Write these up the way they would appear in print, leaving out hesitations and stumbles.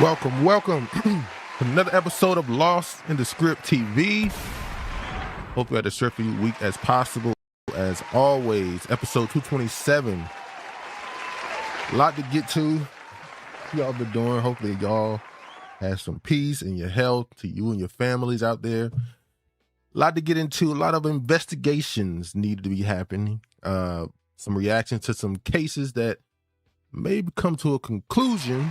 Welcome to another episode of Lost in the Script TV. Hope you had a stressful week as possible. As always, episode 227. A lot to get to. Y'all been doing. Hopefully y'all have some peace in your health, to you and your families out there. A lot to get into. A lot of investigations needed to be happening. Some reactions to some cases that maybe come to a conclusion.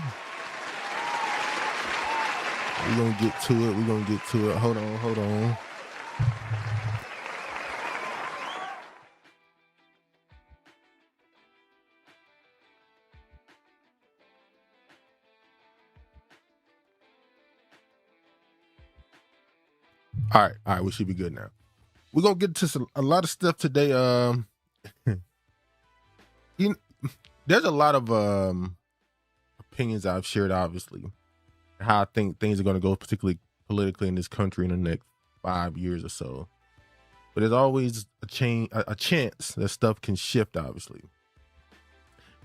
We're going to get to it. Hold on. All right, we should be good now. We're going to get to a lot of stuff today. There's a lot of opinions I've shared, obviously, how I think things are going to go, particularly politically in this country in the next 5 years or so. But there's always a chance that stuff can shift, obviously.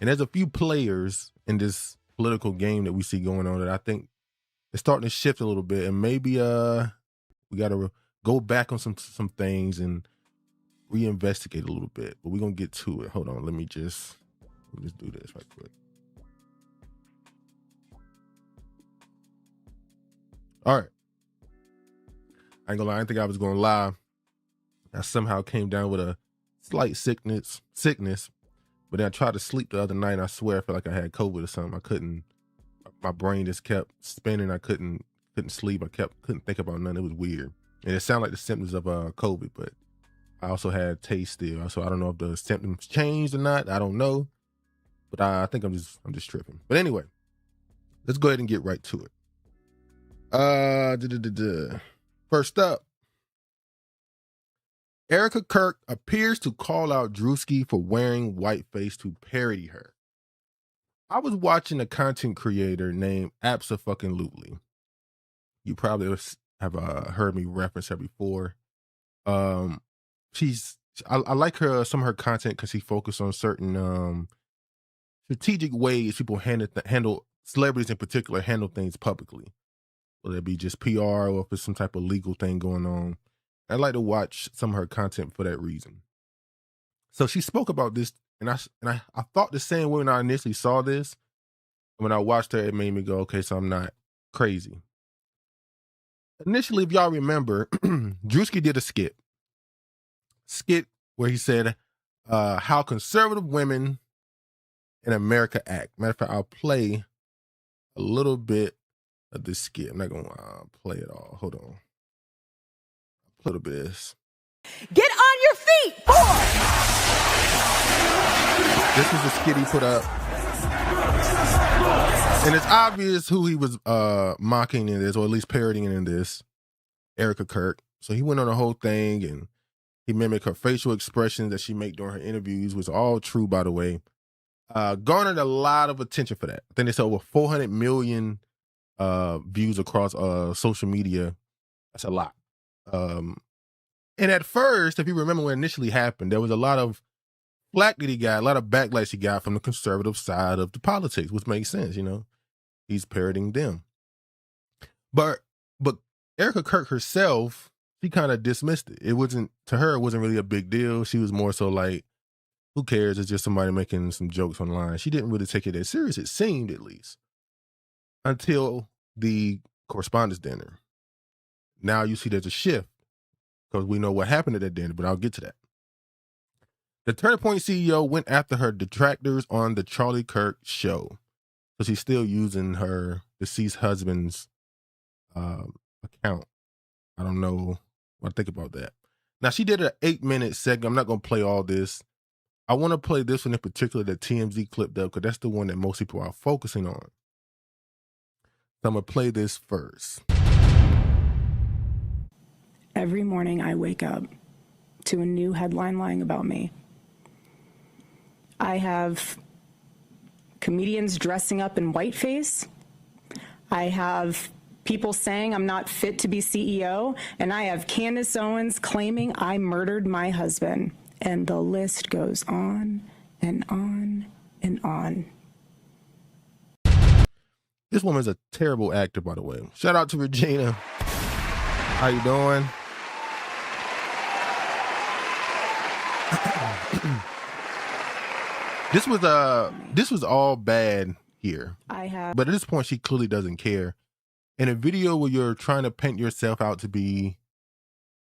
And there's a few players in this political game that we see going on that I think is starting to shift a little bit. And maybe we got to go back on some things and reinvestigate a little bit. But we're going to get to it. Hold on. Let me just do this right quick. All right. I ain't gonna lie. I didn't think I was gonna lie. I somehow came down with a slight sickness, but then I tried to sleep the other night and I swear I felt like I had COVID or something. My brain just kept spinning. I couldn't sleep. Couldn't think about nothing. It was weird. And it sounded like the symptoms of COVID, but I also had taste still. So I don't know if the symptoms changed or not. I don't know. But I think I'm just tripping. But anyway, let's go ahead and get right to it. First up, Erika Kirk appears to call out Drewski for wearing whiteface to parody her. I was watching a content creator named Abso-fucking-lutely. You probably have heard me reference her before. I like some of her content because she focused on certain strategic ways people handle celebrities in particular handle things publicly. Whether it be just PR or if it's some type of legal thing going on. I like to watch some of her content for that reason. So she spoke about this, and I thought the same way when I initially saw this. When I watched her, it made me go, okay, so I'm not crazy. Initially, if y'all remember, Drewski did a skit where he said how conservative women in America act. Matter of fact, I'll play a little bit of this skit. I'm not gonna play it all. Hold on. A little bit of this. Get on your feet, boy! This is the skit he put up. And it's obvious who he was mocking in this, or at least parodying in this. Erika Kirk. So he went on the whole thing and he mimicked her facial expressions that she make during her interviews, which are all true, by the way. Garnered a lot of attention for that. I think they said over 400 million views across social media. That's a lot. And at first, if you remember when it initially happened, there was a lot of flack that he got, a lot of backlash he got from the conservative side of the politics, which makes sense, you know. He's parodying them. But Erika Kirk herself, she kind of dismissed it. It wasn't really a big deal. She was more so like, who cares? It's just somebody making some jokes online. She didn't really take it that serious, it seemed, at least. Until the correspondence dinner. Now you see there's a shift because we know what happened at that dinner, but I'll get to that. The Turning Point CEO went after her detractors on the Charlie Kirk show. So she's still using her deceased husband's account. I don't know what I think about that. Now she did an 8-minute segment. I'm not going to play all this. I want to play this one in particular that TMZ clipped up because that's the one that most people are focusing on. So I'm going to play this first. Every morning I wake up to a new headline lying about me. I have comedians dressing up in whiteface. I have people saying I'm not fit to be CEO. And I have Candace Owens claiming I murdered my husband. And the list goes on and on and on. This woman's a terrible actor, by the way. Shout out to Regina. How you doing? This was all bad here. But at this point, she clearly doesn't care. In a video where you're trying to paint yourself out to be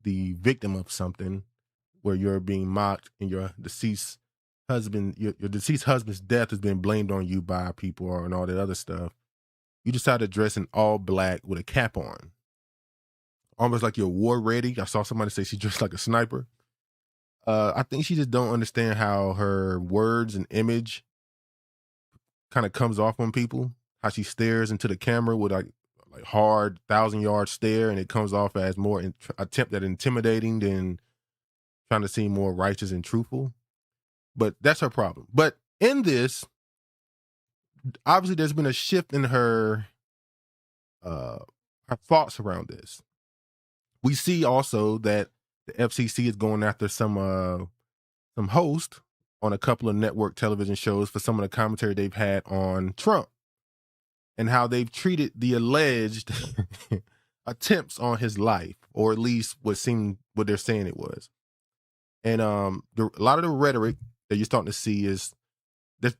the victim of something, where you're being mocked and your deceased husband, your deceased husband's death has been blamed on you by people and all that other stuff, you decide to dress in all black with a cap on. Almost like you're war ready. I saw somebody say she dressed like a sniper. I think she just don't understand how her words and image kind of comes off on people. How she stares into the camera with like hard 1,000-yard stare, and it comes off as more attempt at intimidating than trying to seem more righteous and truthful. But that's her problem. But in this, obviously there's been a shift in her thoughts around this. We see also that the FCC is going after some host on a couple of network television shows for some of the commentary they've had on Trump and how they've treated the alleged attempts on his life, or at least what they're saying it was. And a lot of the rhetoric that you're starting to see is that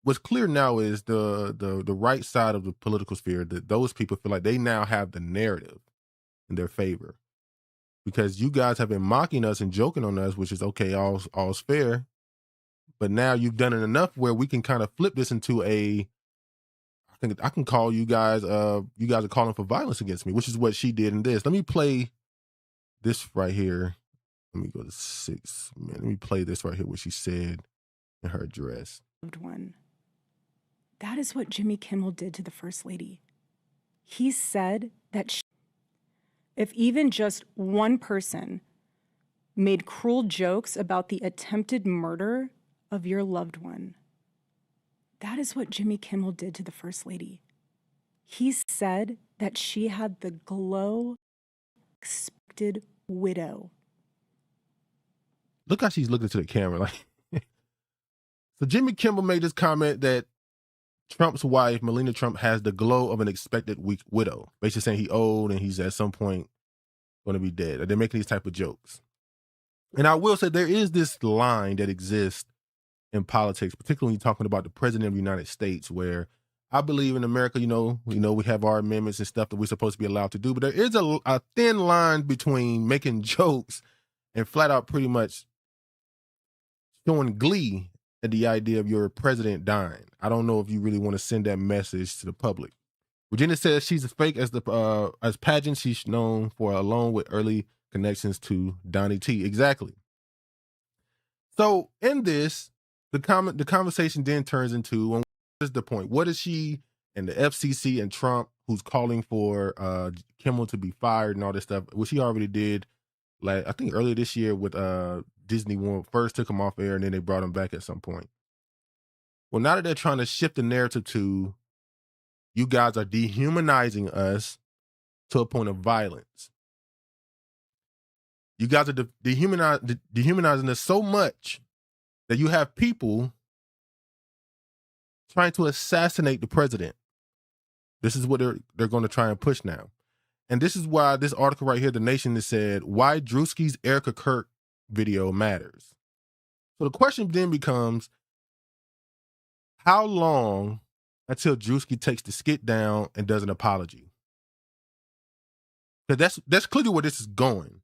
what's clear now is the right side of the political sphere, that those people feel like they now have the narrative in their favor. Because you guys have been mocking us and joking on us, which is okay, all's fair. But now you've done it enough where we can kind of flip this into I can call you guys are calling for violence against me, which is what she did in this. Let me play this right here. Let me go to 6 minutes. Let me play this right here, what she said in her address. Loved one. That is what Jimmy Kimmel did to the First Lady. He said that if even just one person made cruel jokes about the attempted murder of your loved one, that is what Jimmy Kimmel did to the First Lady. He said that she had the glow expected widow. Look how she's looking to the camera. Like, so Jimmy Kimmel made this comment that Trump's wife, Melania Trump, has the glow of an expected widow. Basically saying he's old and he's at some point going to be dead. They're making these type of jokes. And I will say there is this line that exists in politics, particularly when you're talking about the president of the United States, where I believe in America, we have our amendments and stuff that we're supposed to be allowed to do. But there is a thin line between making jokes and flat out pretty much showing glee at the idea of your president dying. I don't know if you really want to send that message to the public. Virginia says she's as fake as pageant she's known for, along with early connections to Donnie T. Exactly. So in this, the conversation then turns into, what is the point? What is she and the FCC and Trump, who's calling for Kimmel to be fired and all this stuff, which he already did, like I think earlier this year with Disney, when first took him off air and then they brought him back at some point. Well, now that they're trying to shift the narrative to, you guys are dehumanizing us to a point of violence. You guys are dehumanizing us so much that you have people trying to assassinate the president. This is what they're going to try and push now. And this is why this article right here, The Nation, has said, why Drewski's Erica Kirk video matters. So the question then becomes, how long until Drewski takes the skit down and does an apology? Because that's clearly where this is going.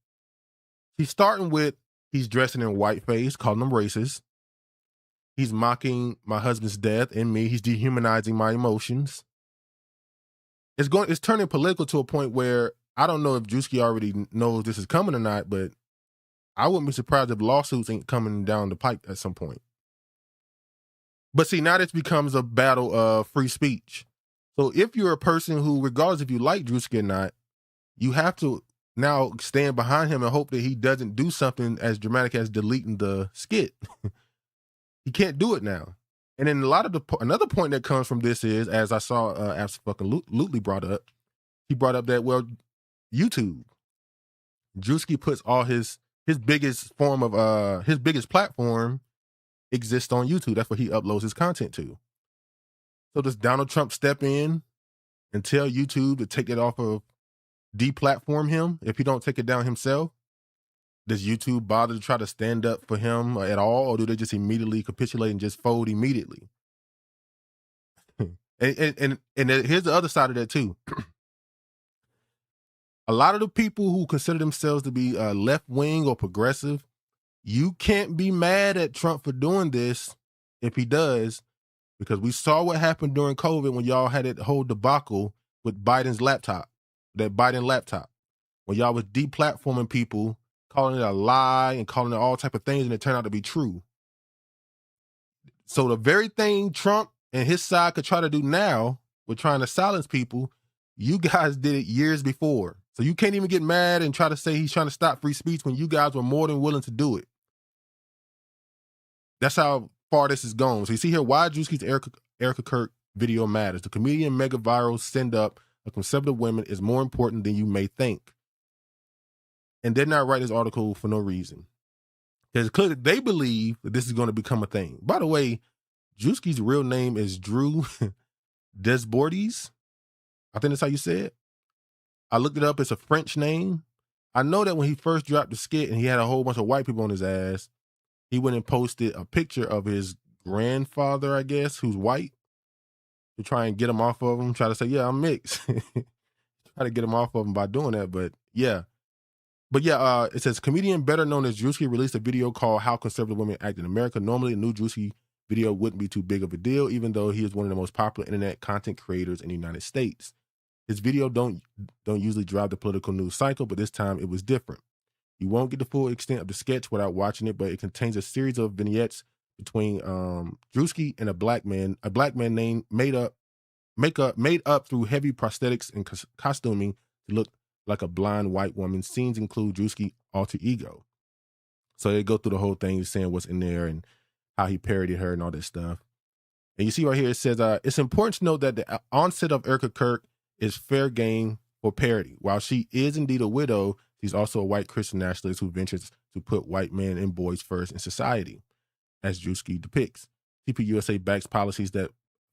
He's starting with, he's dressing in whiteface, calling them racist. He's mocking my husband's death and me. He's dehumanizing my emotions. It's turning political to a point where I don't know if Drewski already knows this is coming or not, but I wouldn't be surprised if lawsuits ain't coming down the pipe at some point. But see, now this becomes a battle of free speech. So if you're a person who, regardless if you like Drewski or not, you have to now stand behind him and hope that he doesn't do something as dramatic as deleting the skit. He can't do it now. And then another point that comes from this is, as I saw absolutely brought up, he brought up that, well, YouTube. Drewski puts all his biggest form of his biggest platform exists on YouTube. That's where he uploads his content to. So does Donald Trump step in and tell YouTube to take that off of, deplatform him if he don't take it down himself? Does YouTube bother to try to stand up for him at all, or do they just immediately capitulate and just fold immediately? and here's the other side of that too. A lot of the people who consider themselves to be left-wing or progressive, you can't be mad at Trump for doing this if he does, because we saw what happened during COVID when y'all had that whole debacle with Biden's laptop, that Biden laptop, when y'all was deplatforming people, calling it a lie and calling it all type of things, and it turned out to be true. So the very thing Trump and his side could try to do now with trying to silence people, you guys did it years before. So you can't even get mad and try to say he's trying to stop free speech when you guys were more than willing to do it. That's how far this is going. So you see here, why Drewski's Erica Kirk video matters. The comedian mega viral send up of conservative women is more important than you may think. And did not write this article for no reason. Because clearly they believe that this is going to become a thing. By the way, Drewski's real name is Drew Desbordes. I think that's how you say it. I looked it up. It's a French name. I know that when he first dropped the skit and he had a whole bunch of white people on his ass, he went and posted a picture of his grandfather, I guess, who's white, to try and get him off of him, try to say, yeah, I'm mixed. Try to get him off of him by doing that, but yeah. It says, comedian better known as Druski released a video called How Conservative Women Act in America. Normally, a new Druski video wouldn't be too big of a deal, even though he is one of the most popular internet content creators in the United States. His video don't usually drive the political news cycle, but this time it was different. You won't get the full extent of the sketch without watching it, but it contains a series of vignettes between Drewski and a black man named made up through heavy prosthetics and costuming to look like a blind white woman. Scenes include Drewski alter ego. So they go through the whole thing, saying what's in there and how he parodied her and all that stuff. And you see right here, it says, it's important to note that the onset of Erica Kirk is fair game for parody. While she is indeed a widow, she's also a white Christian nationalist who ventures to put white men and boys first in society, as Drewski depicts. TPUSA backs policies that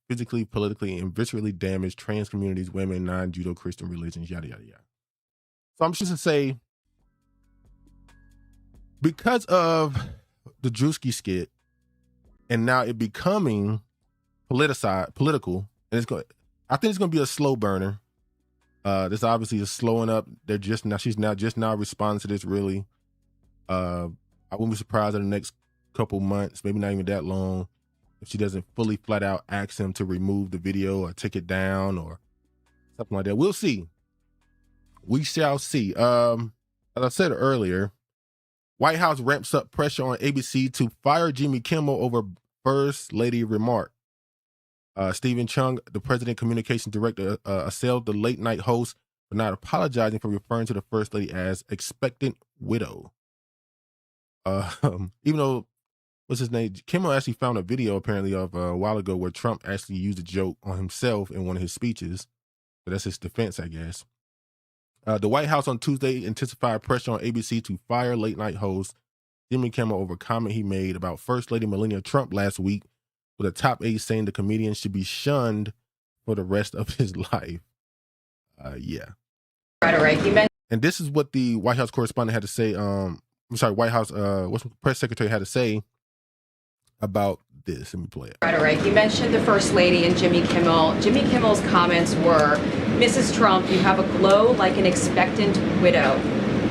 physically, politically, and viscerally damage trans communities, women, non-Judeo-Christian religions, yada, yada, yada. So I'm just to say, because of the Drewski skit, and now it becoming political, and I think it's going to be a slow burner. This obviously is slowing up. She's now responding to this really. I wouldn't be surprised in the next couple months, maybe not even that long, if she doesn't fully flat out ask him to remove the video or take it down or something like that. We'll see. We shall see. As I said earlier, White House ramps up pressure on ABC to fire Jimmy Kimmel over First Lady remark. Stephen Chung, the president communications director, assailed the late night host for not apologizing for referring to the First Lady as expectant widow. Even though, what's his name? Kimmel actually found a video apparently of a while ago where Trump actually used a joke on himself in one of his speeches. So that's his defense, I guess. The White House on Tuesday intensified pressure on ABC to fire late night host Jimmy Kimmel over a comment he made about First Lady Melania Trump last week, with a top aide saying the comedian should be shunned for the rest of his life. Yeah. Rhetoric. And this is what the White House correspondent had to say. White House press secretary had to say about this. Let me play it. Rhetoric. You mentioned the First Lady and Jimmy Kimmel. Jimmy Kimmel's comments were, Mrs. Trump, you have a glow like an expectant widow.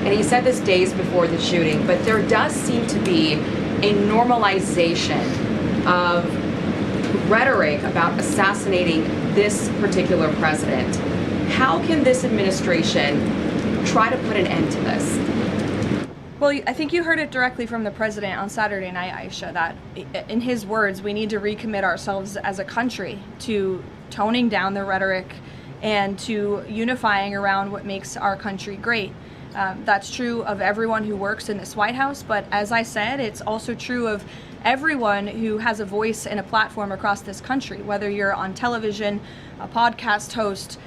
And he said this days before the shooting, but there does seem to be a normalization of rhetoric about assassinating this particular president. How can this administration try to put an end to this? Well, I think you heard it directly from the president on Saturday night, Aisha, that in his words, we need to recommit ourselves as a country to toning down the rhetoric and to unifying around what makes our country great. That's true of everyone who works in this White House, but as I said, it's also true of everyone who has a voice and a platform across this country, whether you're on television, a podcast host,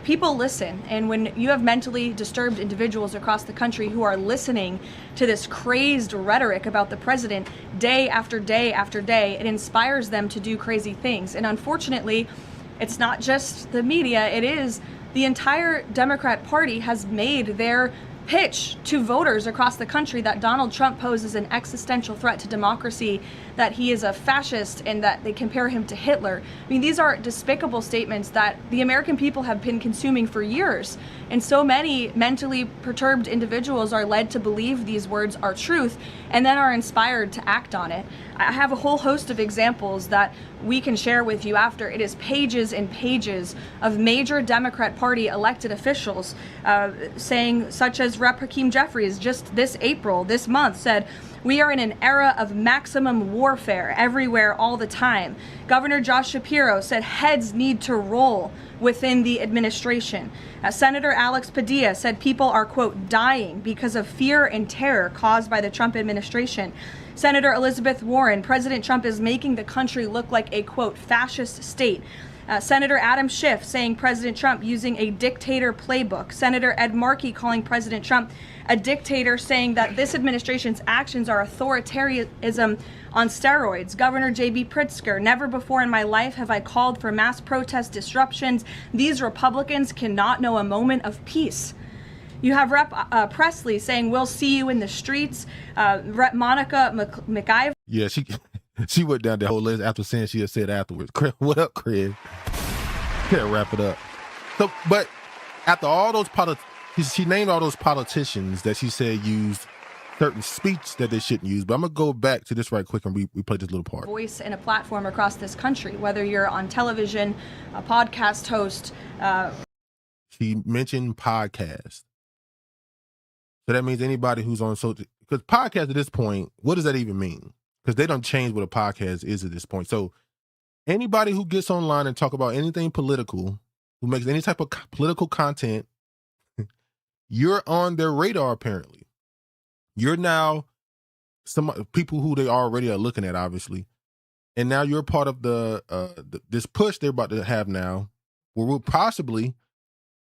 people listen, and when you have mentally disturbed individuals across the country who are listening to this crazed rhetoric about the president day after day after day, it inspires them to do crazy things. And unfortunately, it's not just the media, it is the entire Democrat Party has made their pitch to voters across the country that Donald Trump poses an existential threat to democracy, that he is a fascist, and that they compare him to Hitler. I mean, these are despicable statements that the American people have been consuming for years. And so many mentally perturbed individuals are led to believe these words are truth and then are inspired to act on it. I have a whole host of examples that we can share with you after. It is pages and pages of major Democrat Party elected officials saying, such as Rep. Hakeem Jeffries just this month said, "We are in an era of maximum warfare everywhere all the time." Governor Josh Shapiro said heads need to roll within the administration. Senator Alex Padilla said people are, quote, dying because of fear and terror caused by the Trump administration. Senator Elizabeth Warren, President Trump is making the country look like a, quote, fascist state. Senator Adam Schiff saying President Trump using a dictator playbook. Senator Ed Markey calling President Trump a dictator, saying that this administration's actions are authoritarianism on steroids. Governor J.B. Pritzker, never before in my life have I called for mass protest disruptions. These Republicans cannot know a moment of peace. You have Rep. Pressley saying, "We'll see you in the streets." Rep. Monica McIver. Yeah, she went down the whole list after saying she had said afterwards. What up, Craig? Can't wrap it up. So, but after all those she named all those politicians that she said used certain speech that they shouldn't use. But I'm going to go back to this right quick and we play this little part. Voice and a platform across this country, whether you're on television, a podcast host. She mentioned podcast. So that means anybody who's on social, because podcast at this point, what does that even mean? Because they don't change what a podcast is at this point. So anybody who gets online and talk about anything political, who makes any type of political content, you're on their radar apparently. You're now some people who they already are looking at, obviously. And now you're part of this push they're about to have now, where we're possibly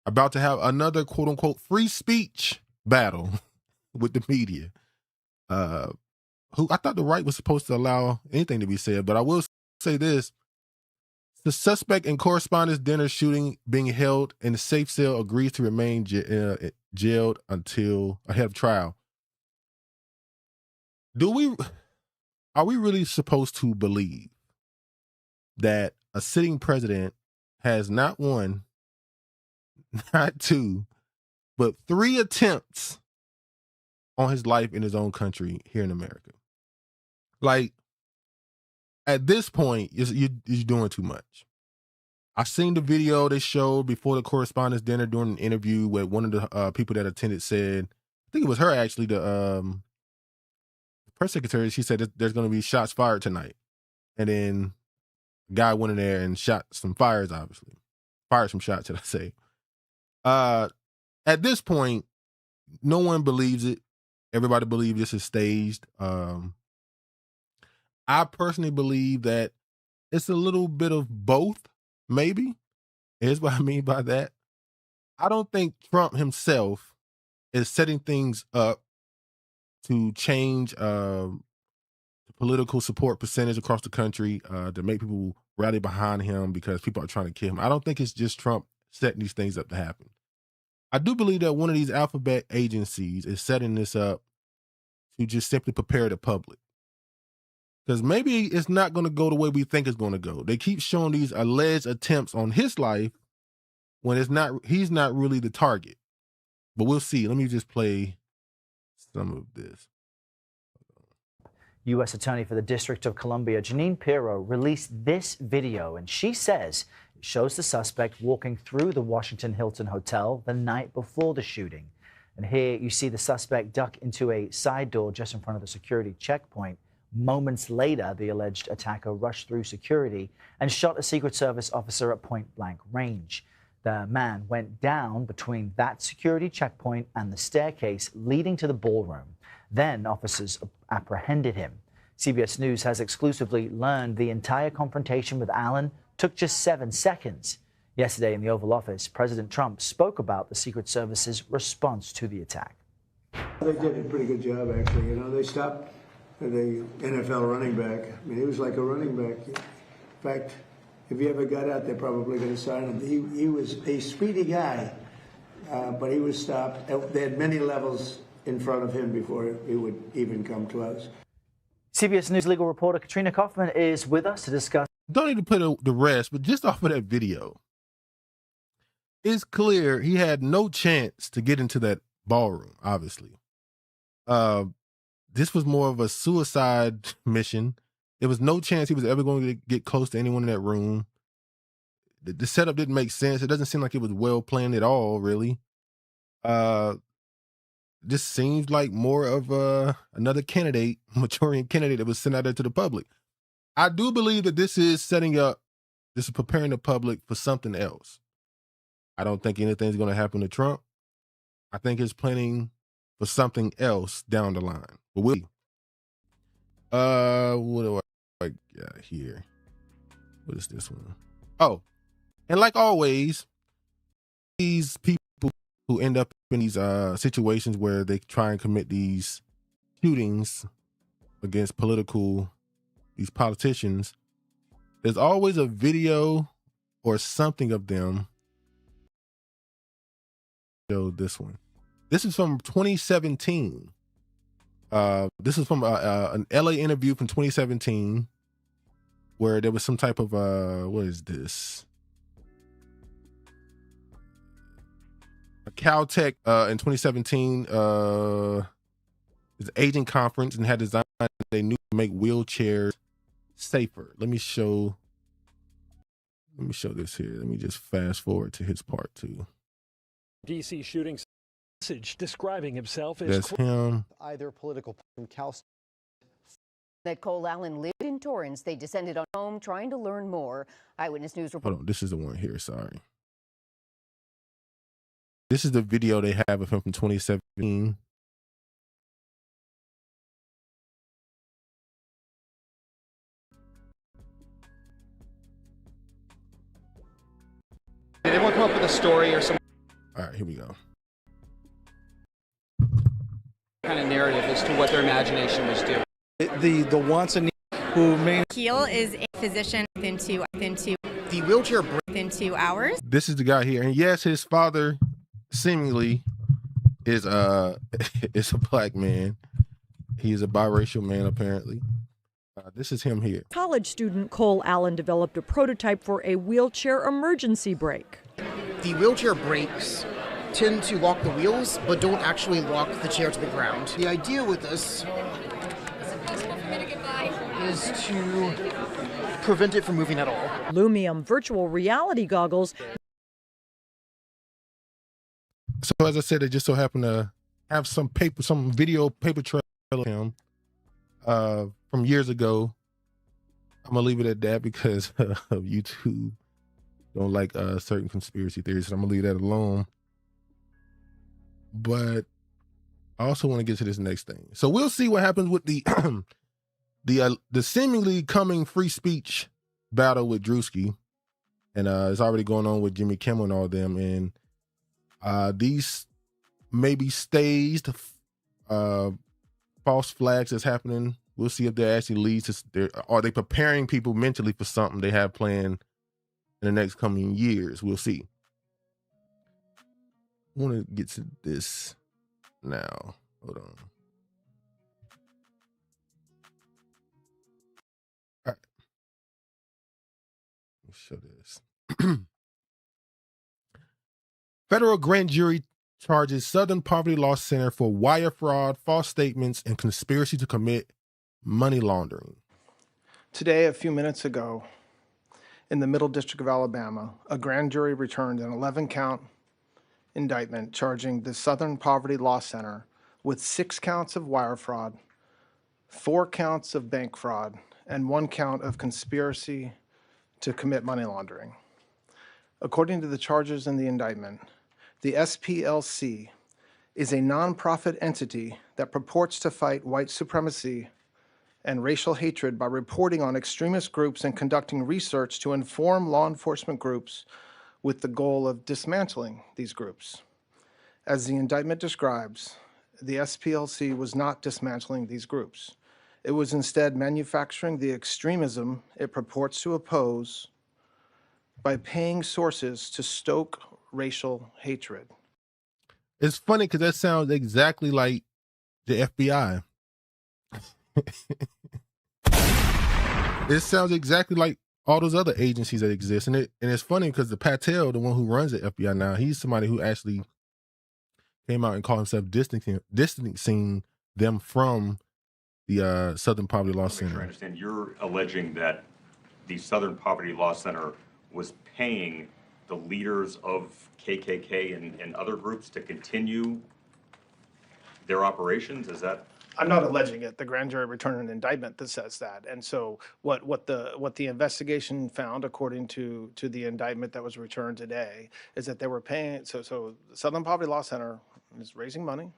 about to have another quote unquote free speech battle with the media. Who I thought the right was supposed to allow anything to be said, but I will say this. The suspect in correspondence dinner shooting being held in a safe cell agrees to remain jailed until ahead of trial. Are we really supposed to believe that a sitting president has not one, not two, but 3 attempts on his life in his own country here in America? Like, at this point, you're doing too much. I've seen the video they showed before the correspondence dinner during an interview where one of the people that attended said, I think it was her actually, the press secretary, she said that there's going to be shots fired tonight. And then the guy went in there and shot some fires, obviously. Fired some shots, should I say. At this point, no one believes it. Everybody believes this is staged. I personally believe that it's a little bit of both, maybe. Here's what I mean by that. I don't think Trump himself is setting things up to change the political support percentage across the country, to make people rally behind him because people are trying to kill him. I don't think it's just Trump setting these things up to happen. I do believe that one of these alphabet agencies is setting this up to just simply prepare the public. Because maybe it's not going to go the way we think it's going to go. They keep showing these alleged attempts on his life when he's not really the target. But we'll see. Let me just play some of this. U.S. Attorney for the District of Columbia, Jeanine Pirro, released this video, and she says it shows the suspect walking through the Washington Hilton Hotel the night before the shooting. And here you see the suspect duck into a side door just in front of the security checkpoint. Moments later, the alleged attacker rushed through security and shot a Secret Service officer at point-blank range. The man went down between that security checkpoint and the staircase leading to the ballroom. Then officers apprehended him. CBS News has exclusively learned the entire confrontation with Allen took just 7 seconds. Yesterday in the Oval Office, President Trump spoke about the Secret Service's response to the attack. They did a pretty good job, actually. You know, they stopped the NFL running back. I mean, he was like a running back. In fact, if he ever got out, they're probably going to sign him. He was a speedy guy, but he was stopped. They had many levels in front of him before he would even come to us. CBS News legal reporter Katrina Kaufman is with us to discuss. Don't need to put the rest, but just off of that video, it's clear he had no chance to get into that ballroom, obviously. This was more of a suicide mission. There was no chance he was ever going to get close to anyone in that room. The setup didn't make sense. It doesn't seem like it was well planned at all, really. This seems like more of another candidate, Manchurian candidate that was sent out there to the public. I do believe that this is preparing the public for something else. I don't think anything's going to happen to Trump. I think it's planning for something else down the line. But we'll see. What do I got here? What is this one? Oh, and like always, these people who end up in these situations where they try and commit these shootings against these politicians, there's always a video or something of them. Show this one. This is from 2017. This is from an LA interview from 2017 where there was some type of what is this? A Caltech in 2017 is agent conference and had designed they knew to make wheelchairs safer. Let me show this here. Let me just fast forward to his part too. DC shooting message describing himself as that's him. Either political from Cal. That Cole Allen lived in Torrance. They descended on home trying to learn more. Eyewitness News report. Hold on, this is the one here. Sorry. This is the video they have of him from 2017. Did anyone come up with a story or some All right, here we go. kind of narrative as to what their imagination was doing? The wants and needs who may. Keel is a physician within The wheelchair break. within 2 hours. This is the guy here, and yes, his father seemingly is is a black man. He is a biracial man, apparently. This is him here. College student Cole Allen developed a prototype for a wheelchair emergency brake. The wheelchair brakes tend to lock the wheels, but don't actually lock the chair to the ground. The idea with this is to prevent it from moving at all. Lumium virtual reality goggles. So as I said, they just so happen to have some video paper trail of him from years ago. I'm gonna leave it at that because of YouTube don't like certain conspiracy theories, so I'm gonna leave that alone. But I also want to get to this next thing. So we'll see what happens with the the seemingly coming free speech battle with Drewski, and it's already going on with Jimmy Kimmel and all them, and these maybe staged false flags that's happening. We'll see if that actually leads to, are they preparing people mentally for something they have planned in the next coming years? We'll see. I want to get to this now. Hold on. All right. Let me show this. Federal grand jury charges Southern Poverty Law Center for wire fraud, false statements, and conspiracy to commit money laundering. Today, a few minutes ago, in the Middle District of Alabama, a grand jury returned an 11-count indictment charging the Southern Poverty Law Center with 6 counts of wire fraud, 4 counts of bank fraud, and 1 count of conspiracy to commit money laundering. According to the charges in the indictment, the SPLC is a nonprofit entity that purports to fight white supremacy and racial hatred by reporting on extremist groups and conducting research to inform law enforcement groups with the goal of dismantling these groups. As the indictment describes, the SPLC was not dismantling these groups. It was instead manufacturing the extremism it purports to oppose by paying sources to stoke racial hatred. It's funny because that sounds exactly like the FBI. It sounds exactly like all those other agencies that exist. And it's funny because the Patel, the one who runs the FBI now, he's somebody who actually came out and called himself distancing them from the Southern Poverty Law Center. I understand you're alleging that the Southern Poverty Law Center was paying the leaders of KKK and other groups to continue their operations? Is that? I'm not alleging it. The grand jury returned an indictment that says that. And so what the investigation found, according to the indictment that was returned today, is that they were paying. So the Southern Poverty Law Center is raising money,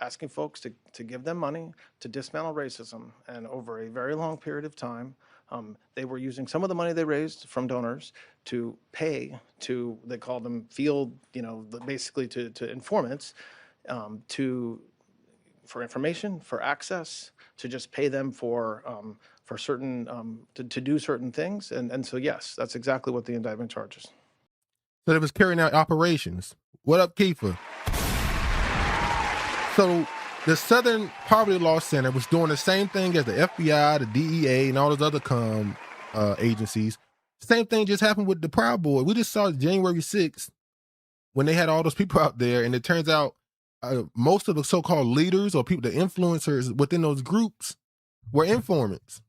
asking folks to give them money to dismantle racism. And over a very long period of time, they were using some of the money they raised from donors to pay to, they call them field, basically to informants, for information, for access, to just pay them for certain, to do certain things. And so, yes, that's exactly what the indictment charges. So it was carrying out operations. What up, Kiefer? So the Southern Poverty Law Center was doing the same thing as the FBI, the DEA, and all those other agencies. Same thing just happened with the Proud Boys. We just saw January 6th when they had all those people out there, and it turns out most of the so-called leaders or people, the influencers within those groups, were informants.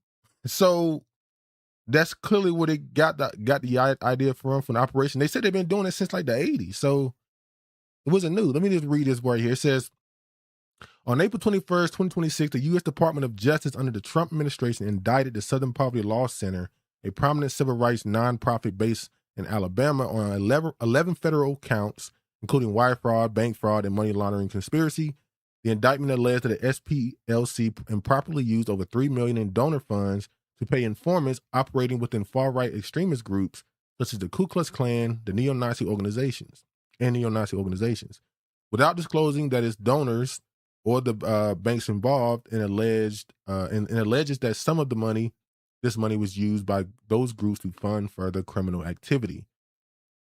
So that's clearly where they got the idea from the operation. They said they've been doing it since like the 80s. So it wasn't new. Let me just read this right here. It says, on April 21st, 2026, the U.S. Department of Justice under the Trump administration indicted the Southern Poverty Law Center, a prominent civil rights nonprofit based in Alabama, on 11 federal counts, including wire fraud, bank fraud, and money laundering conspiracy. The indictment alleged that the SPLC improperly used over $3 million in donor funds to pay informants operating within far-right extremist groups such as the Ku Klux Klan, the neo-Nazi organizations, without disclosing that its donors or the banks involved, and alleges that some of this money was used by those groups to fund further criminal activity.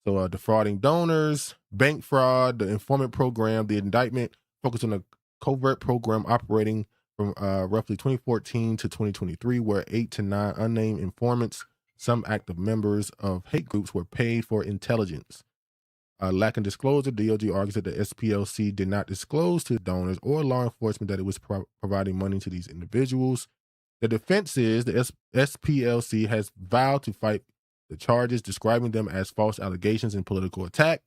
So defrauding donors, bank fraud, the informant program. The indictment focused on a covert program operating from roughly 2014 to 2023, where 8 to 9 unnamed informants, some active members of hate groups, were paid for intelligence. Lacking disclosure, DOJ argues that the SPLC did not disclose to donors or law enforcement that it was providing money to these individuals. The defense is the SPLC has vowed to fight the charges, describing them as false allegations and political attack.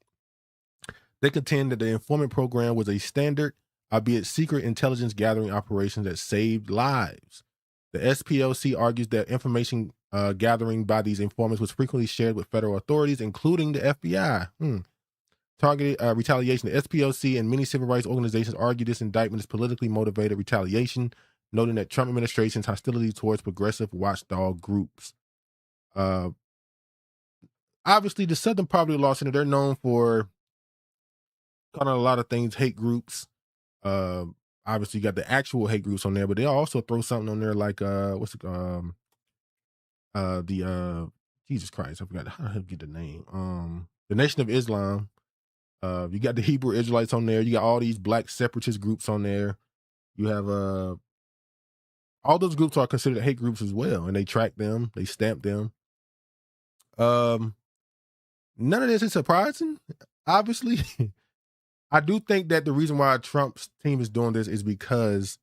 They contend that the informant program was a standard, albeit secret, intelligence gathering operation that saved lives. The SPLC argues that information gathering by these informants was frequently shared with federal authorities, including the FBI. Targeted retaliation. The SPLC and many civil rights organizations argue this indictment is politically motivated retaliation, noting that Trump administration's hostility towards progressive watchdog groups. Obviously, the Southern Poverty Law Center, they're known for kind of a lot of things, hate groups. Obviously, you got the actual hate groups on there, but they also throw something on there like, Jesus Christ, I forgot how to get the name. The Nation of Islam. You got the Hebrew Israelites on there. You got all these black separatist groups on there. You have all those groups are considered hate groups as well, and they track them, they stamp them. None of this is surprising, obviously. I do think that the reason why Trump's team is doing this is because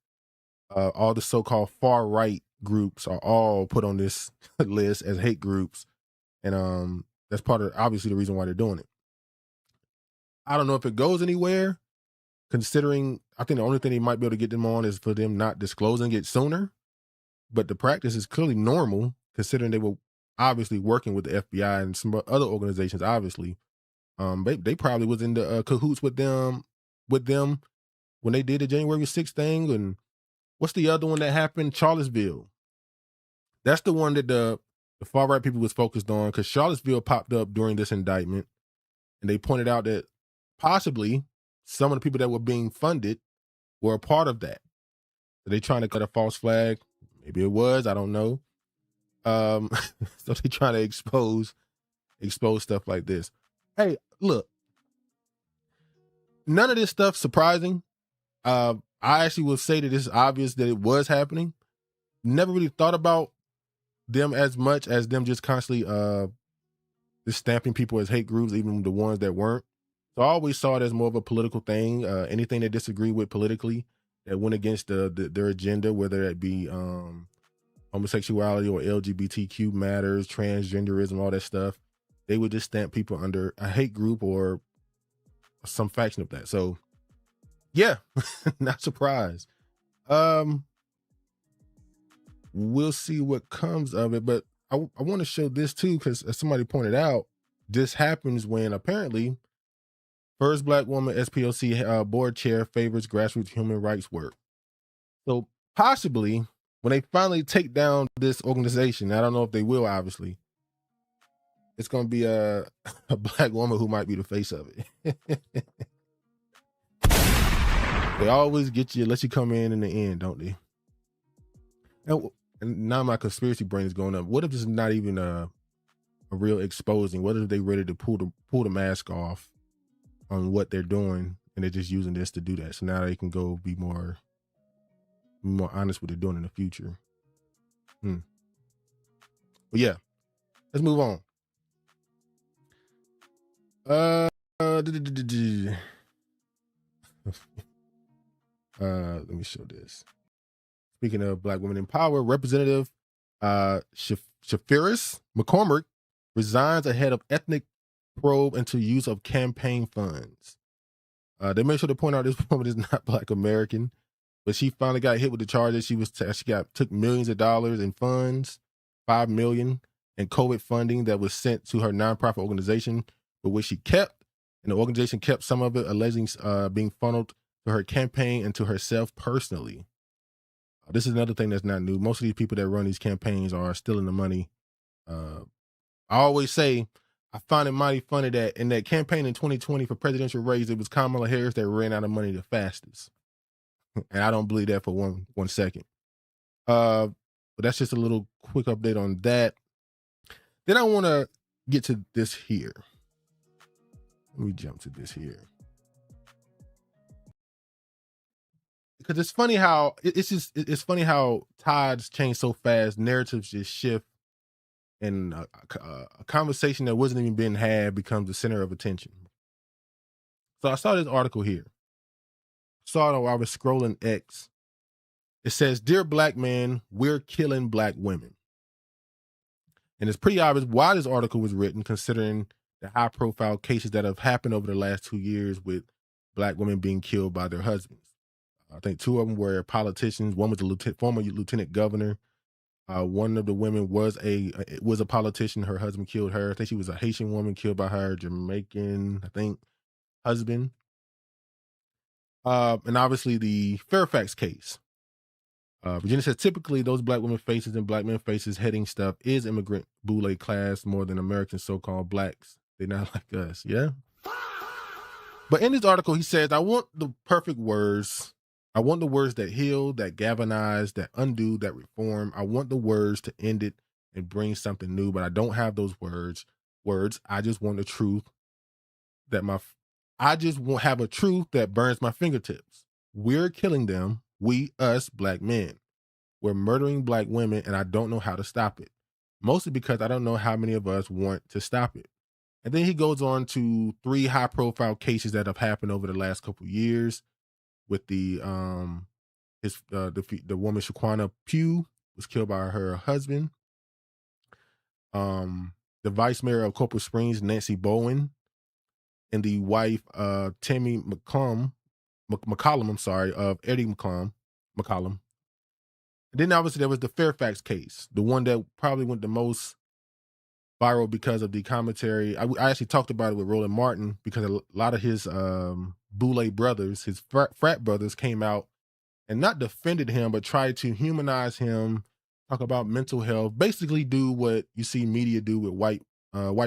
all the so-called far-right groups are all put on this list as hate groups, and that's part of, obviously, the reason why they're doing it. I don't know if it goes anywhere, considering I think the only thing they might be able to get them on is for them not disclosing it sooner. But the practice is clearly normal, considering they were obviously working with the FBI and some other organizations, obviously. They probably was in the cahoots with them when they did the January 6th thing. And what's the other one that happened? Charlottesville. That's the one that the far-right people was focused on, because Charlottesville popped up during this indictment. And they pointed out that possibly some of the people that were being funded were a part of that. Are they trying to cut a false flag? Maybe it was, I don't know. So they trying to expose stuff like this. Hey, look, none of this stuff surprising. I actually will say that it's obvious that it was happening. Never really thought about them as much as them just constantly just stamping people as hate groups, even the ones that weren't. So I always saw it as more of a political thing. Anything they disagree with politically that went against their agenda, whether it be homosexuality or LGBTQ matters, transgenderism, all that stuff, they would just stamp people under a hate group or some faction of that. So yeah, not surprised. We'll see what comes of it, but I want to show this too, because as somebody pointed out, this happens when apparently first Black woman SPLC board chair favors grassroots human rights work. So possibly when they finally take down this organization, I don't know if they will, obviously, it's going to be a Black woman who might be the face of it. They always get you, let you come in the end, don't they? And now my conspiracy brain is going up. What if this is not even a real exposing? What if they ready to pull the mask off on what they're doing, and they're just using this to do that? So now they can go be more honest what they're doing in the future. But yeah, let's move on. Let me show this. Speaking of Black women in power, Representative Shafiris McCormick resigns ahead of ethnic probe into use of campaign funds. They made sure to point out this woman is not Black American, but she finally got hit with the charges. She took millions of dollars in funds, $5 million, and COVID funding that was sent to her nonprofit organization, but which she kept, and the organization kept some of it, alleging being funneled to her campaign and to herself personally. This is another thing that's not new. Most of these people that run these campaigns are stealing the money. I always say, I find it mighty funny that in that campaign in 2020 for presidential race, it was Kamala Harris that ran out of money the fastest. And I don't believe that for one second. But that's just a little quick update on that. Then I want to get to this here. Let me jump to this here. Because it's funny how it's funny how tides change so fast, narratives just shift, and a conversation that wasn't even being had becomes the center of attention. So I saw this article here. Saw it while I was scrolling X. It says, "Dear Black men, we're killing Black women." And it's pretty obvious why this article was written, considering the high-profile cases that have happened over the last 2 years with Black women being killed by their husbands. I think 2 of them were politicians. One was a former lieutenant governor. One of the women was a politician. Her husband killed her. I think she was a Haitian woman killed by her Jamaican, husband. And obviously the Fairfax case. Virginia says typically those Black women faces and Black men faces heading stuff is immigrant boule class more than American so-called Blacks. They're not like us, yeah? But in this article, he says, I want the perfect words. I want the words that heal, that galvanize, that undo, that reform. I want the words to end it and bring something new, but I don't have those words. I just want the truth I just won't have a truth that burns my fingertips. We're killing them. We, us, Black men. We're murdering Black women, and I don't know how to stop it. Mostly because I don't know how many of us want to stop it. And then he goes on to 3 high-profile cases that have happened over the last couple of years. With the woman Shaquana Pugh was killed by her husband. The vice mayor of Coral Springs, Nancy Bowen, and the wife Tammy McCollum, of Eddie McCollum. And then obviously there was the Fairfax case, the one that probably went the most viral because of the commentary. I actually talked about it with Roland Martin because a lot of his Boule brothers, his frat brothers, came out and not defended him, but tried to humanize him, talk about mental health, basically do what you see media do with white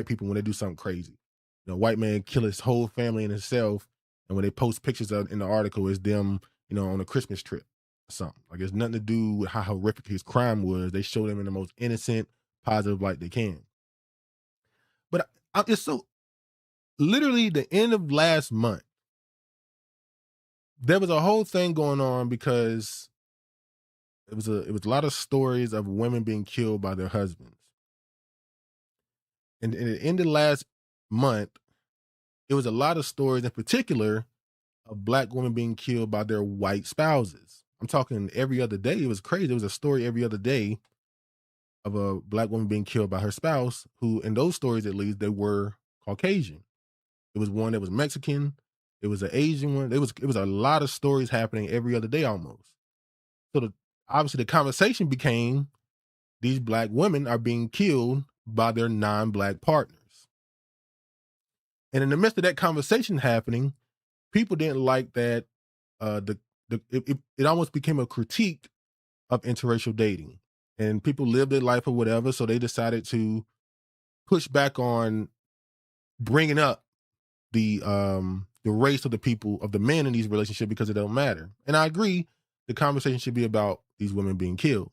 people when they do something crazy. white man kill his whole family and himself, and when they post pictures in the article, it's them, on a Christmas trip or something. Like it's nothing to do with how horrific his crime was. They show them in the most innocent, positive light they can. But it's so literally the end of last month, there was a whole thing going on because it was a lot of stories of women being killed by their husbands. And at the end of last month, it was a lot of stories in particular of Black women being killed by their white spouses. I'm talking every other day. It was crazy. There was a story every other day of a Black woman being killed by her spouse, who, in those stories at least, they were Caucasian. It was one that was Mexican. It was an Asian one. It was a lot of stories happening every other day almost. So obviously the conversation became these Black women are being killed by their non-Black partners. And in the midst of that conversation happening, people didn't like that. It almost became a critique of interracial dating, and people lived their life or whatever. So they decided to push back on bringing up the race of the people, of the men in these relationships, because it don't matter. And I agree, the conversation should be about these women being killed.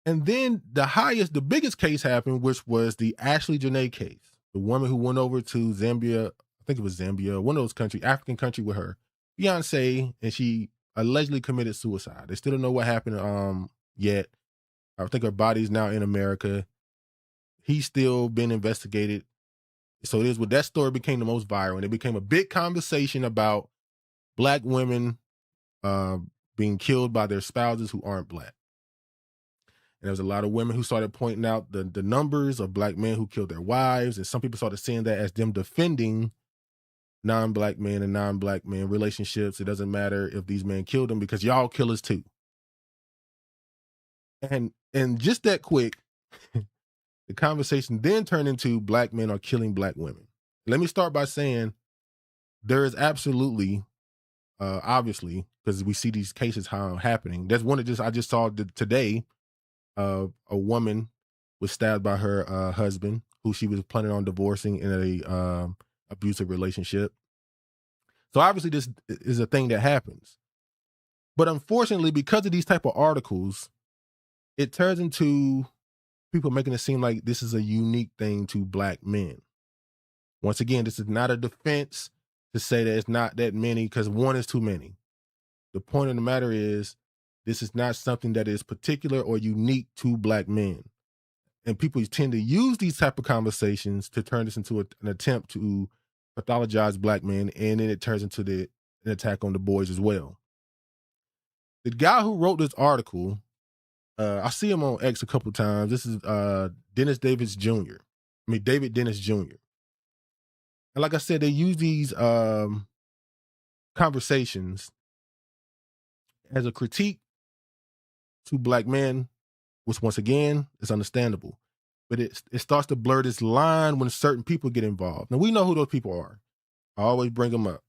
And then the biggest case happened, which was the Ashley Janae case. The woman who went over to Zambia, I think it was Zambia, one of those countries, African country, with her fiance, and she allegedly committed suicide. They still don't know what happened yet. I think her body's now in America. He's still being investigated. So it is what that story became the most viral, and it became a big conversation about Black women being killed by their spouses who aren't Black. And there was a lot of women who started pointing out the numbers of Black men who killed their wives, and some people started seeing that as them defending non-Black men and non-Black men relationships. It doesn't matter if these men killed them because y'all killers too. And just that quick, the conversation then turned into Black men are killing Black women. Let me start by saying there is absolutely, obviously, because we see these cases how happening. There's one that I just saw today. A woman was stabbed by her husband, who she was planning on divorcing in a abusive relationship. So obviously this is a thing that happens. But unfortunately, because of these type of articles, it turns into people making it seem like this is a unique thing to Black men. Once again, this is not a defense to say that it's not that many, because one is too many. The point of the matter is, this is not something that is particular or unique to Black men. And people tend to use these type of conversations to turn this into an attempt to pathologize Black men, and then it turns into an attack on the boys as well. The guy who wrote this article, I see him on X a couple times. This is David Dennis Jr. And like I said, they use these conversations as a critique to Black men, which once again is understandable. But it starts to blur this line when certain people get involved. Now we know who those people are. I always bring them up.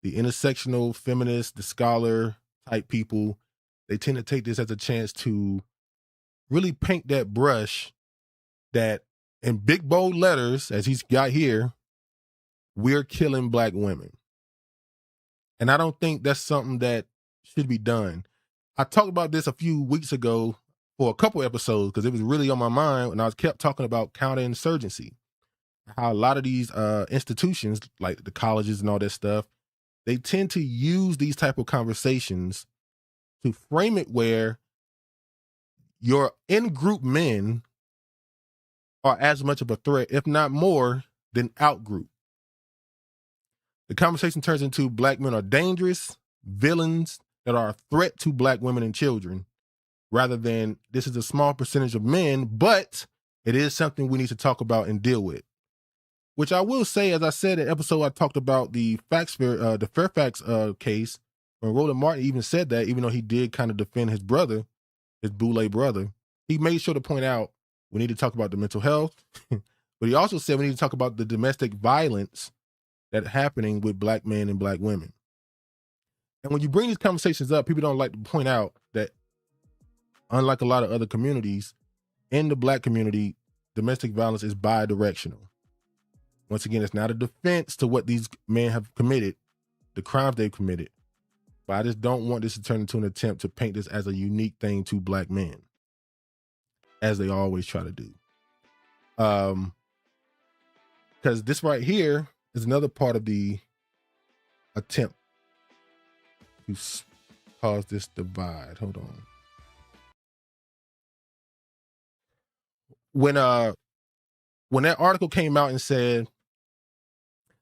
The intersectional, feminist, the scholar type people, they tend to take this as a chance to really paint that brush that in big bold letters, as he's got here, we're killing Black women. And I don't think that's something that should be done. I talked about this a few weeks ago for a couple episodes because it was really on my mind when I kept talking about counterinsurgency. How a lot of these institutions, like the colleges and all that stuff, they tend to use these type of conversations to frame it where your in-group men are as much of a threat, if not more, than out-group. The conversation turns into Black men are dangerous villains that are a threat to Black women and children, rather than this is a small percentage of men, but it is something we need to talk about and deal with. Which I will say, as I said in the episode, I talked about the Fairfax case, when Roland Martin even said that, even though he did kind of defend his brother, his Boulay brother, he made sure to point out we need to talk about the mental health, but he also said we need to talk about the domestic violence that's happening with Black men and Black women. And when you bring these conversations up, people don't like to point out that, unlike a lot of other communities, in the Black community, domestic violence is bi-directional. Once again, it's not a defense to what these men have committed, the crimes they've committed. But I just don't want this to turn into an attempt to paint this as a unique thing to black men, as they always try to do. Because this right here is another part of the attempt to cause this divide. Hold on. When that article came out and said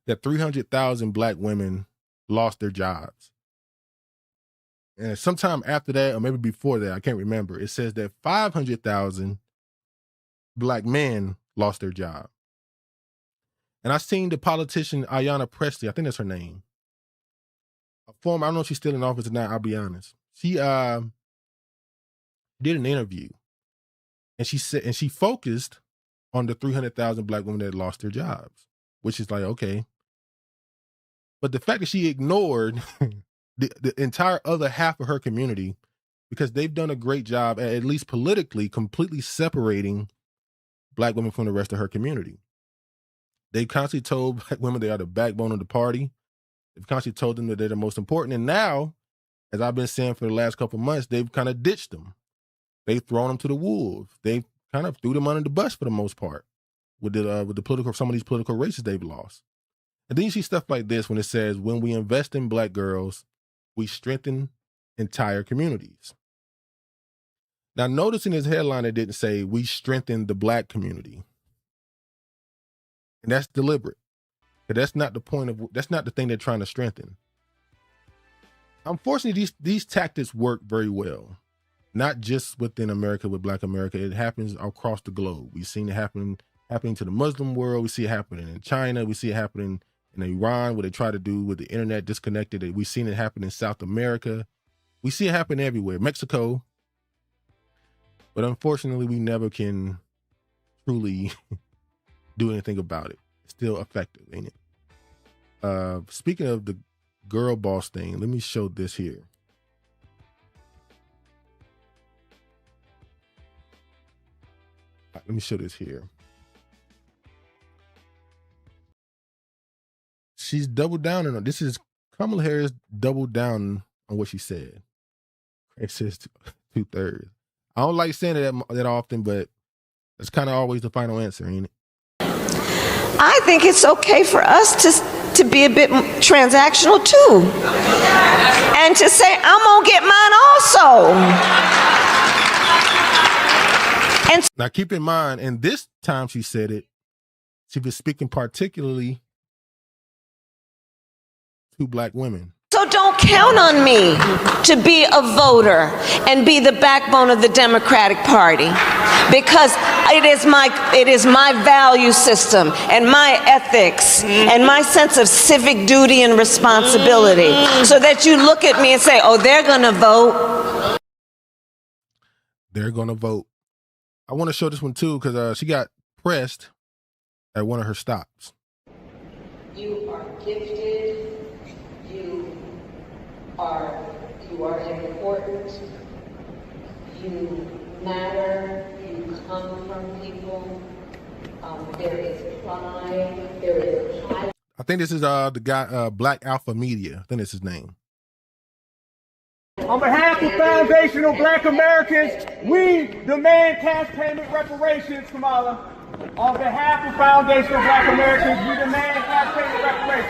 that 300,000 black women lost their jobs, and sometime after that, or maybe before that, I can't remember, it says that 500,000 black men lost their job. And I seen the politician Ayanna Pressley, I think that's her name, a former, I don't know if she's still in office or not, I'll be honest. She did an interview, and she said, and she focused on the 300,000 black women that lost their jobs, which is like, okay. But the fact that she ignored the entire other half of her community, because they've done a great job at least politically, completely separating black women from the rest of her community. They constantly told black women they are the backbone of the party. They've constantly told them that they're the most important. And now, as I've been saying for the last couple of months, they've kind of ditched them. They've thrown them to the wolves. They've kind of threw them under the bus for the most part with the political, some of these political races they've lost. And then you see stuff like this when it says, when we invest in black girls, we strengthen entire communities. Now, notice in his headline, it didn't say we strengthen the black community. And that's deliberate. But that's not the point of, that's not the thing they're trying to strengthen. Unfortunately, these tactics work very well. Not just within America, with Black America. It happens across the globe. We've seen it happening to the Muslim world. We see it happening in China. We see it happening in Iran, what they try to do with the internet disconnected. We've seen it happen in South America. We see it happen everywhere. Mexico. But unfortunately, we never can truly do anything about it. It's still effective, ain't it? Speaking of the girl boss thing, let me show this here. Let me show this here. She's doubled down on this. Is Kamala Harris doubled down on what she said? It says 2/3. I don't like saying it that often, but it's kind of always the final answer, ain't it? I think it's okay for us to be a bit transactional too, and to say I'm gonna get mine also. And now, keep in mind, and this time she said it, she was speaking particularly to black women. so don't count on me to be a voter and be the backbone of the Democratic Party, because it is my value system and my ethics and my sense of civic duty and responsibility, so that you look at me and say, oh, they're gonna vote. They're gonna vote. I want to show this one too, because she got pressed at one of her stops. You are gifted. You are important. You matter. You come from people. There is pride. There is high. I think this is the guy, Black Alpha Media. I think that's his name. On behalf of foundational Black Americans, we demand cash payment reparations, Kamala. On behalf of foundational Black Americans, we demand cash payment reparations.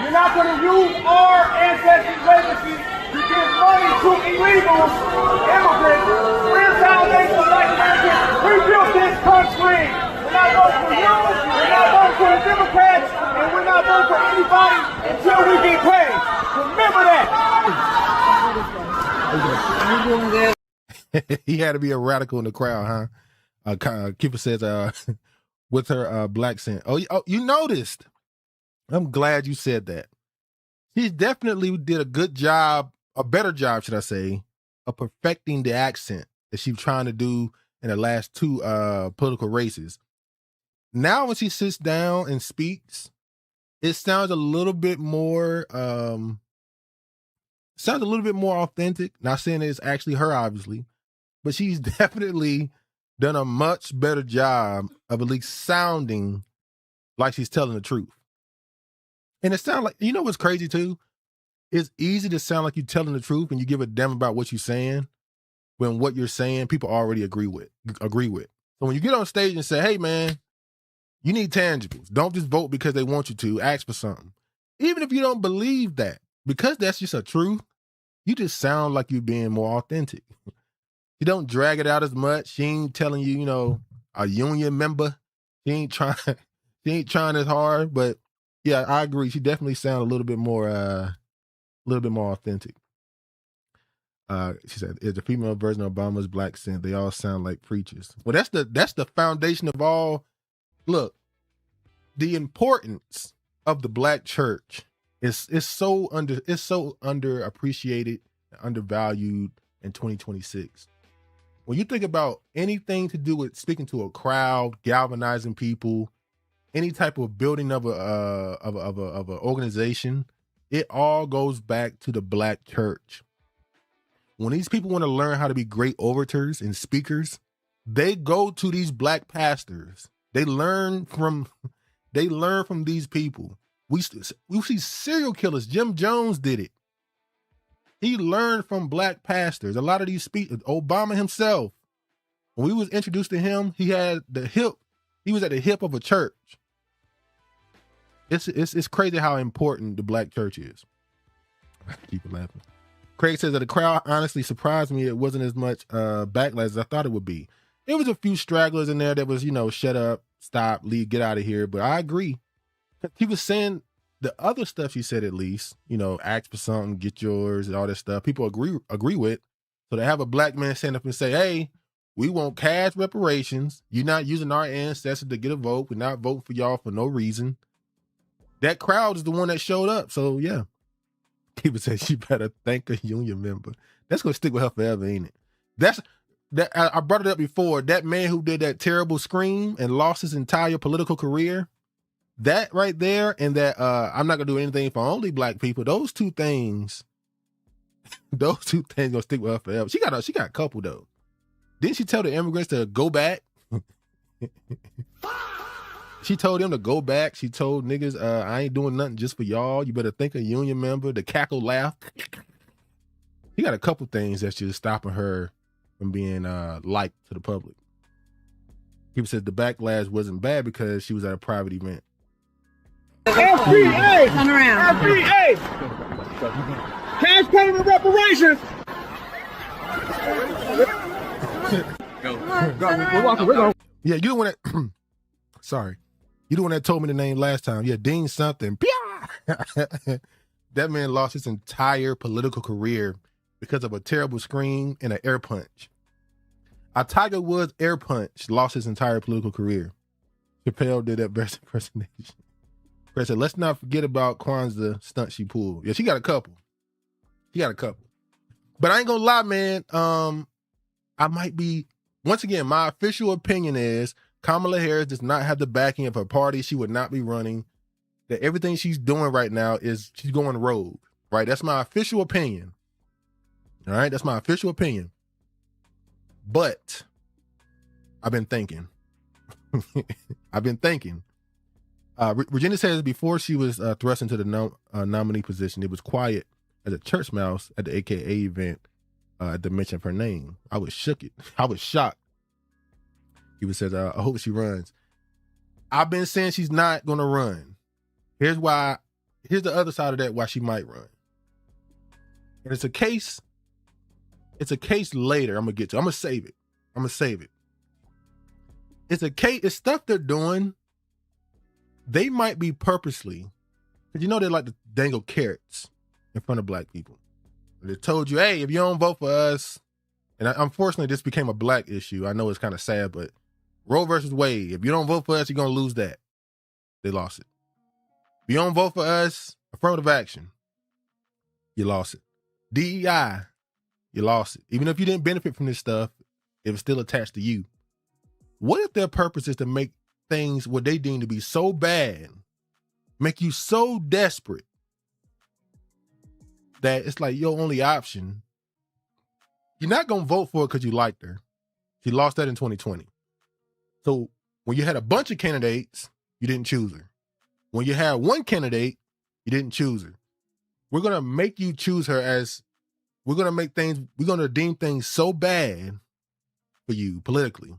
You're not going to use our ancestors' legacy to give money to illegal immigrants. We're foundational Black Americans. We built this country. We're not voting for you. We're not voting for the Democrats. And we're not voting for anybody until we get paid. Remember that. He had to be a radical in the crowd, huh? Kipper says, with her black scent. Oh, you noticed. I'm glad you said that. She definitely did a good job, a better job, should I say, of perfecting the accent that she was trying to do in the last two political races. Now when she sits down and speaks, it sounds a little bit more authentic. Not saying it's actually her, obviously, but she's definitely done a much better job of at least sounding like she's telling the truth. And it sounds like, you know what's crazy too? It's easy to sound like you're telling the truth and you give a damn about what you're saying when what you're saying people already agree with. So when you get on stage and say, hey man, you need tangibles. Don't just vote because they want you to. Ask for something. Even if you don't believe that, because that's just a truth, you just sound like you're being more authentic. You don't drag it out as much. She ain't telling you, you know, a union member. She ain't trying as hard. But yeah, I agree. She definitely sounds a little bit more authentic. She said, "Is the female version of Obama's black scent? They all sound like preachers." Well, that's the foundation of all. Look, the importance of the black church is so underappreciated, undervalued in 2026. When you think about anything to do with speaking to a crowd, galvanizing people, any type of building of a organization, it all goes back to the black church. When these people want to learn how to be great orators and speakers, they go to these black pastors. They learn from these people. We see serial killers. Jim Jones did it. He learned from black pastors. A lot of these speakers, Obama himself, when we was introduced to him, he was at the hip of a church. It's crazy how important the black church is. Keep laughing. Craig says that the crowd honestly surprised me. It wasn't as much backlash as I thought it would be. There was a few stragglers in there that was, shut up, stop, leave, get out of here. But I agree. He was saying the other stuff she said, at least, ask for something, get yours, and all that stuff. People agree with. So to have a black man stand up and say, hey, we want cash reparations. You're not using our ancestors to get a vote. We're not voting for y'all for no reason. That crowd is the one that showed up. So yeah. People say she better thank a union member. That's gonna stick with her forever, ain't it? I brought it up before. That man who did that terrible scream and lost his entire political career, that right there, and that I'm not gonna do anything for only black people. Those two things gonna stick with her forever. She got a couple though. Didn't she tell the immigrants to go back? She told them to go back. She told niggas, I ain't doing nothing just for y'all. You better think a union member. The cackle laugh. She got a couple things that's just stopping her from being liked to the public. People said the backlash wasn't bad because she was at a private event. SBA! Turn around. SBA! Cash payment reparations! Go. Yeah, you the one that, sorry. You the one that told me the name last time. Yeah, Dean something. That man lost his entire political career because of a terrible scream and an air punch. A Tiger Woods air punch lost his entire political career. Chappelle did that best impersonation. Chris said, let's not forget about Kwanzaa stunt she pulled. Yeah, she got a couple. But I ain't gonna lie, man. I might be, once again, my official opinion is Kamala Harris does not have the backing of her party. She would not be running. That everything she's doing right now is she's going rogue, right? That's my official opinion. All right, that's my official opinion. But I've been thinking. Virginia says before she was thrust into the nominee position, it was quiet as a church mouse at the AKA event at the mention of her name. I was shocked. He says, I hope she runs. I've been saying she's not going to run. Here's the other side of that, why she might run. And it's a case later I'm going to get to. I'm going to save it. It's stuff they're doing. They might be purposely, because they like to dangle carrots in front of black people. They told you, hey, if you don't vote for us, and unfortunately this became a black issue. I know it's kind of sad, but Roe versus Wade, if you don't vote for us, you're going to lose that. They lost it. If you don't vote for us, affirmative action, you lost it. DEI, you lost it. Even if you didn't benefit from this stuff, it was still attached to you. What if their purpose is to make things what they deem to be so bad, make you so desperate that it's like your only option? You're not going to vote for it because you liked her. She lost that in 2020. So when you had a bunch of candidates, you didn't choose her. When you had one candidate, you didn't choose her. We're going to make you choose her as, we're going to deem things so bad for you politically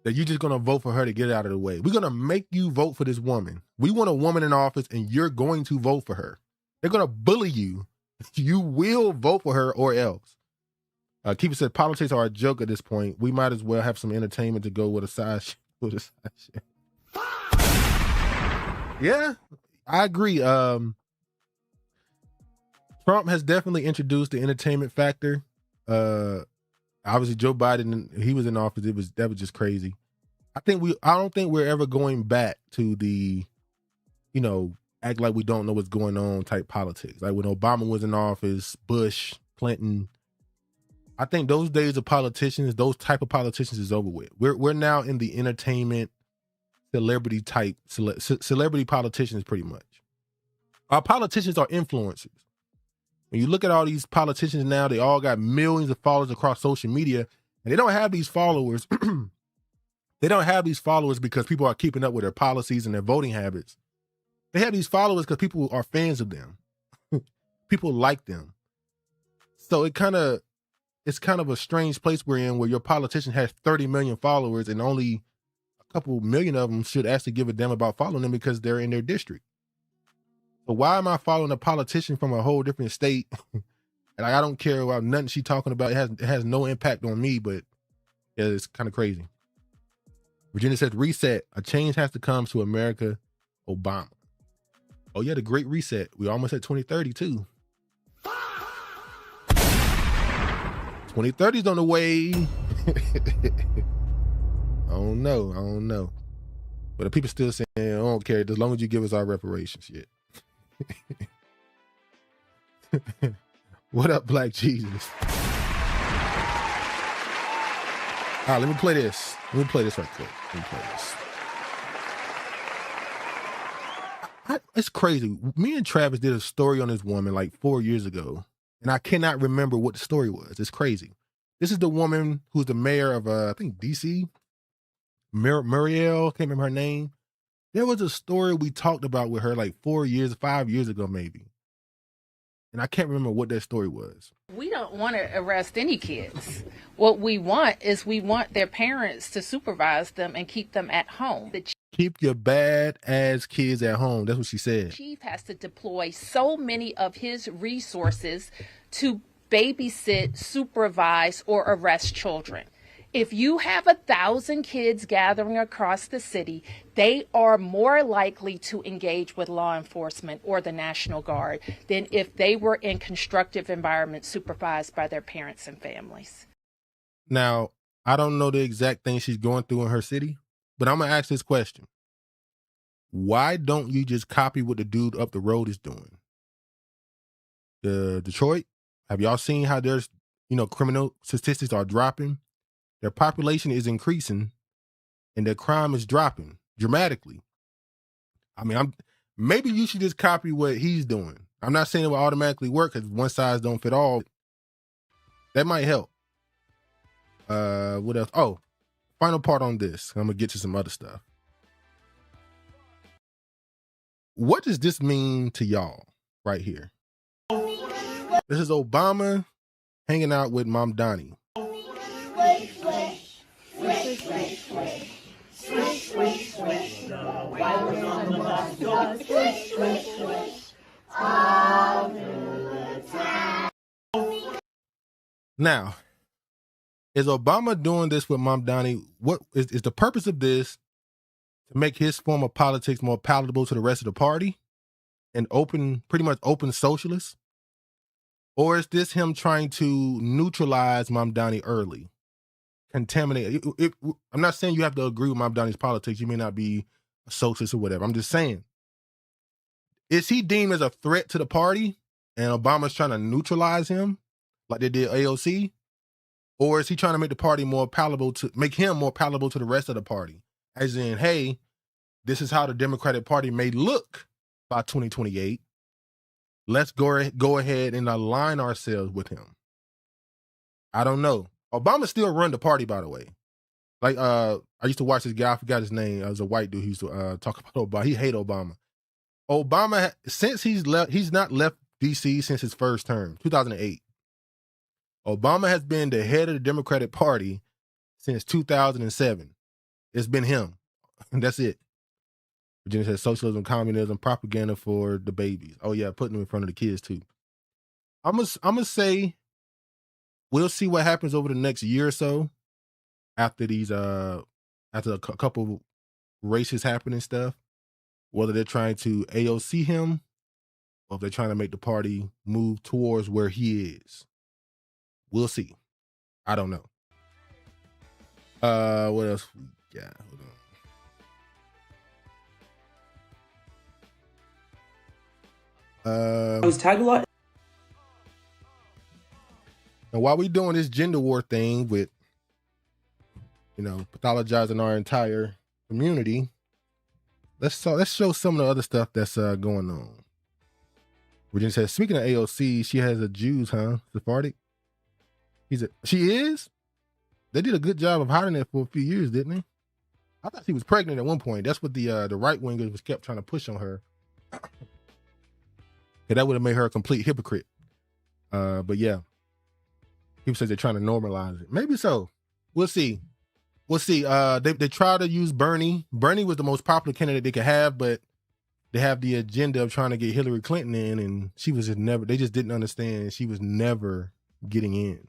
that you're just going to vote for her to get it out of the way. We're going to make you vote for this woman. We want a woman in office and you're going to vote for her. They're going to bully you. You will vote for her or else. Keeper said politics are a joke at this point. We might as well have some entertainment to go with a side shit. Yeah, I agree. Trump has definitely introduced the entertainment factor. Obviously Joe Biden, he was in office. That was just crazy. I don't think we're ever going back to the, act like we don't know what's going on type politics. Like when Obama was in office, Bush, Clinton. I think those days of politicians, those type of politicians is over with. We're now in the entertainment, celebrity type, celebrity politicians pretty much. Our politicians are influencers. When you look at all these politicians now, they all got millions of followers across social media, and they don't have these followers. They don't have these followers because people are keeping up with their policies and their voting habits. They have these followers because people are fans of them. People like them. So it's kind of a strange place we're in where your politician has 30 million followers and only a couple million of them should actually give a damn about following them because they're in their district. So why am I following a politician from a whole different state? And I don't care about nothing she's talking about. It has no impact on me, but yeah, it's kind of crazy. Virginia says, reset. A change has to come to America. Obama. Oh yeah, the Great Reset. We almost at 2030 too. 2030's on the way. I don't know. But the people still saying, I don't care, as long as you give us our reparations. Shit. What up, Black Jesus? All right, let me play this. Right quick. It's crazy. Me and Travis did a story on this woman like 4 years ago, and I cannot remember what the story was. It's crazy. This is the woman who's the mayor of, I think, D.C. Muriel, can't remember her name. There was a story we talked about with her like 5 years ago maybe. And I can't remember what that story was. We don't want to arrest any kids. What we want is their parents to supervise them and keep them at home. Keep your bad ass kids at home. That's what she said. The chief has to deploy so many of his resources to babysit, supervise, or arrest children. If you have 1,000 kids gathering across the city, they are more likely to engage with law enforcement or the National Guard than if they were in constructive environments supervised by their parents and families. Now, I don't know the exact thing she's going through in her city, but I'm going to ask this question. Why don't you just copy what the dude up the road is doing? The Detroit, have y'all seen how there's, criminal statistics are dropping? Their population is increasing and their crime is dropping dramatically. I mean, maybe you should just copy what he's doing. I'm not saying it will automatically work because one size don't fit all. That might help. What else? Oh, final part on this. I'm going to get to some other stuff. What does this mean to y'all right here? This is Obama hanging out with Mom Donnie. Now, is Obama doing this with Mom Donnie? What is the purpose of this? To make his form of politics more palatable to the rest of the party and pretty much open socialists? Or is this him trying to neutralize Mom Donnie early? Contaminate. I'm not saying you have to agree with Mom Donnie's politics. You may not be a socialist or whatever. I'm just saying, is he deemed as a threat to the party and Obama's trying to neutralize him like they did AOC? Or is he trying to make the party make him more palatable to the rest of the party? As in, hey, this is how the Democratic Party may look by 2028. Let's go ahead and align ourselves with him. I don't know. Obama still run the party, by the way. Like I used to watch this guy, I forgot his name. It was a white dude who used to talk about Obama. He hate Obama. Obama, since he's not left DC since his first term, 2008. Obama has been the head of the Democratic Party since 2007. It's been him. And that's it. Virginia says socialism, communism, propaganda for the babies. Oh yeah, putting them in front of the kids too. I'm gonna say we'll see what happens over the next year or so after these after a couple races happen and stuff. Whether they're trying to AOC him or if they're trying to make the party move towards where he is. We'll see. I don't know. What else we got? Hold on. I was tagged a lot. And while we doing this gender war thing with, pathologizing our entire community, let's show some of the other stuff that's going on. Virginia says, speaking of AOC, she has a Jews, huh? Sephardic? She is? They did a good job of hiding it for a few years, didn't they? I thought she was pregnant at one point. That's what the right wingers was kept trying to push on her. Yeah, that would have made her a complete hypocrite. But yeah, people say they're trying to normalize it. Maybe so. We'll see. They try to use Bernie. Bernie was the most popular candidate they could have, but they have the agenda of trying to get Hillary Clinton in, and she was just never. They just didn't understand she was never getting in.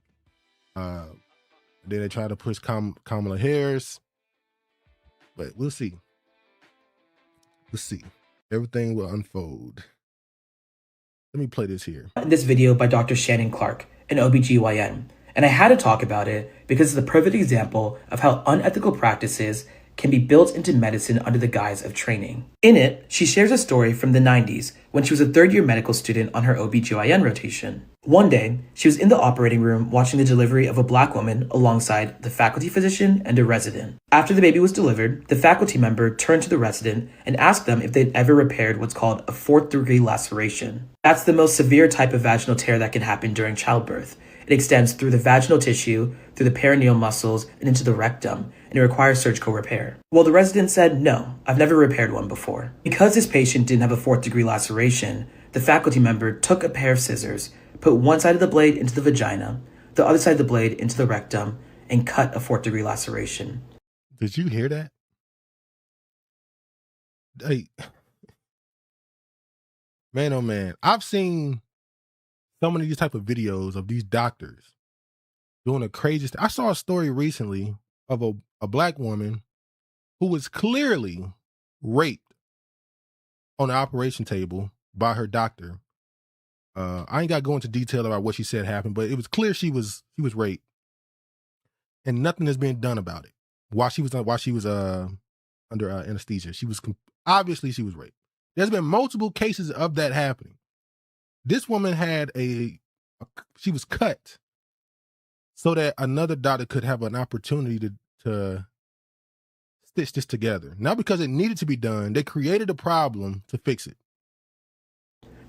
Then they try to push Kamala Harris, but we'll see. We'll see. Everything will unfold. Let me play this here. This video by Dr. Shannon Clark, an OBGYN, and I had to talk about it because it's the perfect example of how unethical practices can be built into medicine under the guise of training. In it, she shares a story from the 90s when she was a third-year medical student on her OBGYN rotation. One day, she was in the operating room watching the delivery of a black woman alongside the faculty physician and a resident. After the baby was delivered, the faculty member turned to the resident and asked them if they'd ever repaired what's called a 4th-degree laceration. That's the most severe type of vaginal tear that can happen during childbirth. It extends through the vaginal tissue, through the perineal muscles, and into the rectum, and it requires surgical repair. Well, the resident said, no, I've never repaired one before. Because this patient didn't have a 4th-degree laceration, the faculty member took a pair of scissors, put one side of the blade into the vagina, the other side of the blade into the rectum, and cut a 4th-degree laceration. Did you hear that? Hey, man, oh man, I've seen so many of these type of videos of these doctors doing the craziest. I saw a story recently of a black woman who was clearly raped on the operation table by her doctor. I ain't got to go into detail about what she said happened, but it was clear she was raped, and nothing is being done about it while she was under anesthesia. Obviously she was raped. There's been multiple cases of that happening. This woman had she was cut so that another doctor could have an opportunity to stitch this together. Not because it needed to be done. They created a problem to fix it.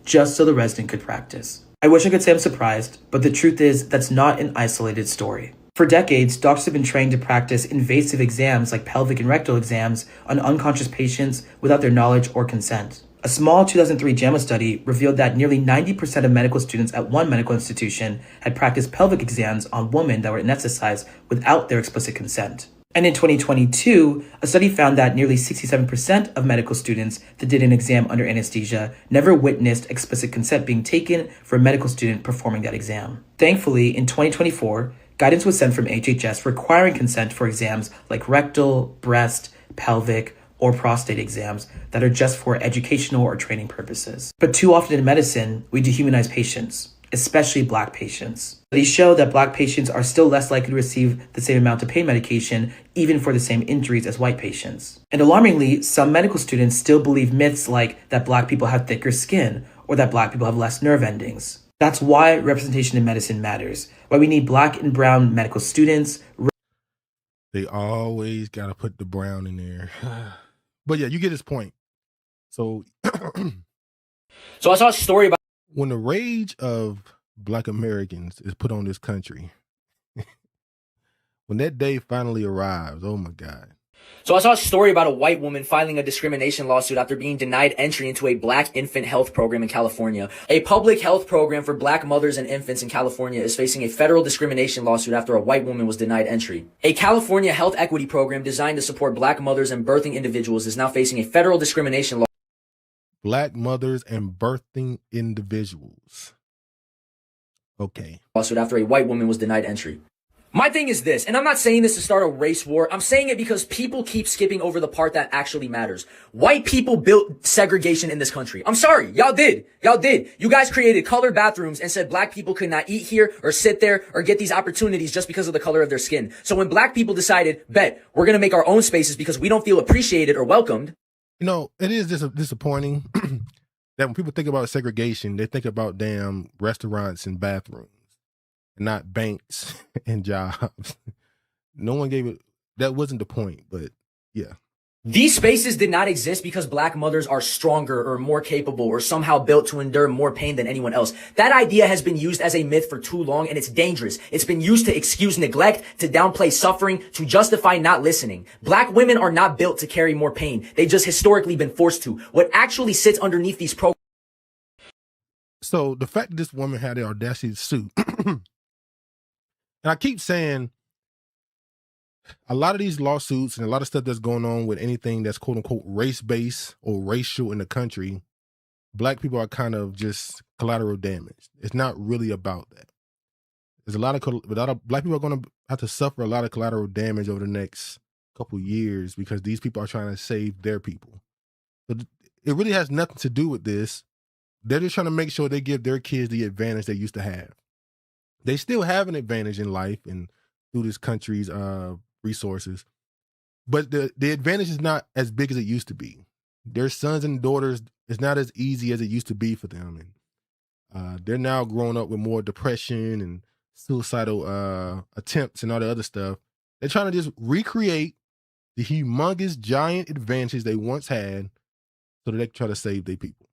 Just so the resident could practice. I wish I could say I'm surprised, but the truth is that's not an isolated story. For decades, doctors have been trained to practice invasive exams like pelvic and rectal exams on unconscious patients without their knowledge or consent. A small 2003 JAMA study revealed that nearly 90% of medical students at one medical institution had practiced pelvic exams on women that were anesthetized without their explicit consent. And in 2022, a study found that nearly 67% of medical students that did an exam under anesthesia never witnessed explicit consent being taken for a medical student performing that exam. Thankfully, in 2024, guidance was sent from HHS requiring consent for exams like rectal, breast, pelvic, or prostate exams that are just for educational or training purposes. But too often in medicine, we dehumanize patients, especially Black patients. Studies show that Black patients are still less likely to receive the same amount of pain medication, even for the same injuries as white patients. And alarmingly, some medical students still believe myths like that Black people have thicker skin, or that Black people have less nerve endings. That's why representation in medicine matters, why we need Black and brown medical students. They always got to put the brown in there. But yeah, you get his point. So I saw a story about when the rage of Black Americans is put on this country, When that day finally arrives, oh my God. So I saw a story about a white woman filing a discrimination lawsuit after being denied entry into a black infant health program in California. A public health program for black mothers and infants in California is facing a federal discrimination lawsuit after a white woman was denied entry. A California health equity program designed to support black mothers and birthing individuals is now facing a federal discrimination lawsuit. Black mothers and birthing individuals. Okay. Lawsuit after a white woman was denied entry. My thing is this, and I'm not saying this to start a race war. I'm saying it because people keep skipping over the part that actually matters. White people built segregation in this country. I'm sorry. Y'all did. Y'all did. You guys created colored bathrooms and said black people could not eat here or sit there or get these opportunities just because of the color of their skin. So when black people decided, bet, we're going to make our own spaces because we don't feel appreciated or welcomed. You know, it is disappointing that when people think about segregation, they think about damn restaurants and bathrooms. Not banks and jobs. No one gave it. That wasn't the point, but yeah. These spaces did not exist because black mothers are stronger or more capable or somehow built to endure more pain than anyone else. That idea has been used as a myth for too long, and it's dangerous. It's been used to excuse neglect, to downplay suffering, to justify not listening. Black women are not built to carry more pain. They've just historically been forced to. What actually sits underneath these programs. So the fact that this woman had the audacity to sue. And I keep saying a lot of these lawsuits and a lot of stuff that's going on with anything that's quote unquote race-based or racial in the country, black people are kind of just collateral damage. It's not really about that. There's a lot of black people are going to have to suffer a lot of collateral damage over the next couple years because these people are trying to save their people. But it really has nothing to do with this. They're just trying to make sure they give their kids the advantage they used to have. They still have an advantage in life and through this country's resources, but the advantage is not as big as it used to be. Their sons and daughters, it's not as easy as it used to be for them, and they're now growing up with more depression and suicidal attempts and all the other stuff. They're trying to just recreate the humongous giant advantages they once had so that they can try to save their people.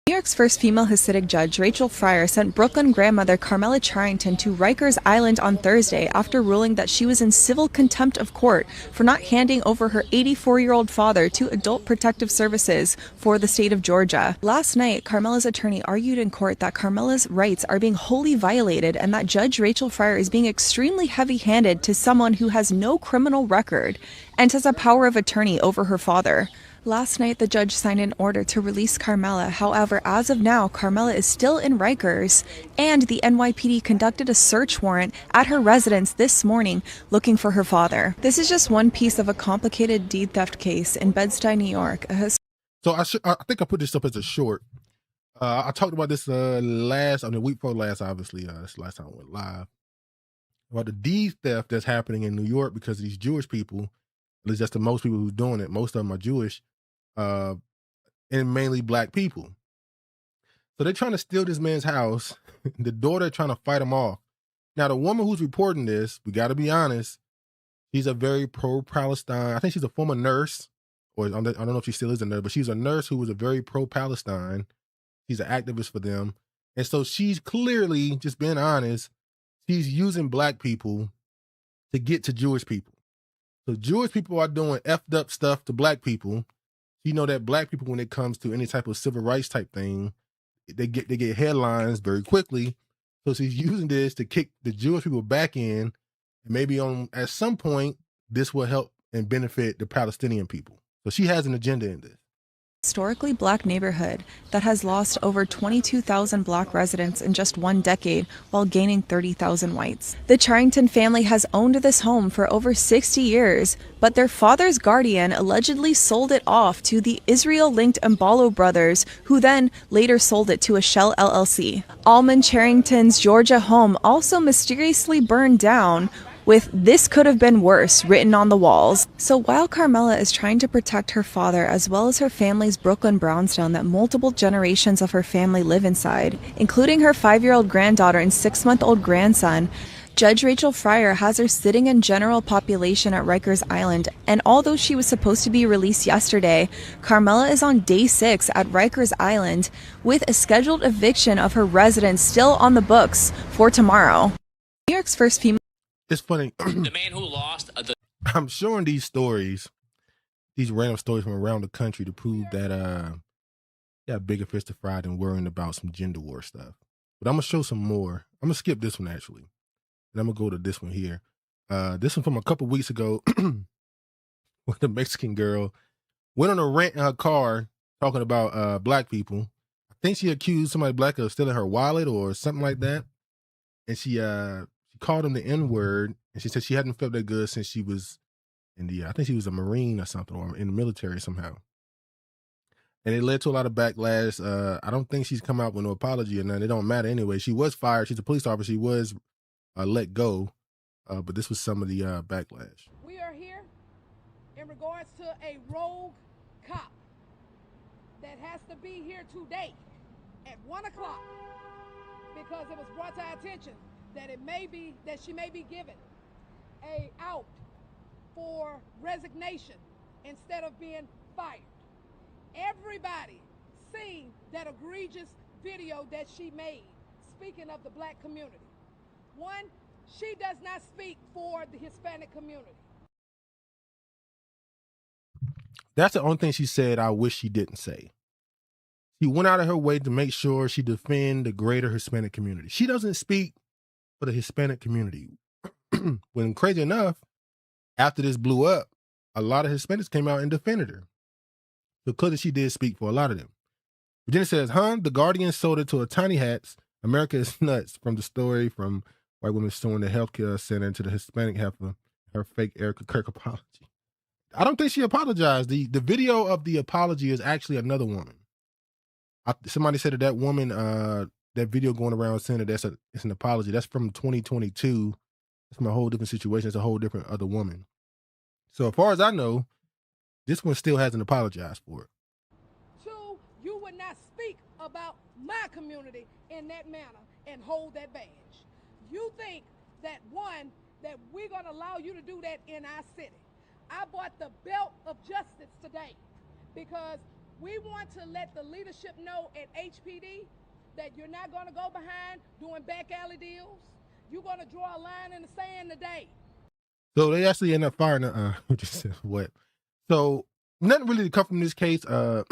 New York's first female Hasidic judge, Rachel Fryer, sent Brooklyn grandmother Carmela Charrington to Rikers Island on Thursday after ruling that she was in civil contempt of court for not handing over her 84-year-old father to Adult Protective Services for the state of Georgia. Last night, Carmela's attorney argued in court that Carmela's rights are being wholly violated and that Judge Rachel Fryer is being extremely heavy-handed to someone who has no criminal record and has a power of attorney over her father. Last night, the judge signed an order to release Carmela. However, as of now, Carmela is still in Rikers, and the NYPD conducted a search warrant at her residence this morning looking for her father. This is just one piece of a complicated deed theft case in Bed-Stuy, New York. So I think I put this up as a short. I talked about this the week before last, obviously. This last time I went live. About the deed theft that's happening in New York because of these Jewish people. At least that's the most people who's doing it. Most of them are Jewish. And mainly black people. So they're trying to steal this man's house. The daughter trying to fight him off. Now, the woman who's reporting this, we got to be honest, she's a very pro-Palestine. I think she's a former nurse, or I don't know if she still is a nurse, but she's a nurse who was a very pro-Palestine. She's an activist for them. And so she's clearly, just being honest, she's using black people to get to Jewish people. So Jewish people are doing effed up stuff to black people. You know that black people, when it comes to any type of civil rights type thing, they get headlines very quickly. So she's using this to kick the Jewish people back in, and maybe at some point this will help and benefit the Palestinian people. So she has an agenda in this. Historically black neighborhood that has lost over 22,000 black residents in just one decade while gaining 30,000 whites. The Charrington family has owned this home for over 60 years, but their father's guardian allegedly sold it off to the Israel-linked Mbalo brothers, who then later sold it to a Shell LLC. Almond Charrington's Georgia home also mysteriously burned down, with "This could have been worse" written on the walls. So while Carmela is trying to protect her father as well as her family's Brooklyn brownstone that multiple generations of her family live inside, including her 5-year-old granddaughter and 6-month-old grandson, Judge Rachel Fryer has her sitting in general population at Rikers Island, and although she was supposed to be released yesterday, Carmela is on day 6 at Rikers Island with a scheduled eviction of her residence still on the books for tomorrow. New York's first female It's funny. The man who lost I'm showing these stories, these random stories from around the country to prove that got bigger fish to fry than worrying about some gender war stuff. But I'm gonna show some more. I'm gonna skip this one actually, and I'm gonna go to this one here. This one from a couple weeks ago, where the Mexican girl went on a rant in her car talking about black people. I think she accused somebody black of stealing her wallet or something like that, and she called him the N-word, and she said she hadn't felt that good since she was in the, I think she was a Marine or something, or in the military somehow. And it led to a lot of backlash. I don't think she's come out with no apology or nothing. It don't matter anyway. She was fired. She's a police officer. She was let go. But this was some of the backlash. We are here in regards to a rogue cop that has to be here today at 1 o'clock because it was brought to our attention that she may be given a out for resignation instead of being fired. Everybody seen that egregious video that she made, speaking of the black community. One, she does not speak for the Hispanic community. That's the only thing she said I wish she didn't say. She went out of her way to make sure she defend the greater Hispanic community. She doesn't speak for the Hispanic community. When crazy enough, after this blew up, a lot of Hispanics came out and defended her. So clearly she did speak for a lot of them. Virginia says, the Guardian sold it to a tiny hats. America is nuts, from the story from white women suing the healthcare center to the Hispanic heifer, her fake Erika Kirk apology. I don't think she apologized. The video of the apology is actually another woman. Somebody said that woman, that video going around saying that it's an apology. That's from 2022. That's from a whole different situation. It's a whole different other woman. So as far as I know, this one still hasn't apologized for it. Two, you would not speak about my community in that manner and hold that badge. You think that, one, that we're going to allow you to do that in our city. I bought the belt of justice today because we want to let the leadership know at HPD that you're not going to go behind doing back alley deals. You're going to draw a line in the sand today. So they actually end up firing what? So nothing really to come from this case. I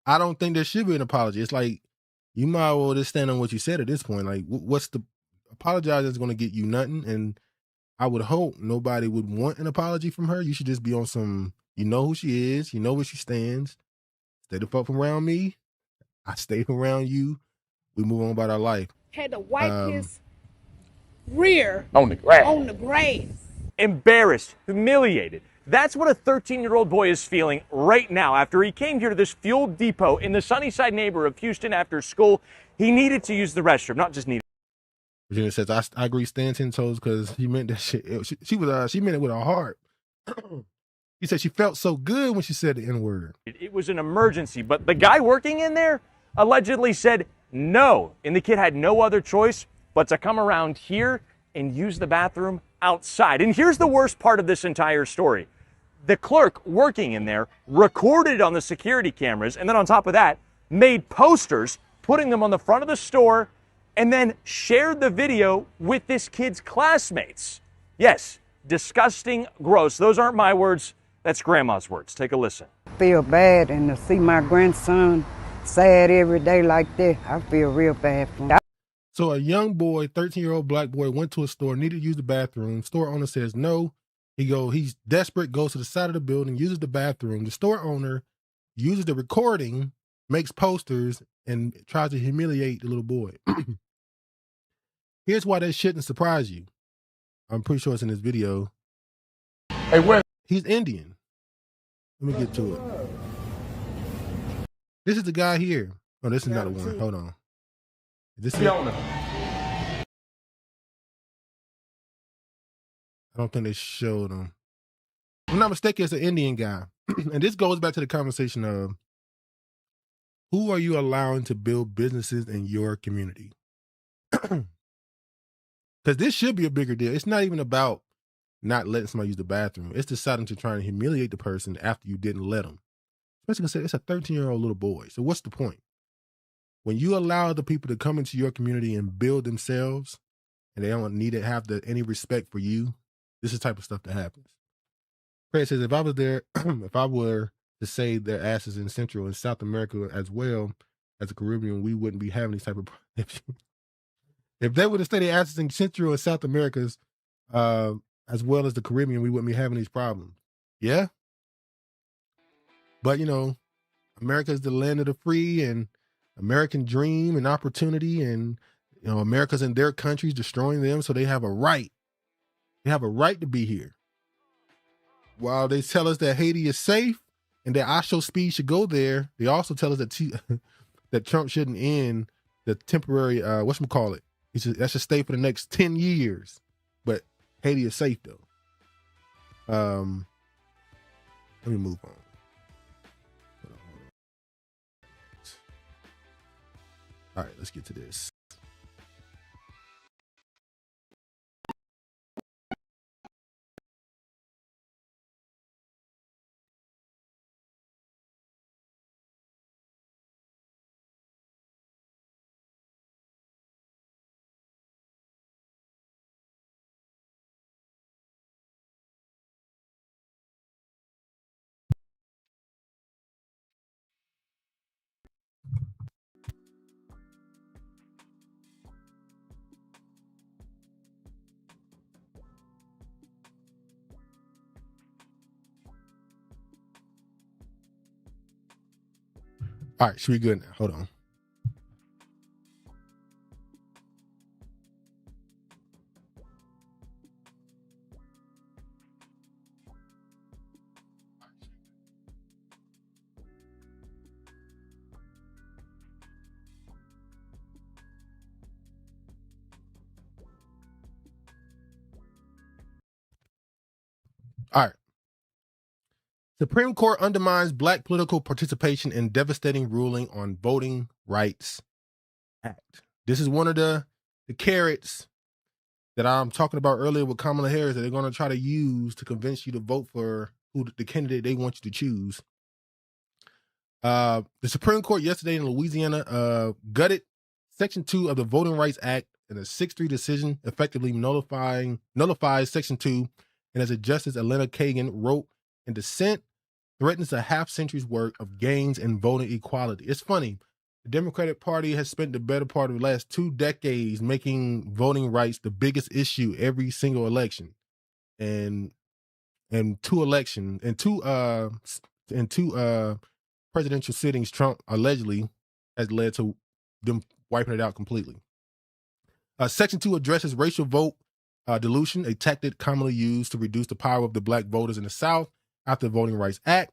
don't think there should be an apology. It's like, you might as well just stand on what you said at this point. Like, what's the apologize is going to get you nothing. And I would hope nobody would want an apology from her. You should just be on some, you know who she is, you know where she stands. Stay the fuck around me. I stay around you. We move on about our life. Had to wipe his rear on the grass. Embarrassed, humiliated. That's what a 13-year-old boy is feeling right now after he came here to this fuel depot in the Sunnyside neighborhood of Houston after school. He needed to use the restroom, not just needed. Virginia says, I agree, stand 10 toes, because he meant that shit. She meant it with her heart. He said she felt so good when she said the N-word. It was an emergency, but the guy working in there allegedly said no, and the kid had no other choice but to come around here and use the bathroom outside. And here's the worst part of this entire story. The clerk working in there recorded on the security cameras, and then on top of that, made posters, putting them on the front of the store, and then shared the video with this kid's classmates. Yes, disgusting, gross. Those aren't my words. That's Grandma's words. Take a listen. I feel bad, and to see my grandson sad every day like that, I feel real bad for him. So a young boy, 13-year-old black boy, went to a store, needed to use the bathroom. Store owner says no. He's desperate, goes to the side of the building, uses the bathroom. The store owner uses the recording, makes posters, and tries to humiliate the little boy. Here's why that shouldn't surprise you. I'm pretty sure it's in this video. Hey, where? He's Indian. Let me get to it. This is the guy here. Oh, this is another one. Hold on. Is this it? I don't think they showed him. If I'm not mistaken, it's an Indian guy. And this goes back to the conversation of, who are you allowing to build businesses in your community? Because this should be a bigger deal. It's not even about not letting somebody use the bathroom. It's deciding to try and humiliate the person after you didn't let them. Especially because it's a 13-year-old little boy. So what's the point? When you allow the people to come into your community and build themselves, and they don't need to have any respect for you, this is the type of stuff that happens. Fred says, if I was there, if I were to say their asses in Central and South America as well as the Caribbean, we wouldn't be having these type of if they were to say their asses in Central and South Americas as well as the Caribbean, we wouldn't be having these problems. Yeah. But, you know, America is the land of the free and American dream and opportunity, and, you know, America's in their countries destroying them, so they have a right. They have a right to be here. While they tell us that Haiti is safe and that Osho Speed should go there, they also tell us that that Trump shouldn't end the temporary, whatchamacallit. That should stay for the next 10 years. But Haiti is safe, though. Let me move on. All right, let's get to this. All right, should we good now? Hold on. All right. Supreme Court undermines Black political participation in devastating ruling on Voting Rights Act. This is one of the carrots that I'm talking about earlier with Kamala Harris that they're going to try to use to convince you to vote for the candidate they want you to choose. The Supreme Court yesterday in Louisiana gutted Section 2 of the Voting Rights Act in a 6-3 decision, effectively nullifies Section 2, and as a Justice Ayanna Kagan wrote in dissent, threatens a half-century's worth of gains in voting equality. It's funny. The Democratic Party has spent the better part of the last 2 decades making voting rights the biggest issue every single election. And two presidential sittings, Trump allegedly has led to them wiping it out completely. Section 2 addresses racial vote dilution, a tactic commonly used to reduce the power of the Black voters in the South after the Voting Rights Act.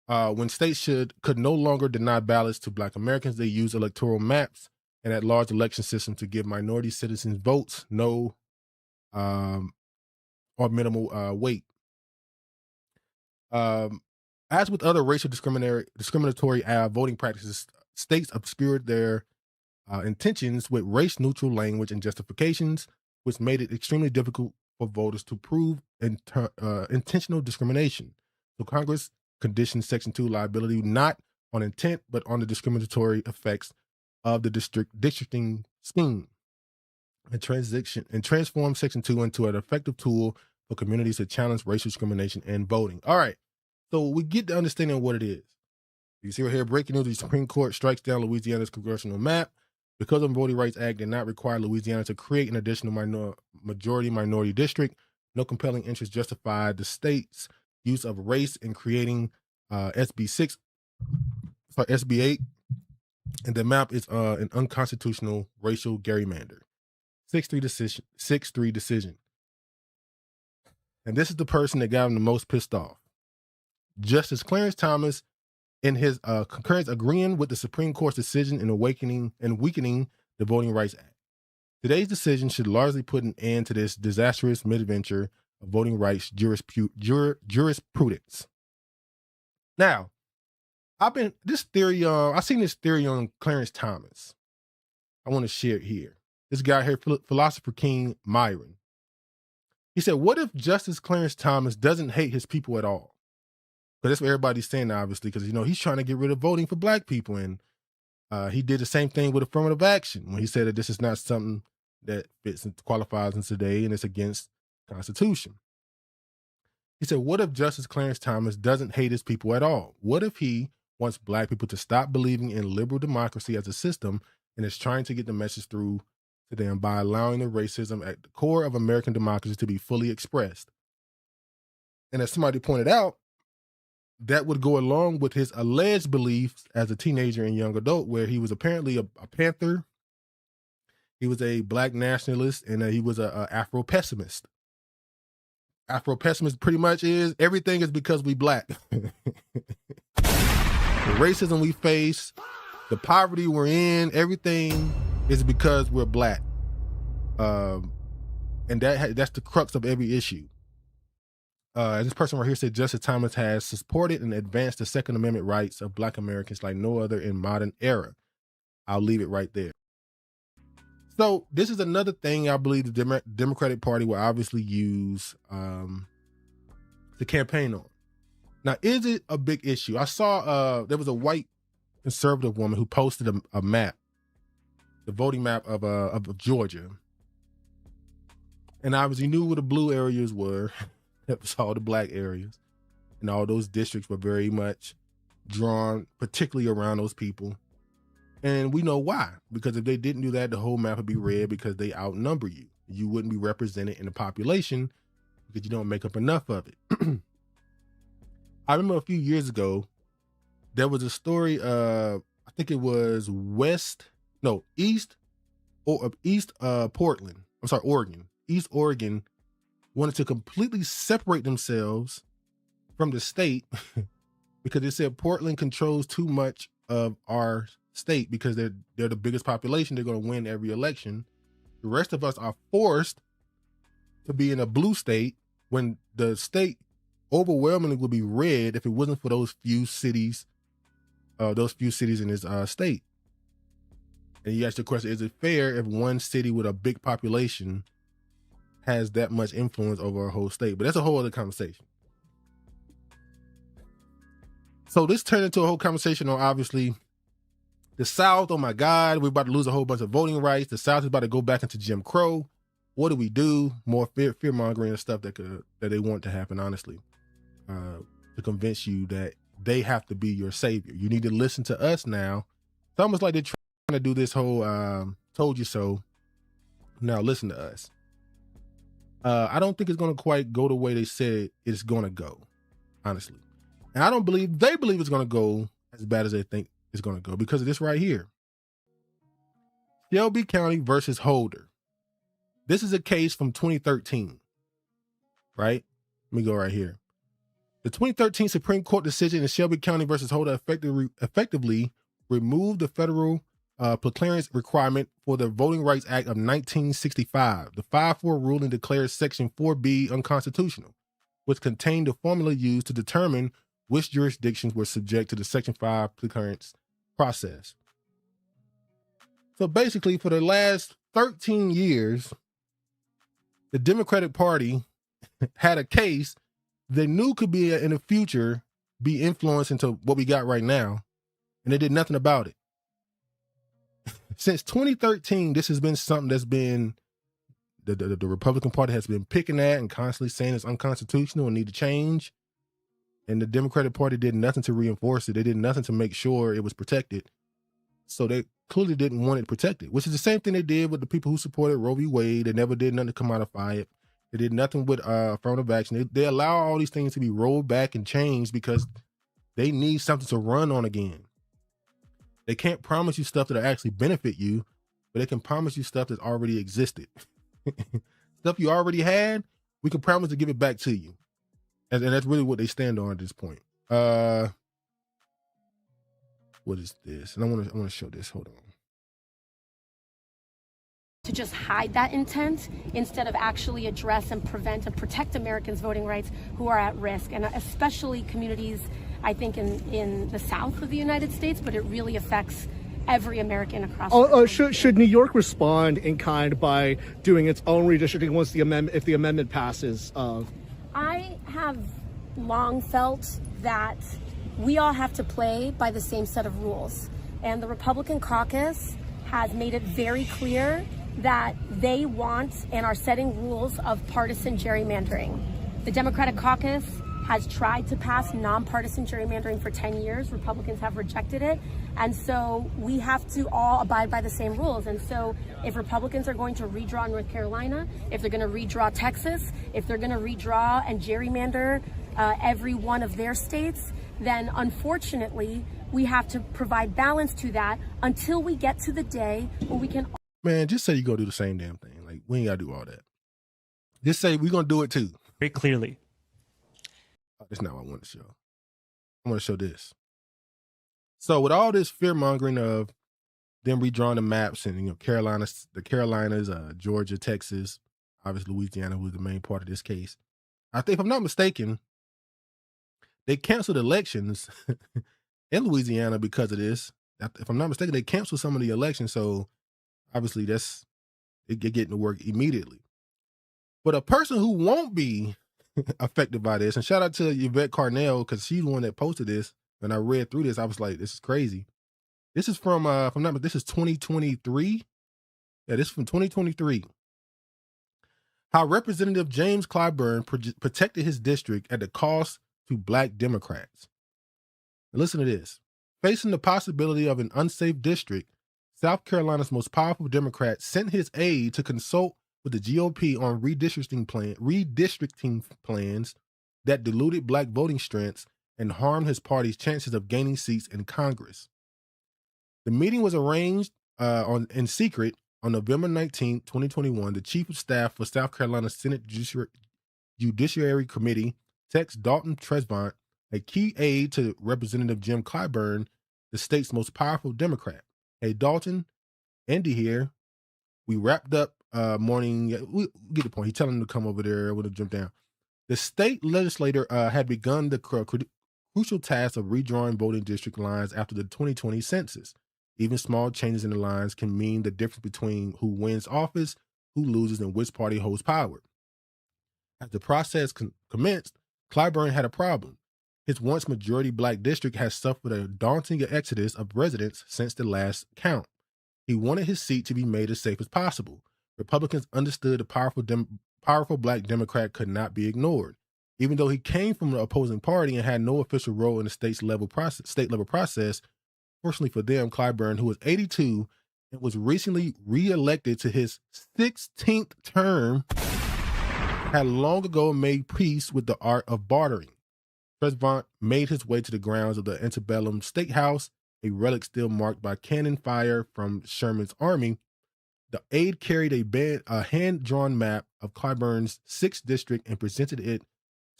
When states could no longer deny ballots to Black Americans, they use electoral maps and at-large election system to give minority citizens votes, no or minimal weight. As with other racial discriminatory voting practices, states obscured their intentions with race-neutral language and justifications, which made it extremely difficult for voters to prove intentional discrimination. So Congress conditioned Section 2 liability not on intent, but on the discriminatory effects of the districting scheme, and transformed Section 2 into an effective tool for communities to challenge racial discrimination in voting. All right, so we get the understanding of what it is. You see right here, breaking news, the Supreme Court strikes down Louisiana's congressional map. Because of the Voting Rights Act did not require Louisiana to create an additional majority-minority district, no compelling interest justified the state's use of race in creating SB 8, and the map is an unconstitutional racial gerrymander. 6-3 decision. And this is the person that got him the most pissed off. Justice Clarence Thomas, in his concurrence, agreeing with the Supreme Court's decision in weakening the Voting Rights Act. Today's decision should largely put an end to this disastrous mid-adventure of voting rights jurisprudence. Now, I've seen this theory on Clarence Thomas. I want to share it here. This guy here, philosopher King Myron. He said, what if Justice Clarence Thomas doesn't hate his people at all? But that's what everybody's saying, obviously, because, you know, he's trying to get rid of voting for Black people. And he did the same thing with affirmative action when he said that this is not something that fits and qualifies in today, and it's against the Constitution. He said, what if Justice Clarence Thomas doesn't hate his people at all? What if he wants Black people to stop believing in liberal democracy as a system and is trying to get the message through to them by allowing the racism at the core of American democracy to be fully expressed? And as somebody pointed out, that would go along with his alleged beliefs as a teenager and young adult, where he was apparently a Panther, he was a Black nationalist, and he was a Afro-pessimist. Afro-pessimist pretty much is everything is because we Black. The racism we face, the poverty we're in, everything is because we're Black. And that's the crux of every issue. This person right here said Justice Thomas has supported and advanced the Second Amendment rights of Black Americans like no other in modern era. I'll leave it right there. So this is another thing I believe the Democratic Party will obviously use to campaign on. Now, is it a big issue? I saw there was a white conservative woman who posted a map, the voting map of Georgia. And obviously knew where the blue areas were. It was all the Black areas. And all those districts were very much drawn, particularly around those people. And we know why. Because if they didn't do that, the whole map would be red because they outnumber you. You wouldn't be represented in the population because you don't make up enough of it. I remember a few years ago, there was a story of, I think it was East Portland. I'm sorry, Oregon. East Oregon wanted to completely separate themselves from the state because they said Portland controls too much of our state because they're the biggest population. They're going to win every election. The rest of us are forced to be in a blue state when the state overwhelmingly would be red if it wasn't for those few cities in this state. And you ask the question, is it fair if one city with a big population has that much influence over a whole state? But that's a whole other conversation. So this turned into a whole conversation on, obviously, the South. Oh my God, we're about to lose a whole bunch of voting rights. The South is about to go back into Jim Crow. What do we do? More fear mongering and stuff that they want to happen, honestly, to convince you that they have to be your savior. You need to listen to us now. It's almost like they're trying to do this whole told you so. Now listen to us. I don't think it's going to quite go the way they said it's going to go, honestly. And I don't believe they believe it's going to go as bad as they think it's going to go because of this right here. Shelby County versus Holder. This is a case from 2013, right? Let me go right here. The 2013 Supreme Court decision in Shelby County versus Holder effectively removed the federal preclearance requirement for the Voting Rights Act of 1965. The 5-4 ruling declares Section 4B unconstitutional, which contained the formula used to determine which jurisdictions were subject to the Section 5 preclearance process. So basically, for the last 13 years, the Democratic Party had a case they knew could be in the future be influenced into what we got right now, and they did nothing about it. Since 2013, this has been something that's been the Republican Party has been picking at and constantly saying it's unconstitutional and need to change. And the Democratic Party did nothing to reinforce it. They did nothing to make sure it was protected. So they clearly didn't want it protected, which is the same thing they did with the people who supported Roe v. Wade. They never did nothing to commodify it. They did nothing with affirmative action. They allow all these things to be rolled back and changed because they need something to run on again. They can't promise you stuff that'll actually benefit you, but they can promise you stuff that's already existed. Stuff you already had, we can promise to give it back to you. And that's really what they stand on at this point. What is this? And I want to show this. Hold on. To just hide that intent instead of actually address and prevent and protect Americans' voting rights who are at risk, and especially communities, I think, in the South of the United States, but it really affects every American across the country. Should New York respond in kind by doing its own redistricting once the amendment, if the amendment passes? I have long felt that we all have to play by the same set of rules, and the Republican caucus has made it very clear that they want and are setting rules of partisan gerrymandering. The Democratic caucus has tried to pass nonpartisan gerrymandering for 10 years. Republicans have rejected it. And so we have to all abide by the same rules. And so if Republicans are going to redraw North Carolina, if they're going to redraw Texas, if they're going to redraw and gerrymander every one of their states, then unfortunately, we have to provide balance to that until we get to the day where we can. Man, just say you go do the same damn thing. Like, we ain't got to do all that. Just say we're going to do it too. Very clearly. That's not what I want to show. I want to show this. So with all this fear mongering of them redrawing the maps and, the Carolinas, Georgia, Texas, obviously Louisiana was the main part of this case. I think, if I'm not mistaken, they canceled elections in Louisiana because of this. If I'm not mistaken, they canceled some of the elections. So obviously it getting to work immediately. But a person who won't be affected by this, and shout out to Yvette Carnell, because she's the one that posted this, and I read through this, I was like, this is crazy. This is from, if I'm not, this is 2023. Yeah, this is from 2023. How Representative James Clyburn protected his district at the cost to Black Democrats. And listen to this. Facing the possibility of an unsafe district, South Carolina's most powerful Democrat sent his aide to consult with the GOP on redistricting plans that diluted Black voting strengths and harmed his party's chances of gaining seats in Congress. The meeting was arranged in secret on November 19, 2021. The Chief of Staff for South Carolina Senate Judiciary Committee texted Dalton Trezevant, a key aide to Representative Jim Clyburn, the state's most powerful Democrat. Hey, Dalton, Andy here. We wrapped up morning. We get the point. He's telling him to come over there. I would have jumped down. The state legislator had begun the crucial task of redrawing voting district lines after the 2020 census. Even small changes in the lines can mean the difference between who wins office, who loses, and which party holds power. As the process commenced, Clyburn had a problem. His once majority Black district has suffered a daunting exodus of residents since the last count. He wanted his seat to be made as safe as possible. Republicans understood the powerful Black Democrat could not be ignored. Even though he came from the opposing party and had no official role in the state level process, fortunately for them, Clyburn, who was 82 and was recently reelected to his 16th term, had long ago made peace with the art of bartering. Trezevant made his way to the grounds of the antebellum State House, a relic still marked by cannon fire from Sherman's army. The aide carried a hand-drawn map of Clyburn's 6th district and presented it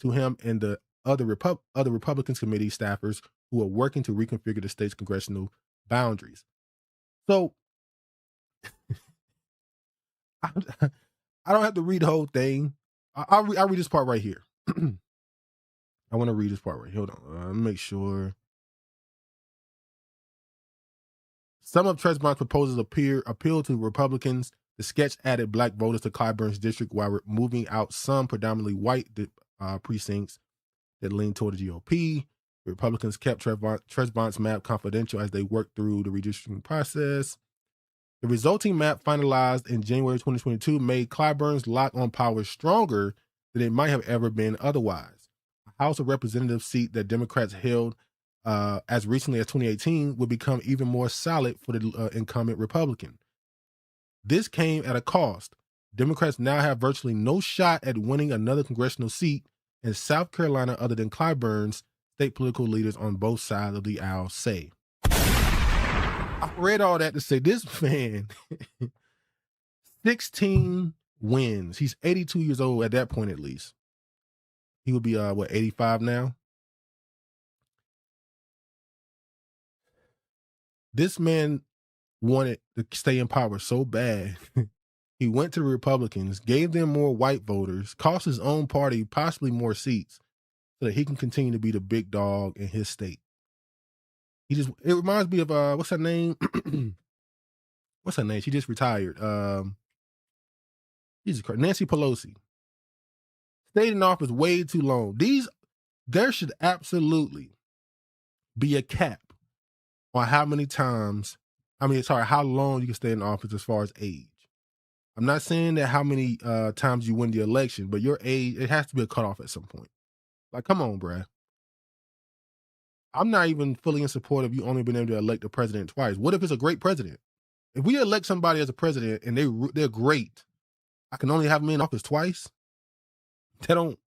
to him and the other Republicans committee staffers who are working to reconfigure the state's congressional boundaries. So I don't have to read the whole thing. I'll read this part right here. I want to read this part right here. Hold on. Let me make sure. Some of Trezevant's proposals appeal to Republicans. The sketch added Black voters to Clyburn's district while moving out some predominantly white precincts that lean toward the GOP. The Republicans kept Trezevant's map confidential as they worked through the redistricting process. The resulting map, finalized in January 2022, made Clyburn's lock on power stronger than it might have ever been otherwise. A House of Representatives seat that Democrats held as recently as 2018 would become even more solid for the incumbent Republican. This came at a cost. Democrats now have virtually no shot at winning another congressional seat in South Carolina other than Clyburn's, state political leaders on both sides of the aisle say. I read all that to say this man, 16 wins. He's 82 years old at that point, at least. He would be, 85 now? This man wanted to stay in power so bad. He went to the Republicans, gave them more white voters, cost his own party possibly more seats so that he can continue to be the big dog in his state. It reminds me of, what's her name? What's her name? She just retired. Jesus Christ, Nancy Pelosi. Stayed in office way too long. There should absolutely be a cap on how long you can stay in office as far as age. I'm not saying that how many times you win the election, but your age, it has to be a cutoff at some point. Like, come on, bruh. I'm not even fully in support of you only being able to elect a president twice. What if it's a great president? If we elect somebody as a president and they're great, I can only have them in office twice? They don't.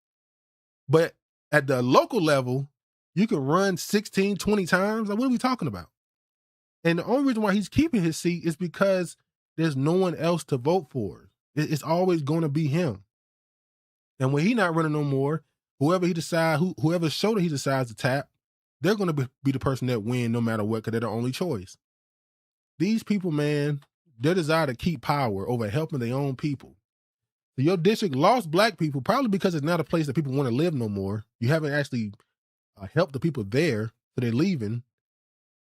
But at the local level, you can run 16, 20 times. Like, what are we talking about? And the only reason why he's keeping his seat is because there's no one else to vote for. It's always going to be him. And when he's not running no more, whoever shoulder he decides to tap, they're going to be the person that win no matter what, because they're the only choice. These people, man, their desire to keep power over helping their own people. So your district lost black people probably because it's not a place that people want to live no more. You haven't actually helped the people there, so they're leaving.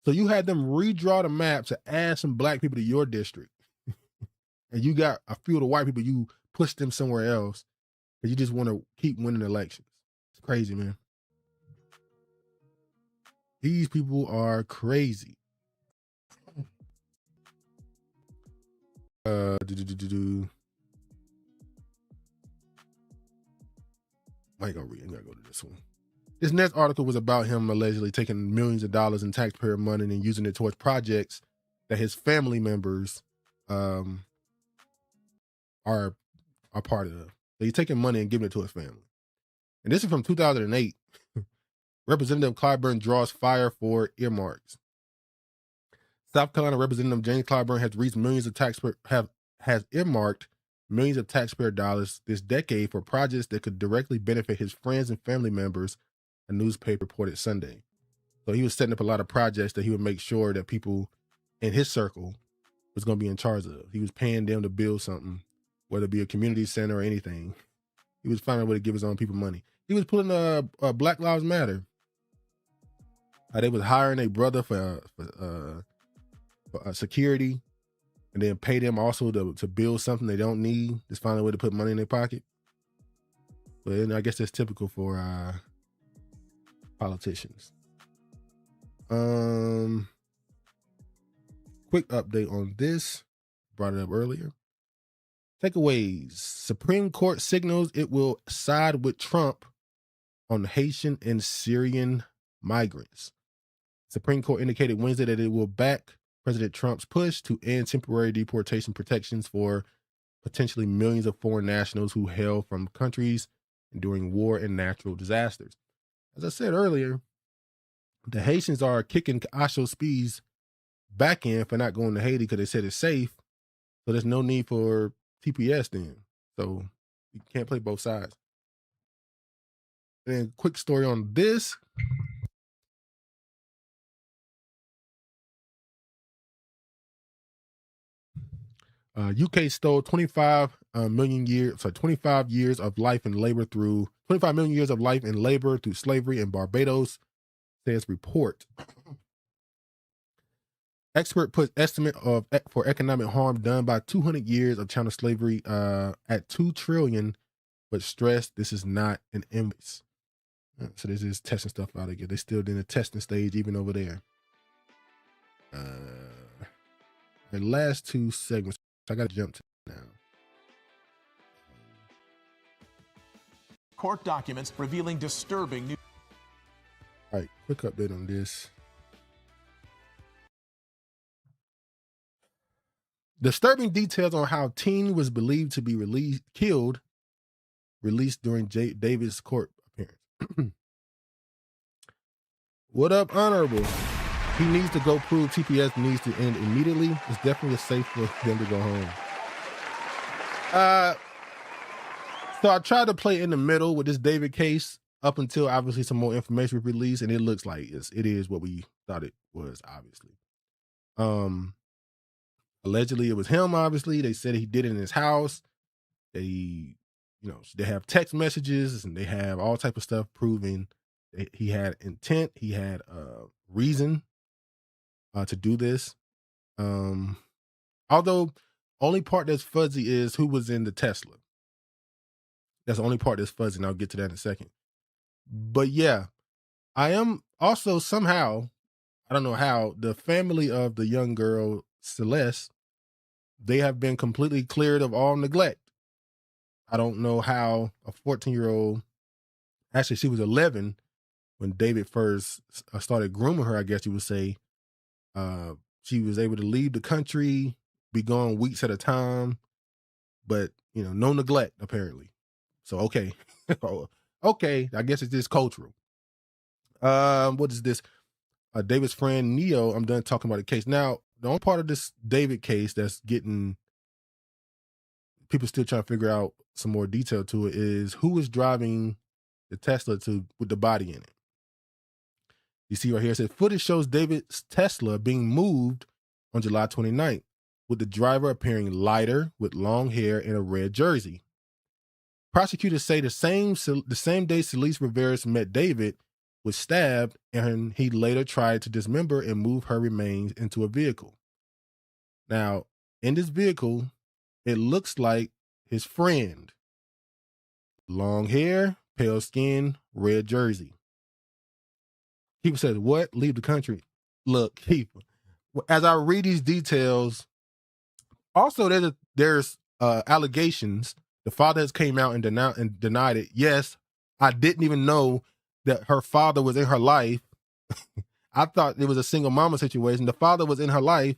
So you had them redraw the map to add some black people to your district. And you got a few of the white people, you push them somewhere else because you just want to keep winning elections. It's crazy, man. These people are crazy. I ain't gonna read it. I'm gonna go to this one. This next article was about him allegedly taking millions of dollars in taxpayer money and using it towards projects that his family members are part of. So he's taking money and giving it to his family. And this is from 2008. Representative Clyburn draws fire for earmarks. South Carolina Representative James Clyburn has earmarked millions of taxpayer dollars this decade for projects that could directly benefit his friends and family members, a newspaper reported Sunday. So he was setting up a lot of projects that he would make sure that people in his circle was going to be in charge of. He was paying them to build something, whether it be a community center or anything. He was finding a way to give his own people money. He was putting Black Lives Matter. They was hiring a brother for security, and then pay them also to build something they don't need. Just find a way to put money in their pocket. But I guess that's typical for politicians. Quick update on this. Brought it up earlier. Takeaways. Supreme Court signals it will side with Trump on Haitian and Syrian migrants. Supreme Court indicated Wednesday that it will back President Trump's push to end temporary deportation protections for potentially millions of foreign nationals who hail from countries enduring war and natural disasters. As I said earlier, the Haitians are kicking Asho Speed's back end for not going to Haiti because they said it's safe. So there's no need for TPS then. So you can't play both sides. And quick story on this. UK stole 25 million years of life and labor through 25 million years of life and labor through slavery in Barbados, says report. Expert puts estimate for economic harm done by 200 years of chattel slavery at $2 trillion, but stressed this is not an invoice. So this is testing stuff out again. They're still in the testing stage even over there. The last two segments. I got to jump to now. Court documents revealing disturbing news. All right, quick update on this. Disturbing details on how teen was believed to be killed released during David's court appearance. What up, Honorable? He needs to go prove TPS needs to end immediately. It's definitely safe for them to go home. So I tried to play in the middle with this David case up until obviously some more information was released, and it looks like it is what we thought it was, obviously. Allegedly it was him, obviously. They said he did it in his house. They have text messages and they have all type of stuff proving that he had intent, he had reason to do this. Although only part that's fuzzy is who was in the Tesla. That's the only part that's fuzzy, and I'll get to that in a second. But yeah, I am also somehow, I don't know how, the family of the young girl, Celeste, they have been completely cleared of all neglect. I don't know how a 14-year-old, actually she was 11 when David first started grooming her, I guess you would say. She was able to leave the country, be gone weeks at a time, but, you know, no neglect, apparently. So, okay. Okay, I guess it's just cultural. What is this? David's friend, Neo, I'm done talking about the case. Now, the only part of this David case that's getting people still trying to figure out some more detail to it is who was driving the Tesla with the body in it. You see right here, it says footage shows David's Tesla being moved on July 29th, with the driver appearing lighter with long hair in a red jersey. Prosecutors say the same day Celeste Rivera met David was stabbed, and he later tried to dismember and move her remains into a vehicle. Now, in this vehicle, it looks like his friend. Long hair, pale skin, red jersey. Keeper says, what? Leave the country. Look, Keeper, as I read these details, also there's allegations. The father has came out and denied it. Yes, I didn't even know that her father was in her life. I thought it was a single mama situation. The father was in her life.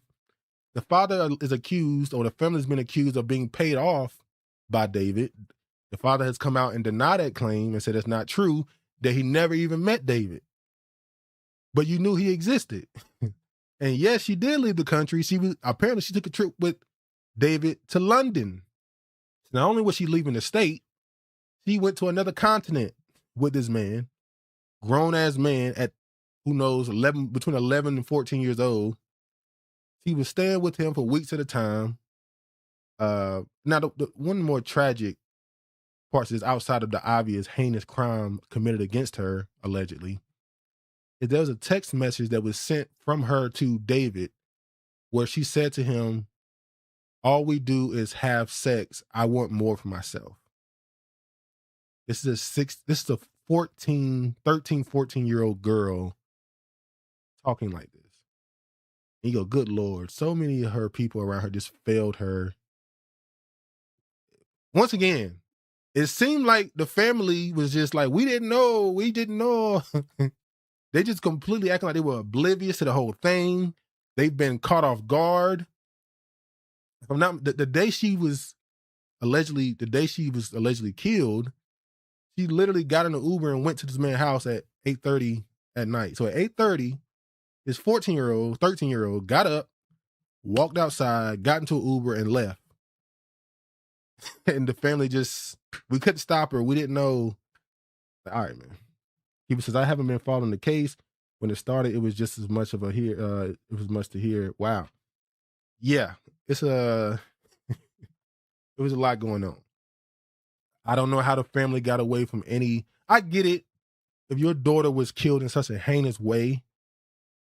The father is accused, or the family's been accused of being paid off by David. The father has come out and denied that claim and said it's not true, that he never even met David. But you knew he existed. And yes, she did leave the country. She took a trip with David to London. Not only was she leaving the state, she went to another continent with this man, grown-ass man at, who knows, between 11 and 14 years old. She was staying with him for weeks at a time. Now, the one more tragic part is outside of the obvious heinous crime committed against her, allegedly, is there was a text message that was sent from her to David where she said to him, all we do is have sex. I want more for myself. This is a 13, 14-year-old girl talking like this. And you go, good Lord, so many of her people around her just failed her. Once again, it seemed like the family was just like, we didn't know. They just completely acting like they were oblivious to the whole thing. They've been caught off guard. If I'm not, the day she was allegedly killed, she literally got in an Uber and went to this man's house at 8:30 at night. So at 8:30, this 13-year-old got up, walked outside, got into an Uber and left. And the family we couldn't stop her. We didn't know. All right, man. He says, I haven't been following the case. When it started, it was just as much of it was much to hear. Wow. Yeah. It was a lot going on. I don't know how the family got away from I get it. If your daughter was killed in such a heinous way,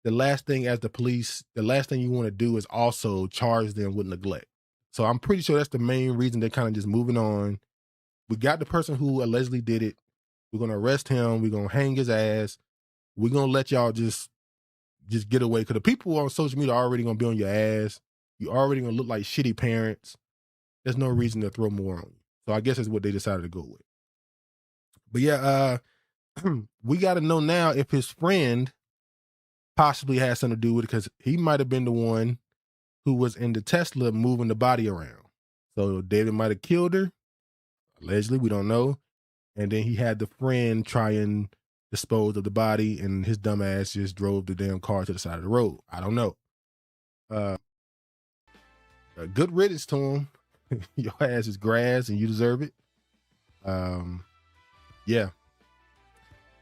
the last thing you want to do is also charge them with neglect. So I'm pretty sure that's the main reason they're kind of just moving on. We got the person who allegedly did it. We're going to arrest him. We're going to hang his ass. We're going to let y'all just get away. Because the people on social media are already going to be on your ass. You're already going to look like shitty parents. There's no reason to throw more on you. So I guess that's what they decided to go with. But yeah, we got to know now if his friend possibly had something to do with it, because he might have been the one who was in the Tesla moving the body around. So David might have killed her. Allegedly, we don't know. And then he had the friend try and dispose of the body, and his dumb ass just drove the damn car to the side of the road. I don't know. Good riddance to him. Your ass is grass and you deserve it. Yeah.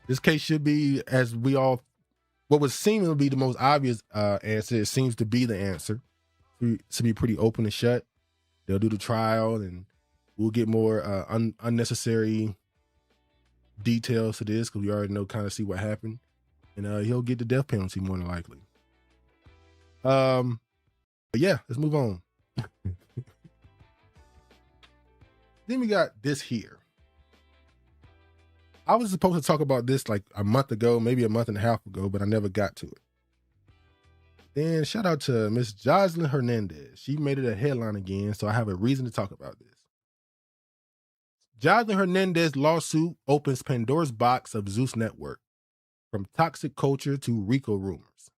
This case should be, what was seeming to be the most obvious answer, it seems to be the answer. It should be pretty open and shut. They'll do the trial and we'll get more unnecessary details to this, because we already know see what happened. And he'll get the death penalty more than likely. But yeah, let's move on. Then we got this here. I was supposed to talk about this like a month ago, maybe a month and a half ago, but I never got to it. Then shout out to Miss Joseline Hernandez. She made it a headline again, so I have a reason to talk about this. Joseline Hernandez lawsuit opens Pandora's box of Zeus Network, from toxic culture to RICO rumors.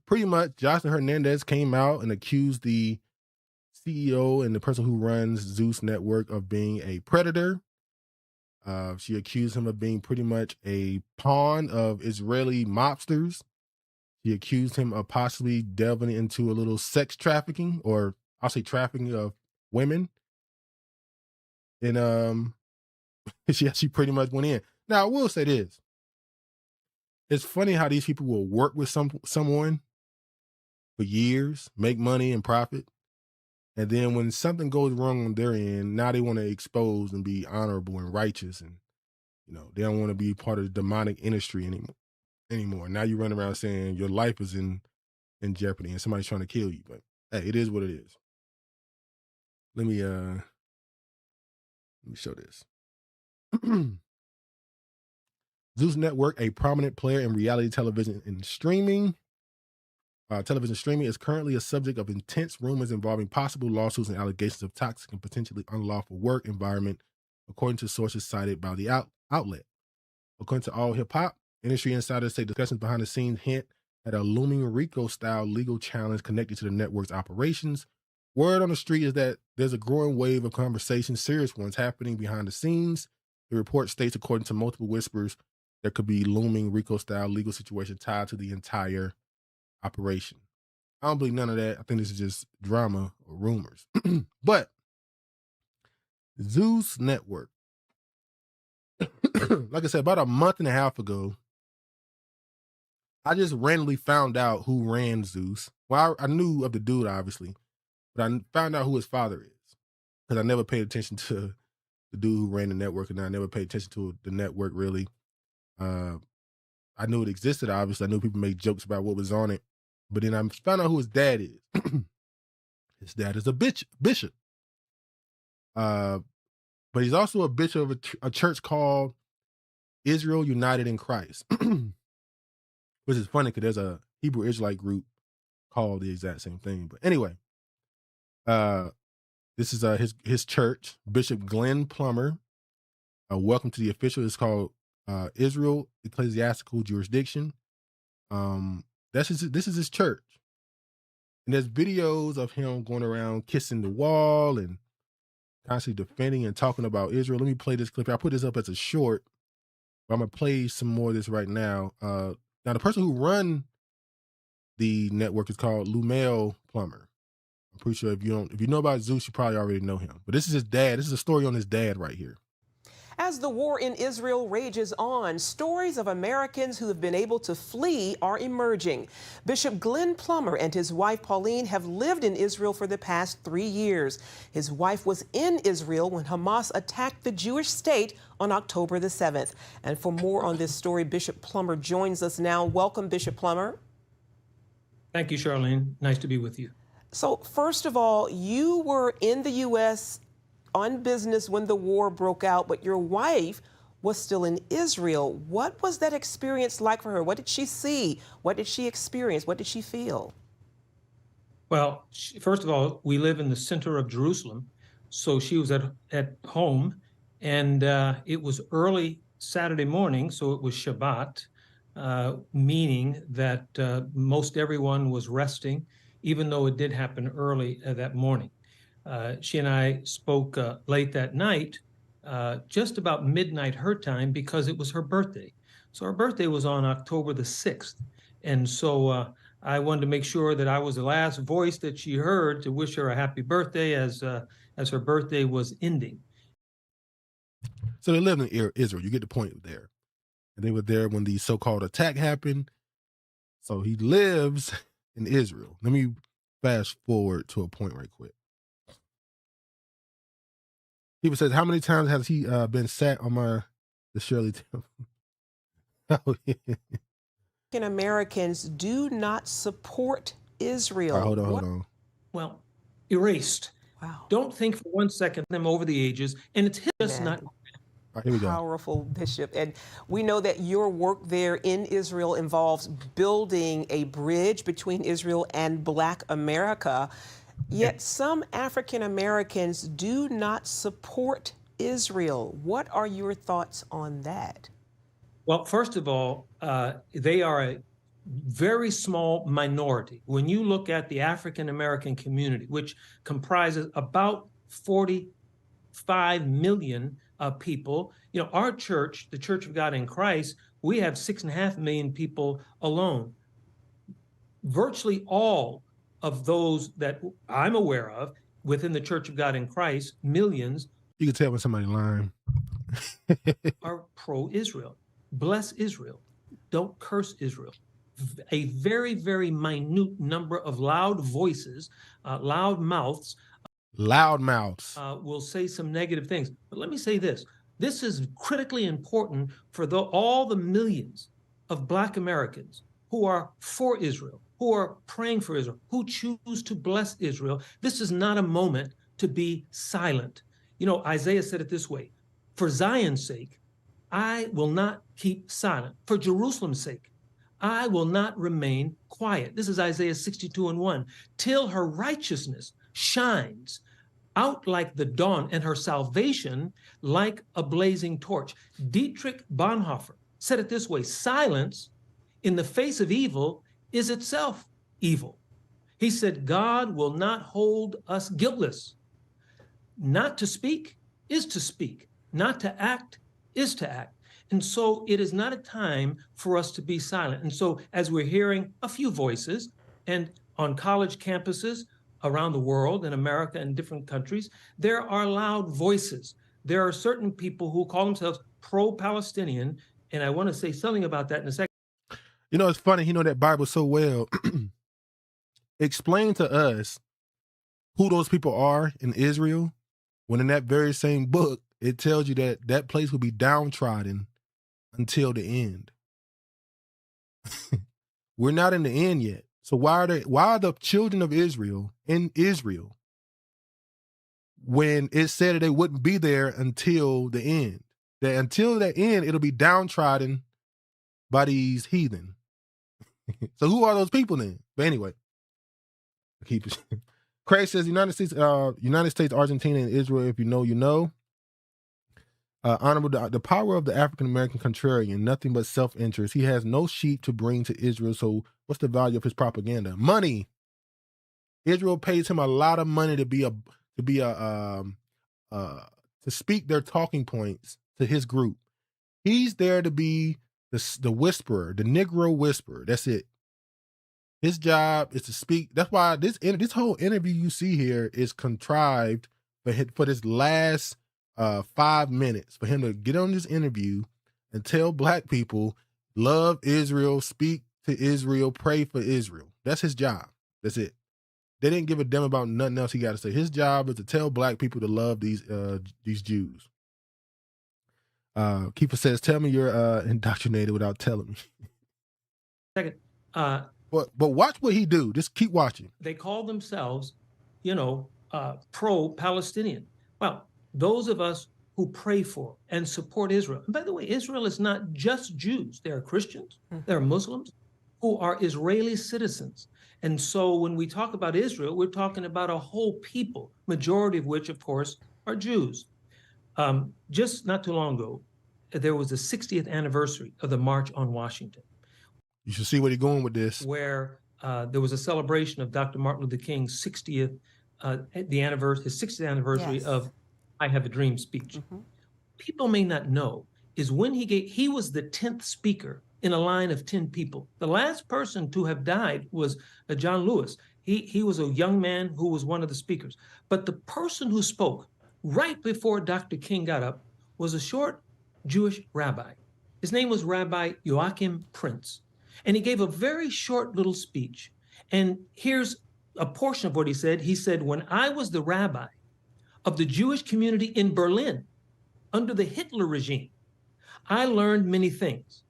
Pretty much, Joseline Hernandez came out and accused the CEO and the person who runs Zeus Network of being a predator. She accused him of being pretty much a pawn of Israeli mobsters. She accused him of possibly delving into a little sex trafficking, or I'll say trafficking of women. And she pretty much went in. Now, I will say this. It's funny how these people will work with someone for years, make money and profit. And then when something goes wrong on their end, now they want to expose and be honorable and righteous. And, they don't want to be part of the demonic industry anymore. Now you run around saying your life is in jeopardy and somebody's trying to kill you. But hey, it is what it is. Let me show this. Zeus Network, a prominent player in reality television and streaming. Television streaming is currently a subject of intense rumors involving possible lawsuits and allegations of toxic and potentially unlawful work environment, according to sources cited by the outlet. According to All Hip Hop, industry insiders say discussions behind the scenes hint at a looming RICO-style legal challenge connected to the network's operations. Word on the street is that there's a growing wave of conversations, serious ones, happening behind the scenes. The report states, according to multiple whispers, there could be looming RICO-style legal situation tied to the entire operation. I don't believe none of that. I think this is just drama or rumors. But Zeus Network, like I said, about a month and a half ago, I just randomly found out who ran Zeus. Well, I knew of the dude, obviously, but I found out who his father is, because I never paid attention to the dude who ran the network, and I never paid attention to the network, really. I knew it existed, obviously. I knew people made jokes about what was on it. But then I found out who his dad is. His dad is a bishop. But he's also a bishop of a church called Israel United in Christ. Which is funny because there's a Hebrew Israelite group called the exact same thing. But anyway, this is his church, Bishop Glenn Plummer. Welcome to the official. It's called Israel Ecclesiastical Jurisdiction. This is his church. And there's videos of him going around kissing the wall and constantly defending and talking about Israel. Let me play this clip. I put this up as a short, but I'm going to play some more of this right now. Now, the person who run the network is called Lumel Plummer. I'm pretty sure if you know about Zeus, you probably already know him. But this is his dad. This is a story on his dad right here. As the war in Israel rages on, stories of Americans who have been able to flee are emerging. Bishop Glenn Plummer and his wife Pauline have lived in Israel for the past 3 years. His wife was in Israel when Hamas attacked the Jewish state on October the 7th. And for more on this story, Bishop Plummer joins us now. Welcome, Bishop Plummer. Thank you, Charlene. Nice to be with you. So first of all, you were in the U.S. on business when the war broke out, but your wife was still in Israel. What was that experience like for her? What did she see? What did she experience? What did she feel? Well, first of all, we live in the center of Jerusalem, so she was at home, and it was early Saturday morning, so it was Shabbat, meaning that most everyone was resting, even though it did happen early that morning. She and I spoke late that night, just about midnight her time, because it was her birthday. So her birthday was on October the 6th. And so I wanted to make sure that I was the last voice that she heard to wish her a happy birthday as her birthday was ending. So they lived in Israel. You get the point there. And they were there when the so-called attack happened. So he lives in Israel. Let me fast forward to a point right quick. People says, how many times has he been sat on the Shirley Temple? Oh, yeah. Americans do not support Israel. Hold on. Well, erased. Wow. Don't think for 1 second them over the ages, and it's just not. Here we go. Powerful, Bishop. And we know that your work there in Israel involves building a bridge between Israel and Black America. Yet some African Americans do not support Israel. What are your thoughts on that? Well, first of all, they are a very small minority. When you look at the African American community, which comprises about 45 million people, you know, our church, the Church of God in Christ, we have 6.5 million people alone. Virtually all of those that I'm aware of within the Church of God in Christ, millions. You can tell when somebody lying. Are pro-Israel. Bless Israel. Don't curse Israel. A very, very minute number of loud voices, loud mouths. Loud mouths. Will say some negative things. But let me say this. This is critically important for all the millions of Black Americans who are for Israel, who are praying for Israel, who choose to bless Israel. This is not a moment to be silent. You know, Isaiah said it this way, for Zion's sake, I will not keep silent. For Jerusalem's sake, I will not remain quiet. This is Isaiah 62:1. Till her righteousness shines out like the dawn and her salvation like a blazing torch. Dietrich Bonhoeffer said it this way, silence in the face of evil is itself evil. He said, God will not hold us guiltless. Not to speak is to speak. Not to act is to act. And so it is not a time for us to be silent. And so as we're hearing a few voices and on college campuses around the world, in America and different countries, there are loud voices. There are certain people who call themselves pro-Palestinian, and I want to say something about that in a second. You know, it's funny, you know that Bible so well. Explain to us who those people are in Israel, when in that very same book, it tells you that that place will be downtrodden until the end. We're not in the end yet. So why are the children of Israel in Israel when it said that they wouldn't be there until the end? That until the end, it'll be downtrodden by these heathen. So who are those people then? But anyway, keep it. Craig says United States, Argentina, and Israel. If you know, you know. Honorable, the power of the African American contrarian, nothing but self-interest. He has no sheep to bring to Israel. So what's the value of his propaganda? Money. Israel pays him a lot of money to speak their talking points to his group. He's there to be the whisperer, the Negro whisperer. That's it. His job is to speak. That's why this whole interview you see here is contrived for this last 5 minutes, for him to get on this interview and tell Black people, love Israel, speak to Israel, pray for Israel. That's his job. That's it. They didn't give a damn about nothing else he got to say. His job is to tell Black people to love these Jews. Keeper says, tell me you're indoctrinated without telling me. Second. But watch what he do. Just keep watching. They call themselves, pro-Palestinian. Well, those of us who pray for and support Israel. And by the way, Israel is not just Jews. There are Christians, there are Muslims who are Israeli citizens. And so when we talk about Israel, we're talking about a whole people, majority of which, of course, are Jews. Just not too long ago, there was the 60th anniversary of the March on Washington. You should see where he's going with this. Where there was a celebration of Dr. Martin Luther King's 60th, his 60th anniversary yes. of I Have a Dream speech. Mm-hmm. People may not know is when he was the 10th speaker in a line of 10 people. The last person to have died was John Lewis. He was a young man who was one of the speakers. But the person who spoke right before Dr. King got up was a short Jewish rabbi. His name was Rabbi Joachim Prince. And he gave a very short little speech. And here's a portion of what he said. He said, when I was the rabbi of the Jewish community in Berlin under the Hitler regime, I learned many things.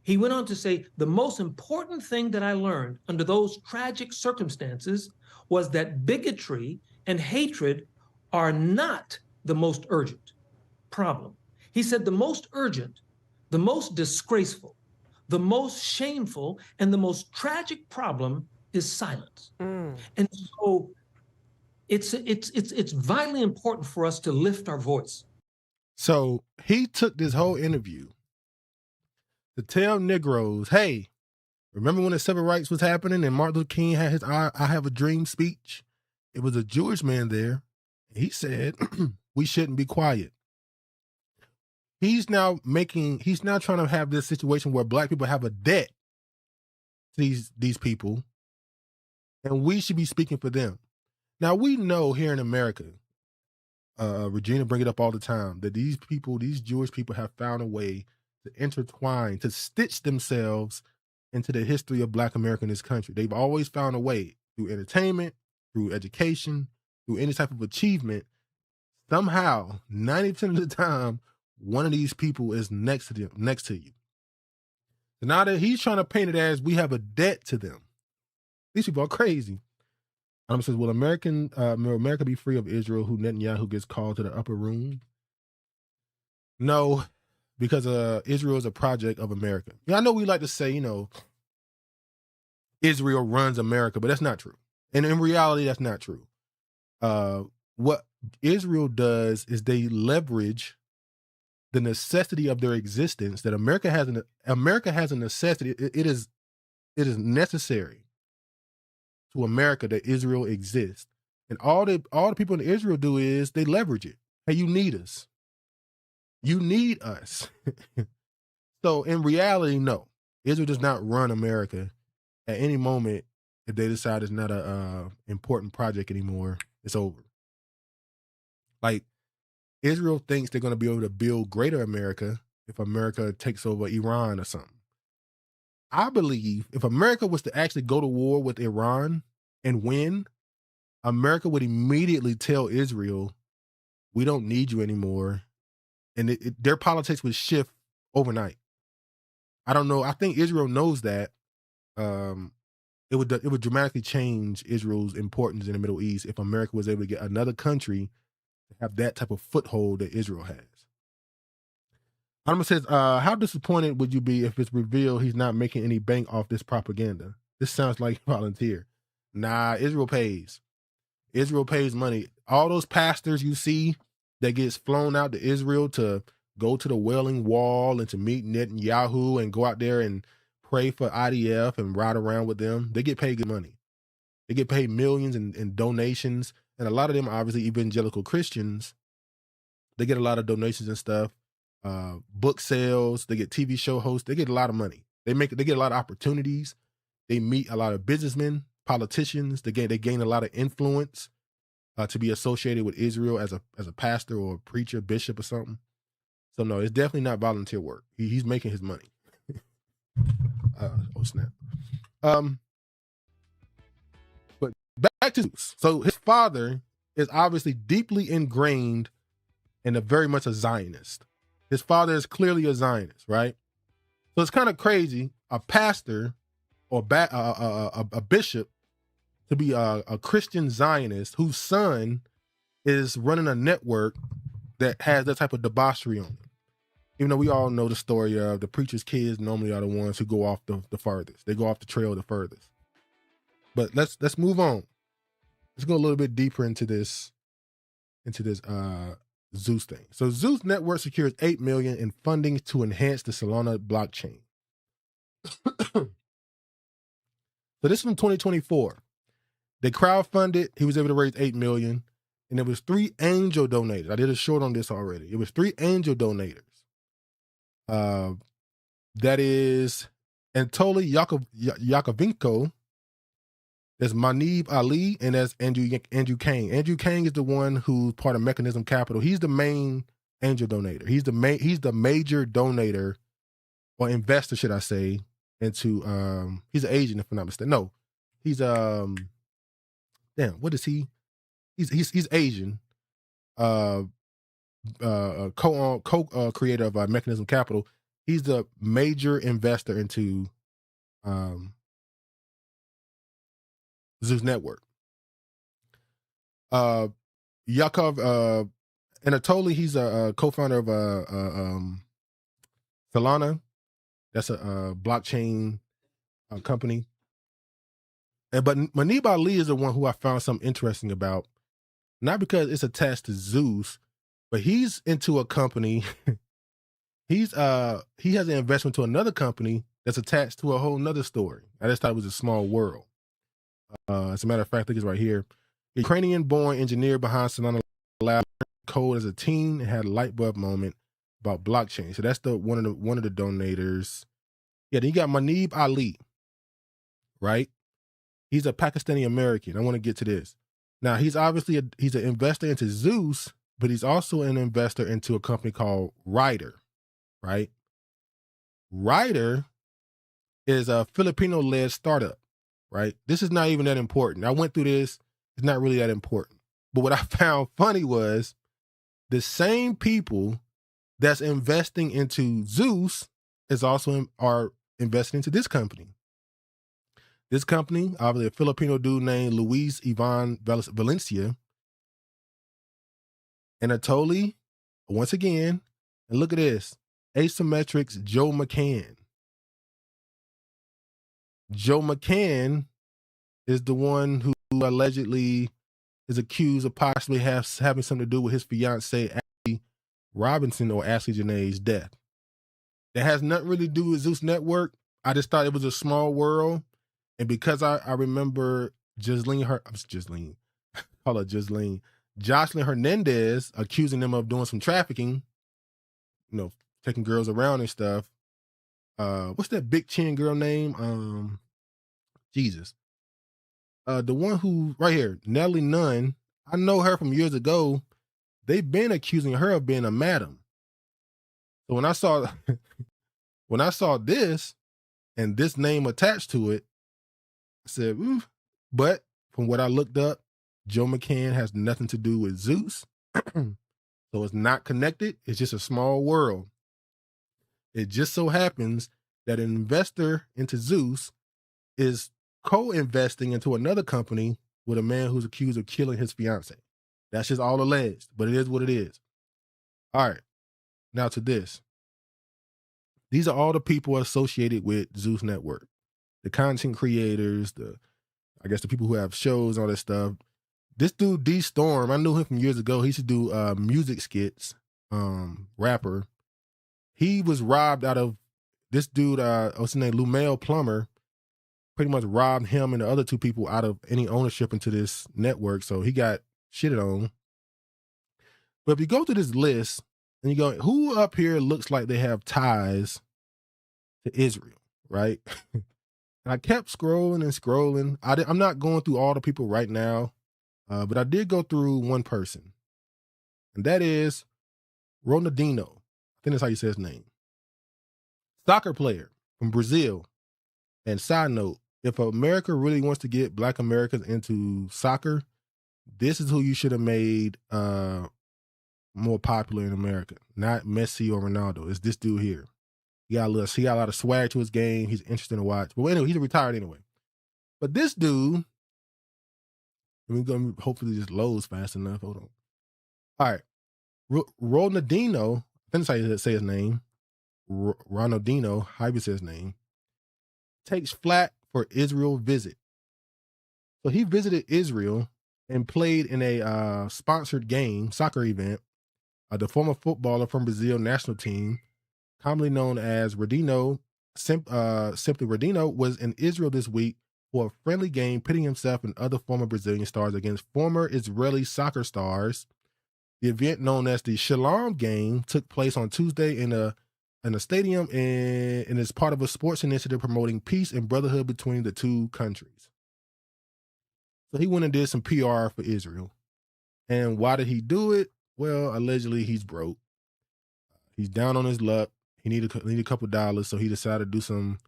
He went on to say, the most important thing that I learned under those tragic circumstances was that bigotry and hatred are not the most urgent problem. He said the most urgent, the most disgraceful, the most shameful, and the most tragic problem is silence. And so it's vitally important for us to lift our voice. So he took this whole interview to tell Negroes, hey, remember when the civil rights was happening and Martin Luther King had his I Have a Dream speech? It was a Jewish man there. He said, we shouldn't be quiet. He's now trying to have this situation where black people have a debt to these people, and we should be speaking for them. Now, we know here in America, Regina bring it up all the time, that these Jewish people have found a way to intertwine, to stitch themselves into the history of black America in this country. They've always found a way through entertainment, through education, through any type of achievement. Somehow, 90% of the time, one of these people is next to you. So now that he's trying to paint it as we have a debt to them. These people are crazy. Says, will America be free of Israel, who Netanyahu gets called to the upper room? No, because Israel is a project of America. Yeah, I know we like to say, Israel runs America, but that's not true. And in reality, that's not true. What Israel does is they leverage the necessity of their existence, that America has a necessity. It is necessary to America that Israel exists. And all the people in Israel do is they leverage it. Hey, you need us. You need us. So in reality, no. Israel does not run America. At any moment, if they decide it's not a important project anymore, it's over. Like, Israel thinks they're going to be able to build greater America if America takes over Iran or something. I believe if America was to actually go to war with Iran and win, America would immediately tell Israel, we don't need you anymore. And their politics would shift overnight. I don't know. I think Israel knows that. It would dramatically change Israel's importance in the Middle East if America was able to get another country to have that type of foothold that Israel has. Anima says, how disappointed would you be if it's revealed he's not making any bank off this propaganda? This sounds like volunteer. Nah, Israel pays. Israel pays money. All those pastors you see that gets flown out to Israel to go to the Wailing Wall and to meet Netanyahu and go out there and pray for IDF and ride around with them, they get paid good money. They get paid millions in donations. And a lot of them are obviously evangelical Christians. They get a lot of donations and stuff. Book sales, they get TV show hosts, they get a lot of money. They get a lot of opportunities. They meet a lot of businessmen, politicians. They gain a lot of influence to be associated with Israel as a pastor or a preacher, bishop or something. So no, it's definitely not volunteer work. He's making his money. Oh snap. But back to Zeus. So his father is obviously deeply ingrained and very much a Zionist. His father is clearly a Zionist, right? So it's kind of crazy, a pastor or a bishop to be a Christian Zionist whose son is running a network that has that type of debauchery on it. Even though we all know the story of the preacher's kids normally are the ones who go off the furthest. They go off the trail the furthest. But let's move on. Let's go a little bit deeper into this Zeus thing. So Zeus Network secures $8 million in funding to enhance the Solana blockchain. So this is from 2024. They crowdfunded. He was able to raise $8 million. And there was 3 angel donators. I did a short on this already. It was 3 angel donators. That is Anatoly Yakovenko. There's Manib Ali, and that's Andrew Kang. Andrew Kang is the one who's part of Mechanism Capital. He's the main angel donator. He's the major donator or investor, should I say, into he's an agent, if I'm not mistaken. No, he's what is he? He's Asian. Co-creator of Mechanism Capital. He's the major investor into Zeus Network. Yakov Anatoly, he's a co-founder of Solana. That's a blockchain company. But Manib Ali is the one who I found something interesting about, not because it's attached to Zeus, but he's into a company. He has an investment to another company that's attached to a whole nother story. I just thought it was a small world. As a matter of fact, I think it's right here. Ukrainian-born engineer behind Solana Lab code as a teen and had a light bulb moment about blockchain. So that's one of the donators. Yeah, then you got Manib Ali, right? He's a Pakistani American. I want to get to this. Now, he's obviously he's an investor into Zeus, but he's also an investor into a company called Ryder, right? Ryder is a Filipino-led startup, right? This is not even that important. I went through this. It's not really that important. But what I found funny was the same people that's investing into Zeus are investing into this company. This company, obviously a Filipino dude named Luis Ivan Valencia. Anatoly, once again, and look at this, Asymmetric's Joe McCann. Joe McCann is the one who allegedly is accused of possibly having something to do with his fiancee, Ashley Robinson, or Ashley Janae's death. That has nothing really to do with Zeus Network. I just thought it was a small world. And because I remember Joseline Hernandez accusing them of doing some trafficking, taking girls around and stuff. What's that big chin girl name? Jesus. The one who, right here, Nellie Nunn, I know her from years ago. They've been accusing her of being a madam. So when I saw this and this name attached to it, I said, ooh. But from what I looked up, Joe McCann has nothing to do with Zeus. So it's not connected. It's just a small world. It just so happens that an investor into Zeus is co-investing into another company with a man who's accused of killing his fiance. That's just all alleged, but it is what it is. All right. Now to this. These are all the people associated with Zeus Network. The content creators, the people who have shows, all that stuff. This dude, D Storm, I knew him from years ago. He used to do music skits, rapper. He was robbed out of this dude, what's his name, Lumel Plummer, pretty much robbed him and the other two people out of any ownership into this network. So he got shitted on. But if you go to this list and you go, who up here looks like they have ties to Israel, right? And I kept scrolling and scrolling. I'm not going through all the people right now, but I did go through one person. And that is Ronaldinho. I think that's how you say his name. Soccer player from Brazil. And side note, if America really wants to get Black Americans into soccer, this is who you should have made more popular in America. Not Messi or Ronaldo. It's this dude here. He got a lot of swag to his game. He's interesting to watch. But anyway, he's retired anyway. But this dude, we're going to hopefully just loads fast enough. Hold on. All right. Ronaldinho, I think that's how you say his name. Ronaldinho, how you say his name, takes flat for Israel visit. So he visited Israel and played in a sponsored game, soccer event. The former footballer from Brazil national team, commonly known as Ronaldinho, simply Ronaldinho, was in Israel this week for a friendly game, pitting himself and other former Brazilian stars against former Israeli soccer stars. The event, known as the Shalom Game, took place on Tuesday in a stadium and is part of a sports initiative promoting peace and brotherhood between the two countries. So he went and did some PR for Israel. And why did he do it? Well, allegedly he's broke. He's down on his luck. He needed a couple dollars, so he decided to do some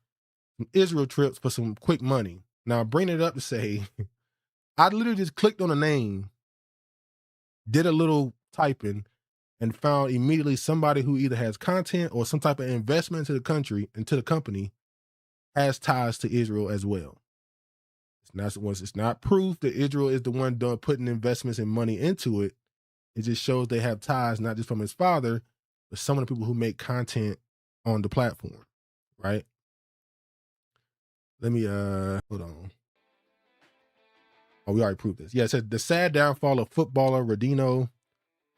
Israel trips for some quick money. Now, bring it up to say, I literally just clicked on a name, did a little typing, and found immediately somebody who either has content or some type of investment into the company, has ties to Israel as well. It's not proof that Israel is the one putting investments and money into it. It just shows they have ties, not just from his father, but some of the people who make content on the platform, right? Let me, hold on. Oh, we already proved this. Yeah, it said the sad downfall of footballer Rodino,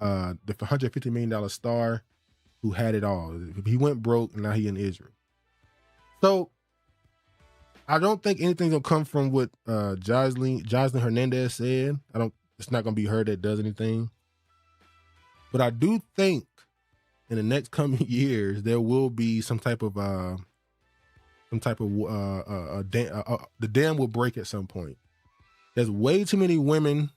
the $150 million star who had it all. He went broke and now he in Israel. So I don't think anything's gonna come from what Joseline Hernandez said. It's not gonna be her that does anything. But I do think in the next coming years there will be some type of the dam will break at some point. There's way too many women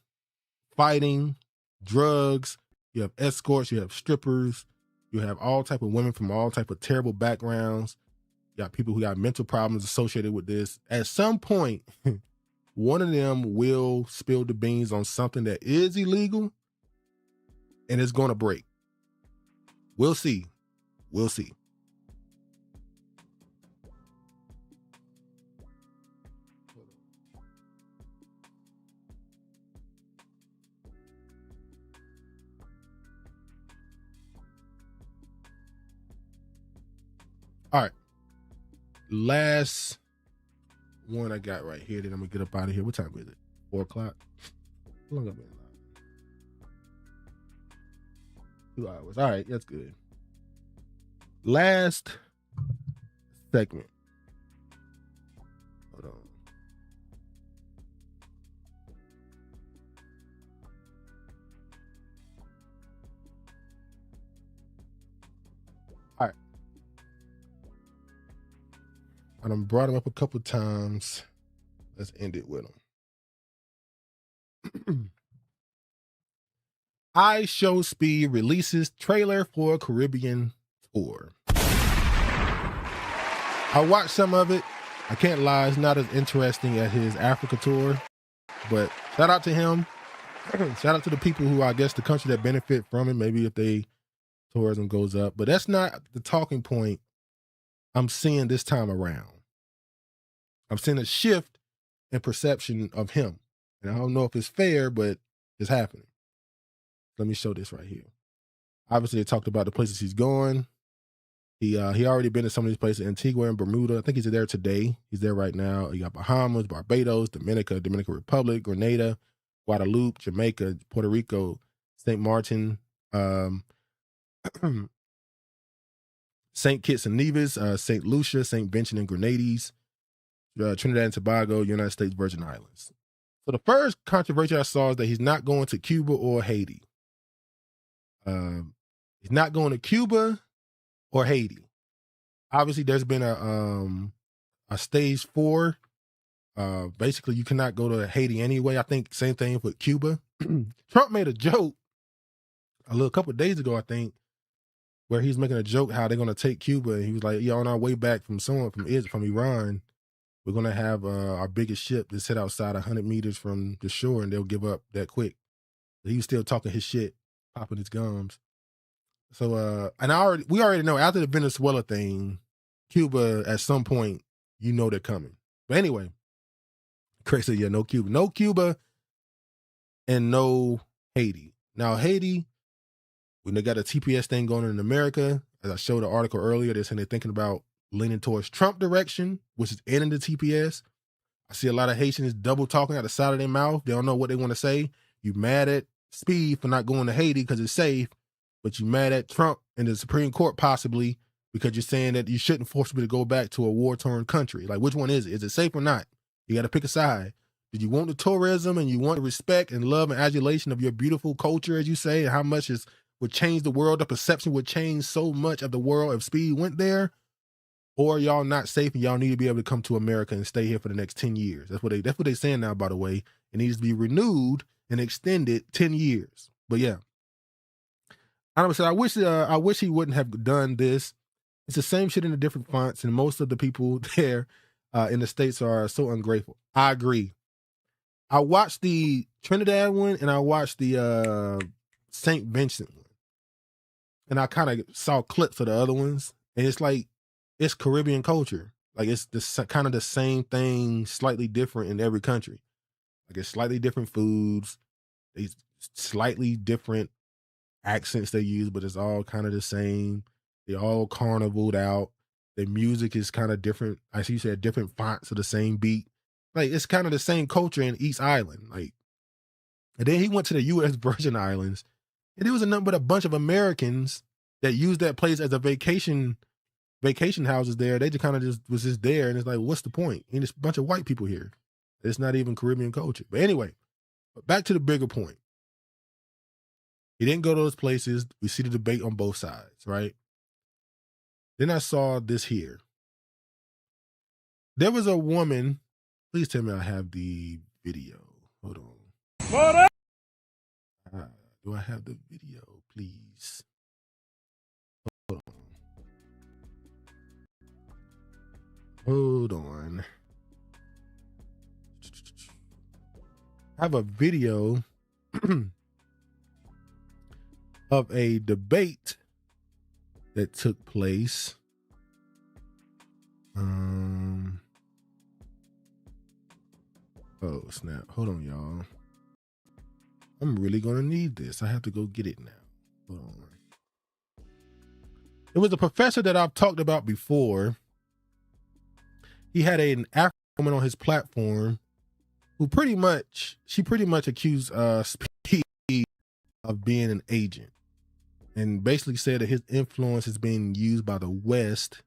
fighting, drugs. You have escorts, you have strippers, you have all type of women from all type of terrible backgrounds. You got people who got mental problems associated with this. At some point, one of them will spill the beans on something that is illegal and it's going to break. We'll see. We'll see. All right. Last one I got right here. Then I'm gonna get up out of here. What time is it? 4 o'clock. How long have I been live? 2 hours. All right, that's good. Last segment. Hold on. All right. And I brought him up a couple of times. Let's end it with him. I Show Speed releases trailer for Caribbean tour. I watched some of it. I can't lie, it's not as interesting as his Africa tour, but shout out to him. Shout out to the people who, I guess, the country that benefit from it. Maybe if tourism goes up, but that's not the talking point I'm seeing this time around. I'm seeing a shift in perception of him. And I don't know if it's fair, but it's happening. Let me show this right here. Obviously, they talked about the places he's going. He already been to some of these places, Antigua and Bermuda. I think he's there today. He's there right now. You got Bahamas, Barbados, Dominican Republic, Grenada, Guadeloupe, Jamaica, Puerto Rico, St. Martin, St. Kitts and Nevis, St. Lucia, St. Vincent and Grenadines, Trinidad and Tobago, United States Virgin Islands. So the first controversy I saw is that he's not going to Cuba or Haiti. He's not going to Cuba or Haiti. Obviously, there's been a stage 4. Basically, you cannot go to Haiti anyway. I think same thing with Cuba. Trump made a joke a couple of days ago, I think, where he's making a joke how they're going to take Cuba. And he was like, yeah, on our way back from Iran, we're going to have our biggest ship that's set outside 100 meters from the shore, and they'll give up that quick. But he was still talking his shit, popping his gums. So, and we already know after the Venezuela thing, Cuba, at some point, you know they're coming. But anyway, Craig said, yeah, no Cuba. No Cuba and no Haiti. Now, Haiti, when they got a TPS thing going on in America, as I showed the article earlier, they're saying they're thinking about leaning towards Trump direction, which is ending the TPS. I see a lot of Haitians double talking out the side of their mouth. They don't know what they want to say. You mad at Speed for not going to Haiti because it's safe, but you mad at Trump and the Supreme Court possibly because you're saying that you shouldn't force me to go back to a war-torn country. Like, which one is it? Is it safe or not? You got to pick a side. Did you want the tourism and you want the respect and love and adulation of your beautiful culture, as you say, and how much would change the world? The perception would change so much of the world if Speed went there. Or y'all not safe and y'all need to be able to come to America and stay here for the next 10 years. That's what they're saying now, by the way. It needs to be renewed and extended 10 years. But yeah. I wish he wouldn't have done this. It's the same shit in the different fonts, and most of the people there in the States are so ungrateful. I agree. I watched the Trinidad one and I watched the St. Vincent one. And I kind of saw clips of the other ones. And it's like, it's Caribbean culture. Like, it's kind of the same thing, slightly different in every country. Like, it's slightly different foods, it's slightly different accents they use, but it's all kind of the same. They all carnivaled out. The music is kind of different. As you said, different fonts of the same beat. Like, it's kind of the same culture in each island. Like, and then he went to the U.S. Virgin Islands, and it was nothing but a bunch of Americans that used that place as a vacation houses there. They just kind of was just there, and it's like, what's the point? And it's a bunch of white people here. It's not even Caribbean culture. But anyway, back to the bigger point. He didn't go to those places. We see the debate on both sides, right? Then I saw this here. There was a woman. Please tell me I have the video. Hold on. Do I have the video, please? Hold on. Hold on. I have a video of a debate that took place. Oh, snap. Hold on, y'all. I'm really going to need this. I have to go get it now. Hold on. It was a professor that I've talked about before. He had an African woman on his platform who pretty much accused Speed of being an agent, and basically said that his influence is being used by the West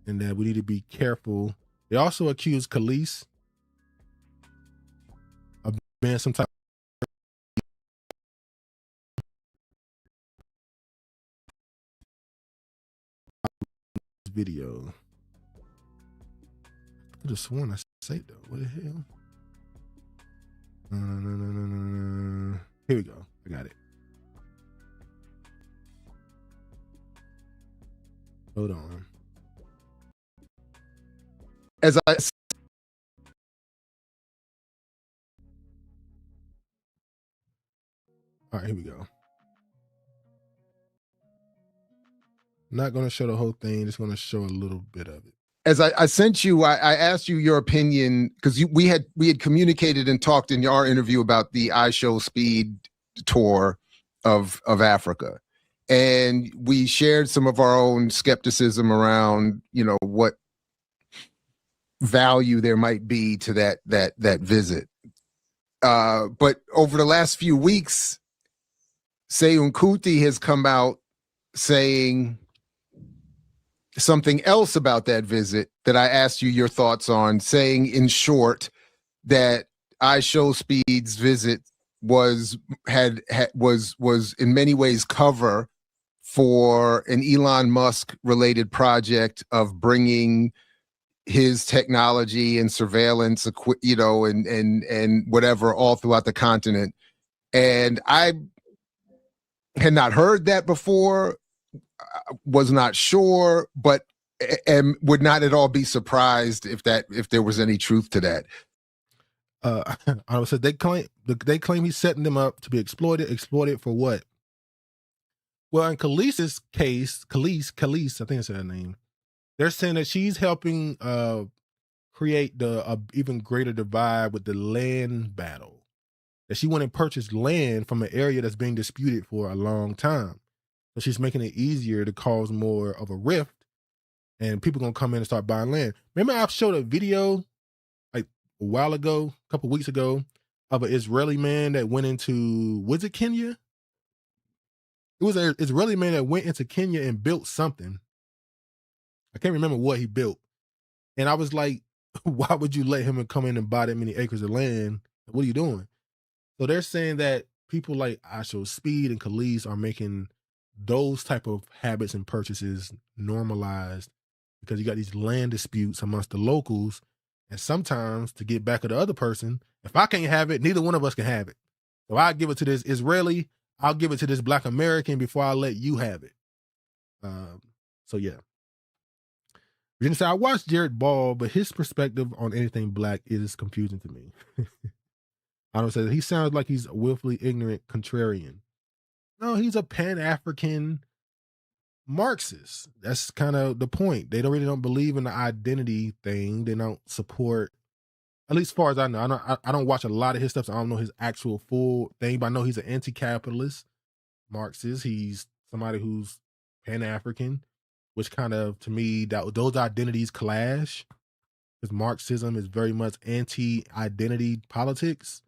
and that we need to be careful. They also accused Khalees of being some type of video. I could have sworn I said though. What the hell? No. Here we go. I got it. Hold on. As I All right, here we go. Not going to show the whole thing. Just going to show a little bit of it. As I sent you, I asked you your opinion because we had communicated and talked in our interview about the I Show Speed tour of Africa, and we shared some of our own skepticism around, you know, what value there might be to that visit. But over the last few weeks, Seun Kuti has come out saying something else about that visit that I asked you your thoughts on, saying in short that I Show Speed's visit was in many ways cover for an Elon Musk related project of bringing his technology and surveillance, you know, and whatever all throughout the continent. And I had not heard that before, was not sure, but would not at all be surprised if there was any truth to that. I said they claim he's setting them up to be exploited for what? Well, in Khalees's case, Khalees, I think that's her name. They're saying that she's helping create the even greater divide with the land battle. That she went and purchased land from an area that's being disputed for a long time. So she's making it easier to cause more of a rift, and people gonna come in and start buying land. Remember, I showed a video like a while ago, a couple weeks ago, of an Israeli man that went into, was it Kenya? It was an Israeli man that went into Kenya and built something. I can't remember what he built. And I was like, why would you let him come in and buy that many acres of land? What are you doing? So they're saying that people like I Show Speed and Khalees are making those type of habits and purchases normalized because you got these land disputes amongst the locals. And sometimes to get back at the other person, if I can't have it, neither one of us can have it. So I give it to this Israeli, I'll give it to this Black American before I let you have it. So yeah. Virginia said, I watched Jared Ball, but his perspective on anything Black is confusing to me. I don't say he sounds like he's a willfully ignorant contrarian. No, he's a Pan-African Marxist. That's kind of the point. They really don't believe in the identity thing. They don't support At least as far as I know. I don't watch a lot of his stuff, so I don't know his actual full thing, but I know he's an anti-capitalist Marxist. He's somebody who's Pan-African, which kind of, to me, those identities clash. Because Marxism is very much anti-identity politics,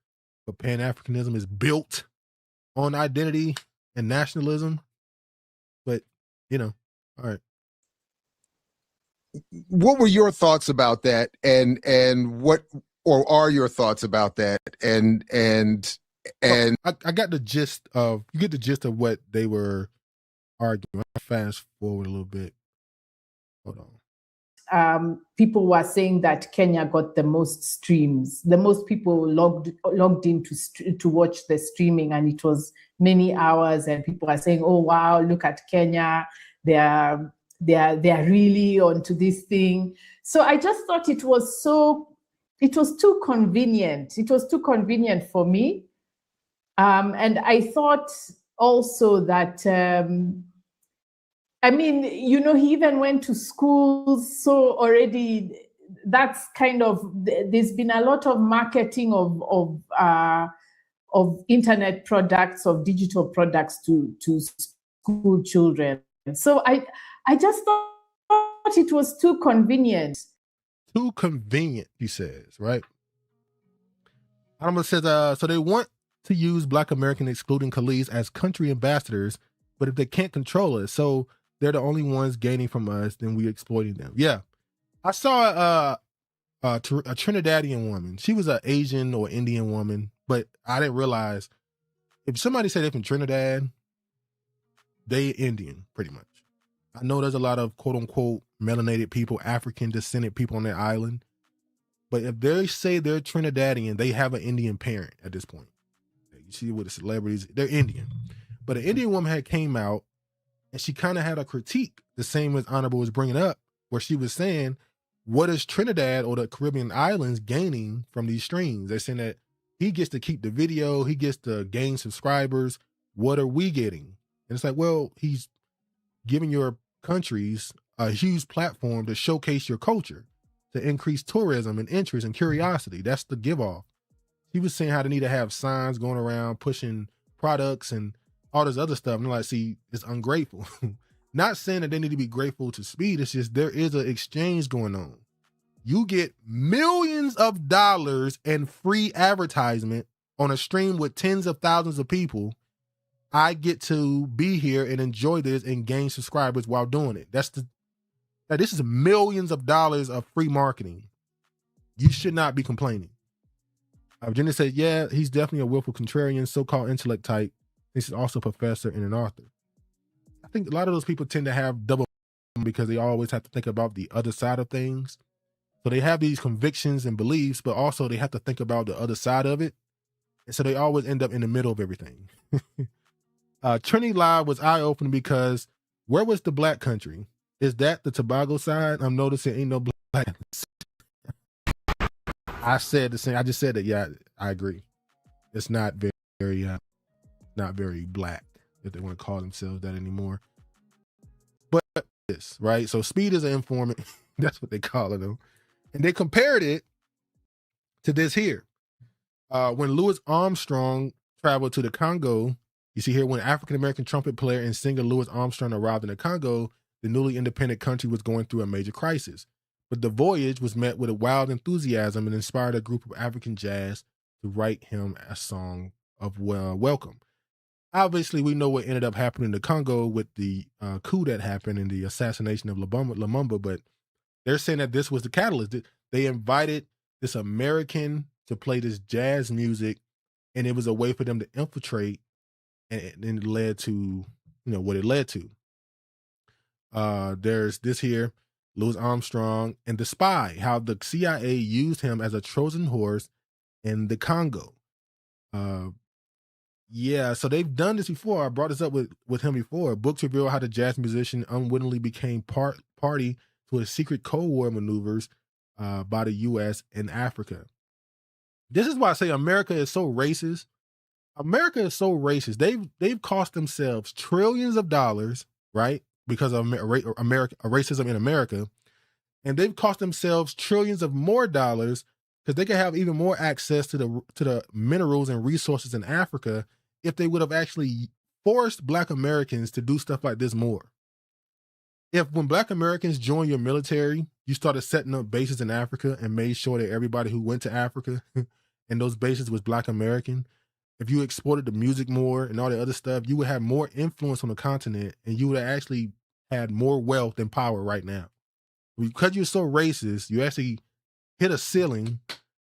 but Pan-Africanism is built on identity and nationalism. But, all right. What were your thoughts about that? And what, or are your thoughts about that? And I got the gist of, you get the gist of what they were arguing. I'll fast forward a little bit. Hold on. People were saying that Kenya got the most streams, the most people logged in to watch the streaming, and it was many hours. And people are saying, "Oh wow, look at Kenya! They are really onto this thing." So I just thought it was too convenient. It was too convenient for me, and I thought also that. I mean, he even went to schools, so already that's kind of, there's been a lot of marketing of internet products, of digital products to school children. So I just thought it was too convenient. Too convenient, he says, right? Ayanna says, so they want to use Black American excluding Khalid as country ambassadors, but if they can't control us, so they're the only ones gaining from us, then we're exploiting them. Yeah. I saw a Trinidadian woman. She was an Asian or Indian woman, but I didn't realize if somebody said they're from Trinidad, they Indian, pretty much. I know there's a lot of quote unquote melanated people, African descendant people on that island. But if they say they're Trinidadian, they have an Indian parent at this point. You see with the celebrities, they're Indian. But an Indian woman had came out, and she kind of had a critique, the same as Honorable was bringing up, where she was saying, what is Trinidad or the Caribbean islands gaining from these streams? They're saying that he gets to keep the video, he gets to gain subscribers. What are we getting? And it's like, well, he's giving your countries a huge platform to showcase your culture, to increase tourism and interest and curiosity. That's the give off. He was saying how they need to have signs going around pushing products and all this other stuff. And like, see, it's ungrateful. Not saying that they need to be grateful to Speed. It's just there is an exchange going on. You get millions of dollars and free advertisement on a stream with tens of thousands of people. I get to be here and enjoy this and gain subscribers while doing it. This is millions of dollars of free marketing. You should not be complaining. Virginia said, yeah, he's definitely a willful contrarian, so-called intellect type. He's also a professor and an author. I think a lot of those people tend to have double because they always have to think about the other side of things. So they have these convictions and beliefs, but also they have to think about the other side of it. And so they always end up in the middle of everything. Trinity Live was eye-opening because where was the black country? Is that the Tobago side? I'm noticing ain't no black. I said the same. I just said that. Yeah, I agree. It's not very not very black, if they want to call themselves that anymore. But this, right? So Speed is an informant. That's what they call it, though. And they compared it to this here. When Louis Armstrong traveled to the Congo, you see here, when African-American trumpet player and singer Louis Armstrong arrived in the Congo, the newly independent country was going through a major crisis. But the voyage was met with a wild enthusiasm and inspired a group of African jazz to write him a song of welcome. Obviously, we know what ended up happening in the Congo with the coup that happened and the assassination of Lumumba, but they're saying that this was the catalyst. They invited this American to play this jazz music, and it was a way for them to infiltrate, and it led to, what it led to. There's this here, Louis Armstrong and the spy, how the CIA used him as a Trojan horse in the Congo. Yeah, so they've done this before. I brought this up with him before. Books reveal how the jazz musician unwittingly became party to a secret Cold War maneuvers by the U.S. in Africa. This is why I say America is so racist. America is so racist. They've cost themselves trillions of dollars, right, because of racism in America, and they've cost themselves trillions of more dollars because they could have even more access to the minerals and resources in Africa if they would have actually forced Black Americans to do stuff like this more. If when Black Americans joined your military, you started setting up bases in Africa and made sure that everybody who went to Africa and those bases was Black American, if you exported the music more and all the other stuff, you would have more influence on the continent and you would have actually had more wealth and power right now. Because you're so racist, you actually hit a ceiling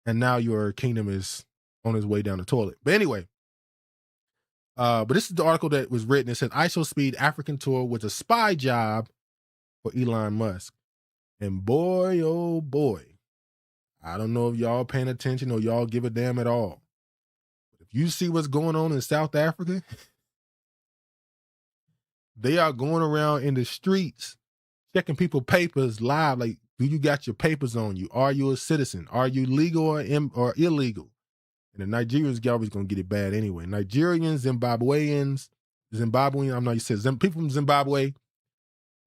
and now your kingdom is on its way down the toilet. But anyway, but this is the article that was written. It said ISOSpeed African tour was a spy job for Elon Musk. And boy, oh boy, I don't know if y'all paying attention or y'all give a damn at all. But if you see what's going on in South Africa, they are going around in the streets checking people's papers live. Like, do you got your papers on you? Are you a citizen? Are you legal or illegal? And the Nigerians always going to get it bad anyway. Nigerians, Zimbabwean, I'm not, you said people from Zimbabwe,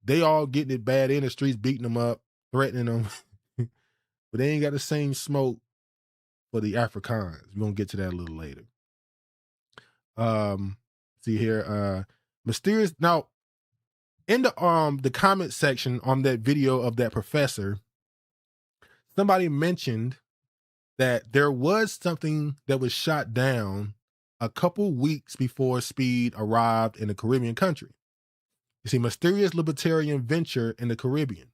they all getting it bad in the streets, beating them up, threatening them. But they ain't got the same smoke for the Afrikaans. We're going to get to that a little later. See here, mysterious. Now, in the comment section on that video of that professor, somebody mentioned that there was something that was shot down a couple weeks before Speed arrived in the Caribbean country. You see, mysterious libertarian venture in the Caribbean.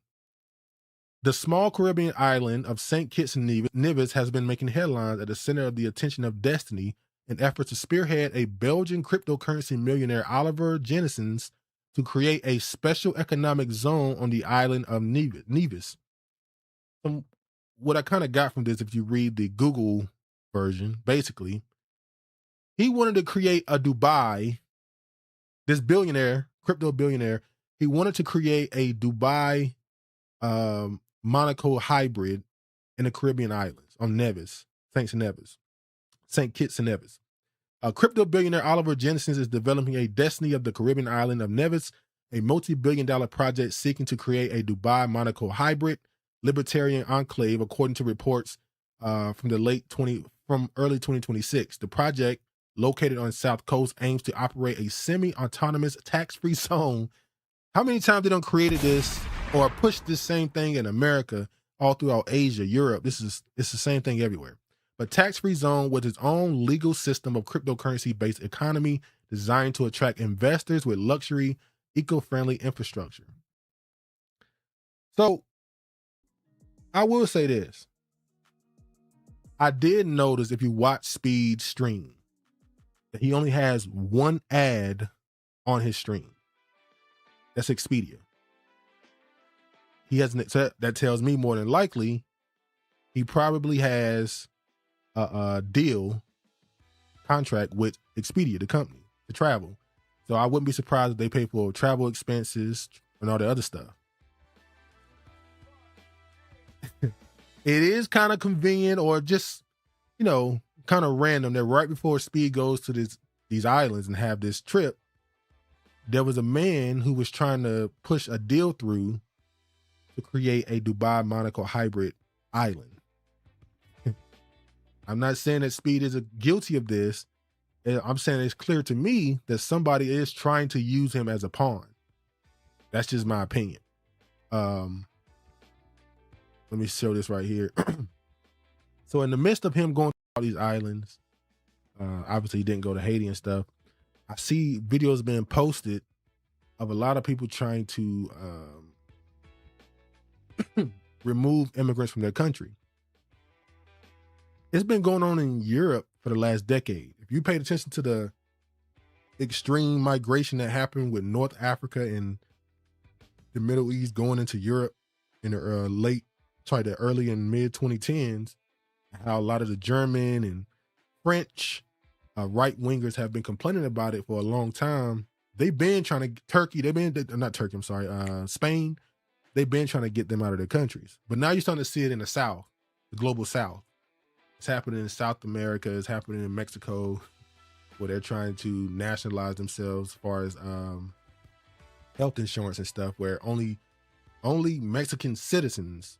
The small Caribbean island of St. Kitts and Nevis has been making headlines at the center of the attention of destiny in efforts to spearhead a Belgian cryptocurrency millionaire Oliver Jennisons to create a special economic zone on the island of Nevis. What I kind of got from this, if you read the Google version, basically, he wanted to create a Dubai, this billionaire, crypto billionaire, he wanted to create a Dubai Monaco hybrid in the Caribbean islands on Nevis, St. Kitts and Nevis. Crypto billionaire Oliver Jennisons is developing a destiny of the Caribbean island of Nevis, a multi-billion-dollar project seeking to create a Dubai Monaco hybrid libertarian enclave, according to reports from early 2026. The project, located on the South Coast, aims to operate a semi-autonomous tax-free zone. How many times they done created this or pushed this same thing in America, all throughout Asia, Europe? It's the same thing everywhere. But tax-free zone with its own legal system of cryptocurrency-based economy designed to attract investors with luxury, eco-friendly infrastructure. So I will say this. I did notice, if you watch Speed's stream, that he only has one ad on his stream. That's Expedia. He hasn't. That tells me more than likely he probably has a deal contract with Expedia, the company, to travel. So I wouldn't be surprised if they pay for travel expenses and all the other stuff. It is kind of convenient, or just, kind of random, that right before Speed goes to these islands and have this trip, there was a man who was trying to push a deal through to create a Dubai Monaco hybrid island. I'm not saying that Speed is guilty of this. I'm saying it's clear to me that somebody is trying to use him as a pawn. That's just my opinion. Let me show this right here. So in the midst of him going to all these islands, obviously he didn't go to Haiti and stuff. I see videos being posted of a lot of people trying to remove immigrants from their country. It's been going on in Europe for the last decade. If you paid attention to the extreme migration that happened with North Africa and the Middle East going into Europe in the early and mid 2010s, how a lot of the German and French right wingers have been complaining about it for a long time. They've been trying to, Spain, they've been trying to get them out of their countries. But now you're starting to see it in the South, the global South. It's happening in South America. It's happening in Mexico, where they're trying to nationalize themselves as far as health insurance and stuff, where only Mexican citizens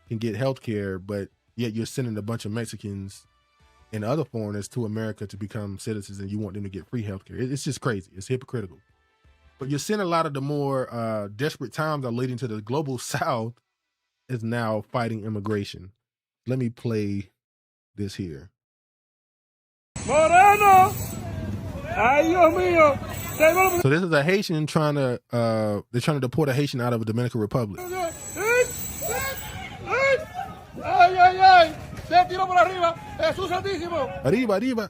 can get health care, but yet you're sending a bunch of Mexicans and other foreigners to America to become citizens, and you want them to get free healthcare. It's just crazy. It's hypocritical. But you're seeing a lot of the more desperate times are leading to the global South is now fighting immigration. Let me play this here. Moreno! Ay, Dios mío! So this is a Haitian trying to they're trying to deport a Haitian out of the Dominican Republic. Ay, ay, ay! Se tiró por arriba! ¡Jesús Santísimo! Arriba, arriba.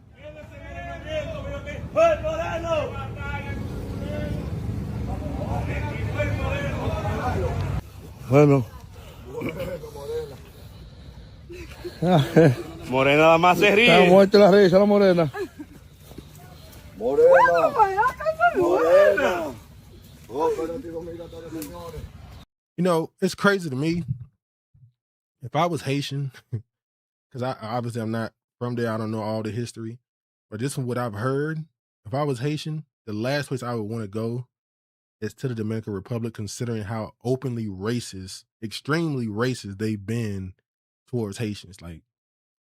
Bueno. Morena nada más se ríe. Está muerta la risa, la morena. Morena. You know, it's crazy to me. If I was Haitian, because obviously I'm not from there, I don't know all the history, but just from what I've heard, if I was Haitian, the last place I would want to go is to the Dominican Republic, considering how openly racist, extremely racist they've been towards Haitians. Like,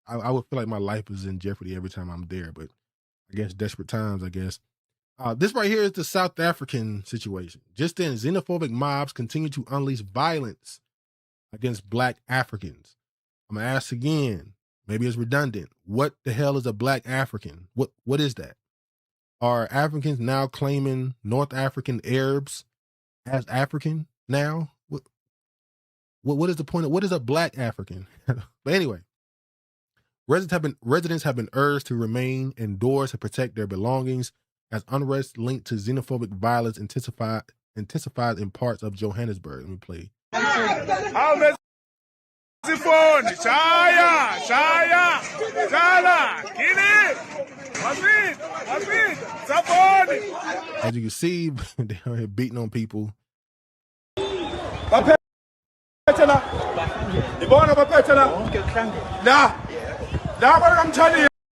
I would feel like my life is in jeopardy every time I'm there, but I guess desperate times, I guess. This right here is the South African situation. Just then, xenophobic mobs continue to unleash violence against Black Africans. I'm going to ask again, maybe it's redundant. What the hell is a Black African? What is that? Are Africans now claiming North African Arabs as African now? What is the point of, what is a Black African? But anyway, residents have been urged to remain indoors to protect their belongings as unrest linked to xenophobic violence intensifies in parts of Johannesburg. Let me play. As you can see, they're beating on people.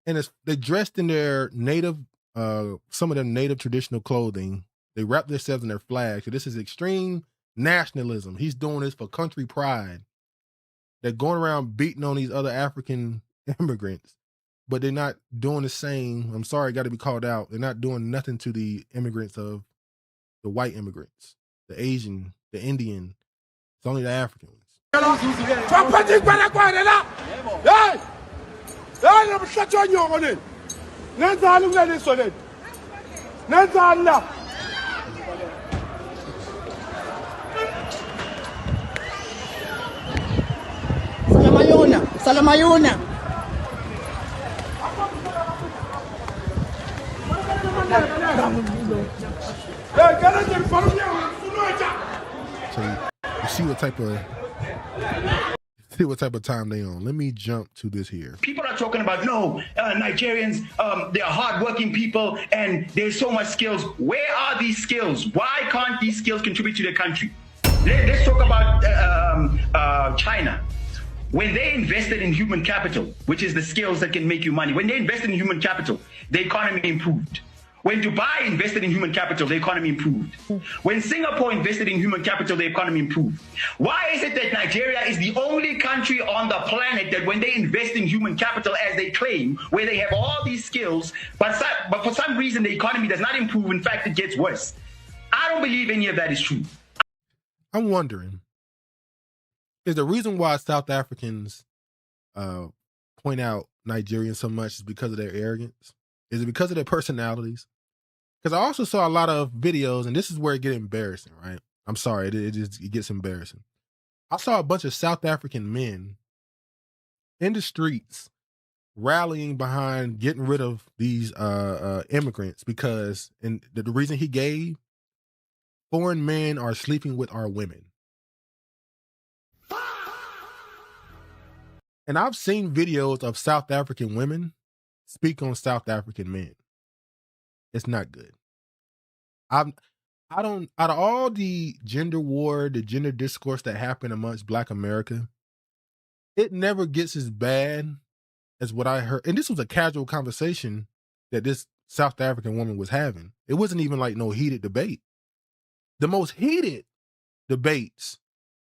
And they're dressed in their native, some of their native traditional clothing. They wrap themselves in their flag. So this is extreme nationalism. He's doing this for country pride. They're going around beating on these other African immigrants, but they're not doing the same. I'm sorry, got to be called out. They're not doing nothing to the immigrants of the white immigrants, the Asian, the Indian. It's only the Africans. Salamayuna. So you see what type of time they on. Let me jump to this here. People are talking about, no, Nigerians, they are hardworking people and there's so much skills. Where are these skills? Why can't these skills contribute to the country? Let's talk about China. When they invested in human capital, which is the skills that can make you money, when they invested in human capital, the economy improved. When Dubai invested in human capital, the economy improved. When Singapore invested in human capital, the economy improved. Why is it that Nigeria is the only country on the planet that when they invest in human capital, as they claim, where they have all these skills, but for some reason the economy does not improve, in fact, it gets worse? I don't believe any of that is true. I'm wondering, is the reason why South Africans point out Nigerians so much is because of their arrogance? Is it because of their personalities? Because I also saw a lot of videos, and this is where it gets embarrassing, right? I'm sorry, it gets embarrassing. I saw a bunch of South African men in the streets rallying behind getting rid of these immigrants because, and the reason he gave, foreign men are sleeping with our women. And I've seen videos of South African women speak on South African men. It's not good. I don't, out of all the gender war, the gender discourse that happened amongst Black America, it never gets as bad as what I heard. And this was a casual conversation that this South African woman was having. It wasn't even like no heated debate. The most heated debates,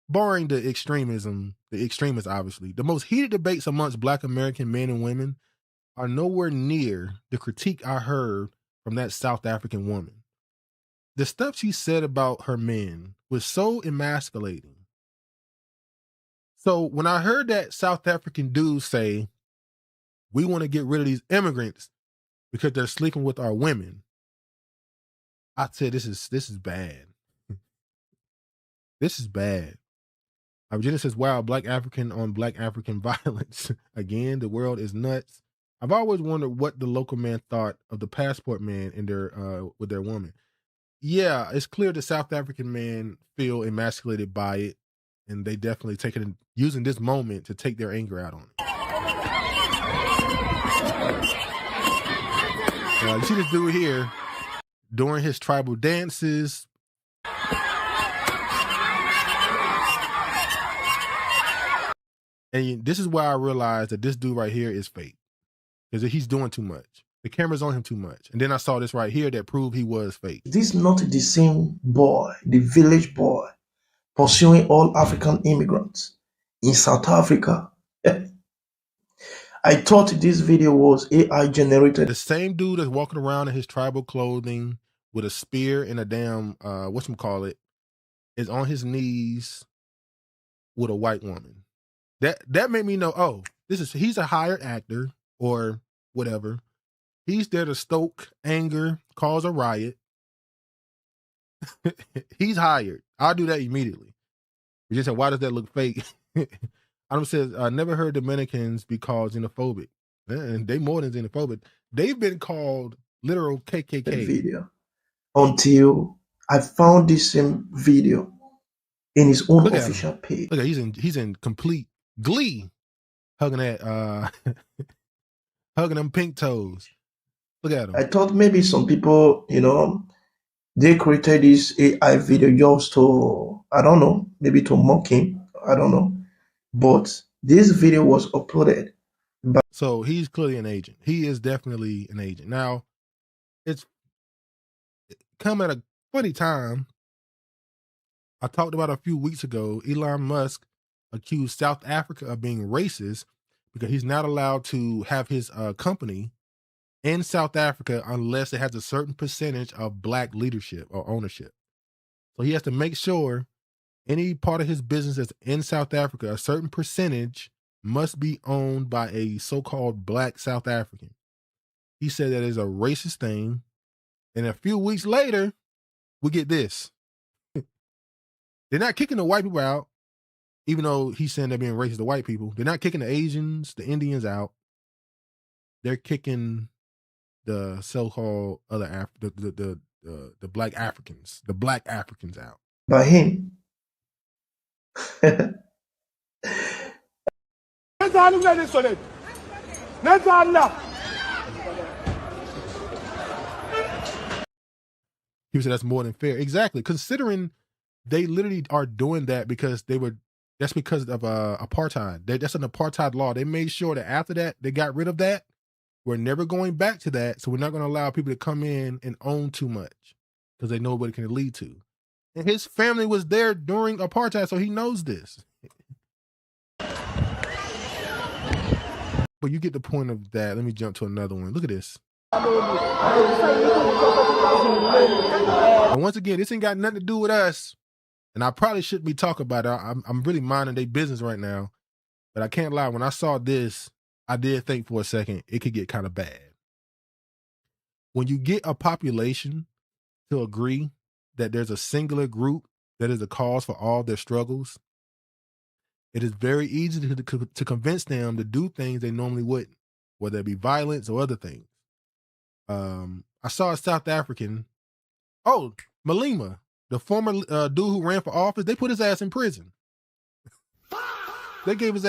barring the extremism, the extremists, obviously. The most heated debates amongst Black American men and women are nowhere near the critique I heard from that South African woman. The stuff she said about her men was so emasculating. So when I heard that South African dude say, we want to get rid of these immigrants because they're sleeping with our women, I said, this is bad. This is bad. Virginia says, wow, Black African on Black African violence. Again, the world is nuts. I've always wondered what the local man thought of the passport man in their with their woman. Yeah, it's clear the South African men feel emasculated by it, and they definitely using this moment to take their anger out on it. You see this dude here during his tribal dances. And this is why I realized that this dude right here is fake. Because he's doing too much. The camera's on him too much. And then I saw this right here that proved he was fake. This is not the same boy, the village boy, pursuing all African immigrants in South Africa. I thought this video was AI generated. The same dude that's walking around in his tribal clothing with a spear and a damn, whatchamacallit, is on his knees with a white woman. That made me know, oh, he's a hired actor or whatever. He's there to stoke anger, cause a riot. He's hired. I'll do that immediately. You just said, why does that look fake? Adam says, I never heard Dominicans be called xenophobic. And they more than xenophobic. They've been called literal KKK. Video. Until I found this same video in his own official page. Look at he's in complete glee, hugging that hugging them pink toes. Look at him. I thought maybe some people, they created this AI video just to, I don't know, maybe to mock him. I don't know. But this video was uploaded. So he's clearly an agent. He is definitely an agent. Now, it's come at a funny time. I talked about a few weeks ago, Elon Musk accused South Africa of being racist because he's not allowed to have his company in South Africa unless it has a certain percentage of Black leadership or ownership. So he has to make sure any part of his business that's in South Africa, a certain percentage must be owned by a so-called Black South African. He said that is a racist thing. And a few weeks later, we get this. They're not kicking the white people out, even though he's saying they're being racist to white people. They're not kicking the Asians, the Indians out. They're kicking the so-called other the Black Africans, the Black Africans out. By him. He said that's more than fair. Exactly. Considering they literally are doing that because that's because of apartheid. That's an apartheid law. They made sure that after that, they got rid of that. We're never going back to that. So we're not going to allow people to come in and own too much because they know what it can lead to. And his family was there during apartheid, so he knows this. But you get the point of that. Let me jump to another one. Look at this. And once again, this ain't got nothing to do with us. And I probably shouldn't be talking about it. I'm really minding their business right now. But I can't lie. When I saw this, I did think for a second it could get kind of bad. When you get a population to agree that there's a singular group that is a cause for all their struggles, it is very easy to convince them to do things they normally wouldn't, whether it be violence or other things. I saw a South African, Malema, the former dude who ran for office, they put his ass in prison. They gave his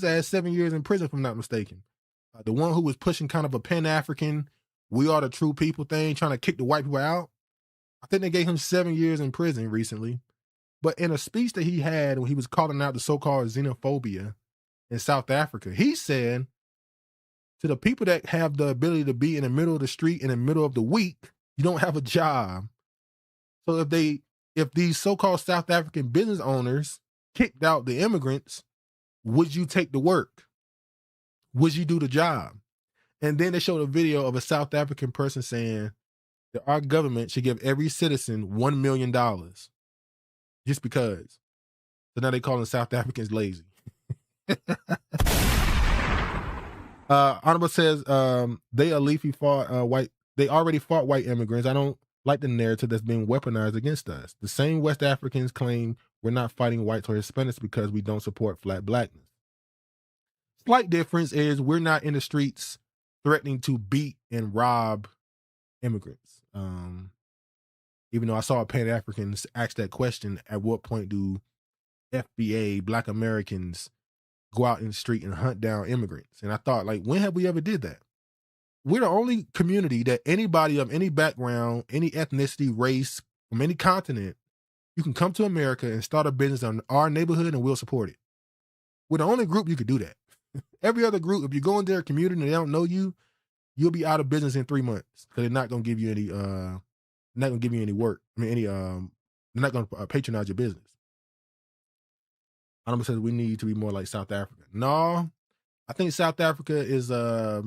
ass 7 years in prison, if I'm not mistaken. The one who was pushing kind of a Pan-African, we are the true people thing, trying to kick the white people out. I think they gave him 7 years in prison recently. But in a speech that he had when he was calling out the so-called xenophobia in South Africa, he said to the people that have the ability to be in the middle of the street in the middle of the week, you don't have a job. So if these so-called South African business owners kicked out the immigrants, would you take the work? Would you do the job? And then they showed a video of a South African person saying that our government should give every citizen $1 million just because. So now they calling South Africans lazy. Honorable says they already fought white immigrants. I don't like the narrative that's being weaponized against us. The same West Africans claim we're not fighting whites or Hispanics because we don't support flat blackness. Slight difference is we're not in the streets threatening to beat and rob immigrants. Even though I saw a Pan-African ask that question, at what point do FBA, Black Americans, go out in the street and hunt down immigrants? And I thought, like, when have we ever did that? We're the only community that anybody of any background, any ethnicity, race, from any continent, you can come to America and start a business in our neighborhood and we'll support it. We're the only group you could do that. Every other group, if you go in their community and they don't know you, you'll be out of business in 3 months because they're not going to give you any, work. I mean, they're not going to patronize your business. Honorable says we need to be more like South Africa. No, I think South Africa is the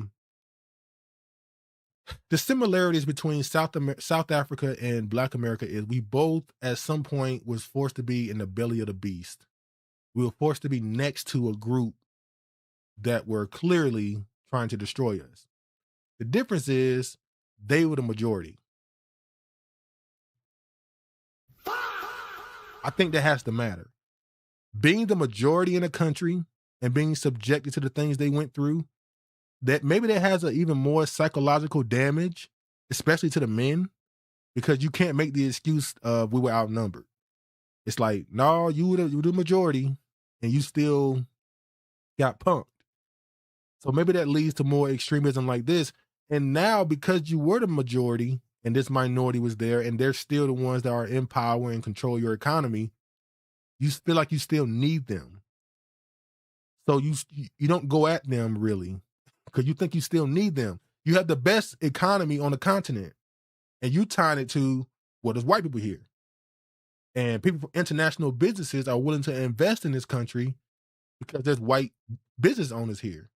similarities between South Africa and Black America is we both at some point was forced to be in the belly of the beast. We were forced to be next to a group that were clearly trying to destroy us. The difference is they were the majority. I think that has to matter. Being the majority in a country and being subjected to the things they went through, that maybe that has an even more psychological damage, especially to the men, because you can't make the excuse of we were outnumbered. It's like, no, you were the majority and you still got punked. So maybe that leads to more extremism like this. And now because you were the majority and this minority was there and they're still the ones that are in power and control your economy, you feel like you still need them. So you don't go at them really because you think you still need them. You have the best economy on the continent and you tying it to, well, there's white people here. And people from international businesses are willing to invest in this country because there's white business owners here.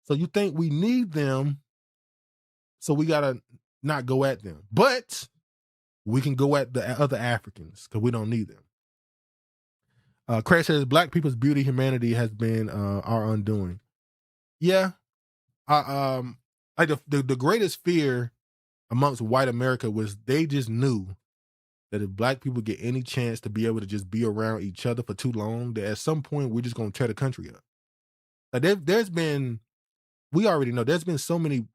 So you think we need them, so we got to not go at them. But we can go at the other Africans because we don't need them. Craig says, Black people's beauty, humanity has been our undoing. Yeah. Like the greatest fear amongst white America was they just knew that if Black people get any chance to be able to just be around each other for too long, that at some point we're just going to tear the country up. Like we already know there's been so many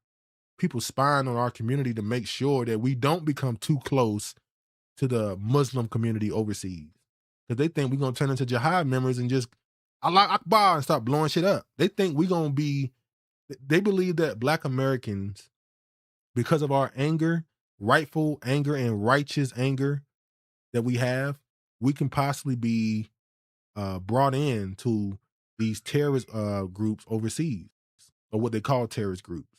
people spying on our community to make sure that we don't become too close to the Muslim community overseas. Because they think we're going to turn into jihad members and just Allah Akbar and start blowing shit up. They think we're going to be, they believe that Black Americans, because of our anger, rightful anger and righteous anger that we have, we can possibly be brought in to these terrorist groups overseas, or what they call terrorist groups.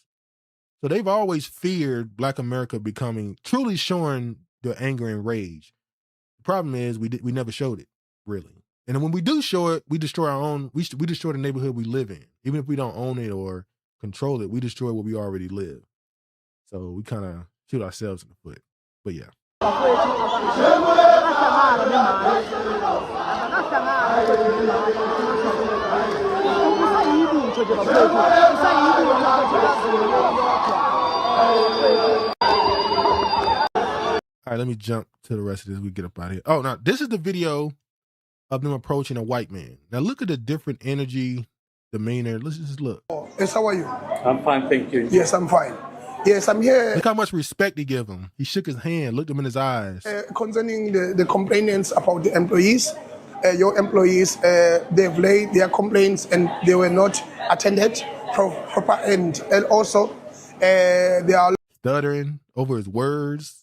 So they've always feared Black America becoming, truly showing their anger and rage. The problem is we never showed it, really. And when we do show it, we destroy our own, we destroy the neighborhood we live in. Even if we don't own it or control it, we destroy where we already live. So we kind of shoot ourselves in the foot. But yeah. All right, let me jump to the rest of this. We get up out of here. Oh, now this is the video of them approaching a white man. Now look at the different energy, demeanor. Let's just look. Yes, how are you? I'm fine, thank you. Yes, I'm fine. Yes, I'm here. Look how much respect he gave him. He shook his hand, looked him in his eyes. Concerning the complainants about the employees. Your employees, they've laid their complaints and they were not attended proper and also they are stuttering over his words.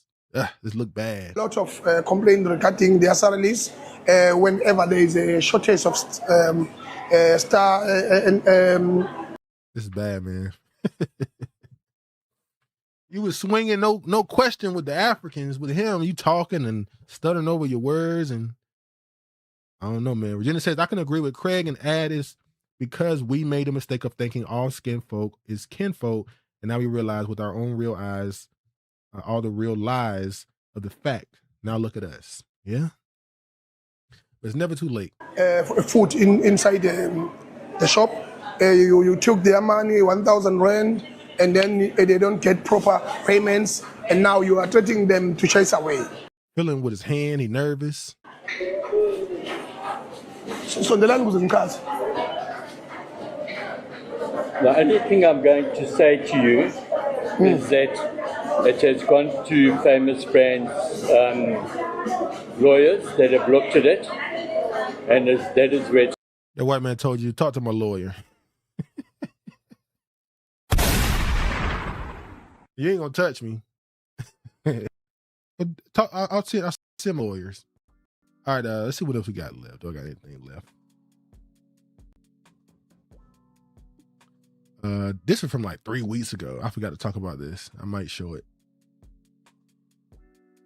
This look bad. A lot of complaints regarding their salaries whenever there is a shortage of This is bad, man. You was swinging no question with the Africans. With him, you talking and stuttering over your words, and I don't know, man. Regina says, I can agree with Craig and add is because we made the mistake of thinking all skin folk is kinfolk, and now we realize with our own real eyes all the real lies of the fact. Now look at us. Yeah? But it's never too late. Food inside the shop. You took their money, 1,000 rand, and then they don't get proper payments, and now you are threatening them to chase away. Feeling with his hand, he nervous. So the land was in cars. The only thing I'm going to say to you is that it has gone to famous brands, lawyers that have looked at it, and that is where the white man told you, talk to my lawyer. You ain't gonna touch me. I'll see lawyers. All right, let's see what else we got left. Do I got anything left? This is from like 3 weeks ago. I forgot to talk about this. I might show it.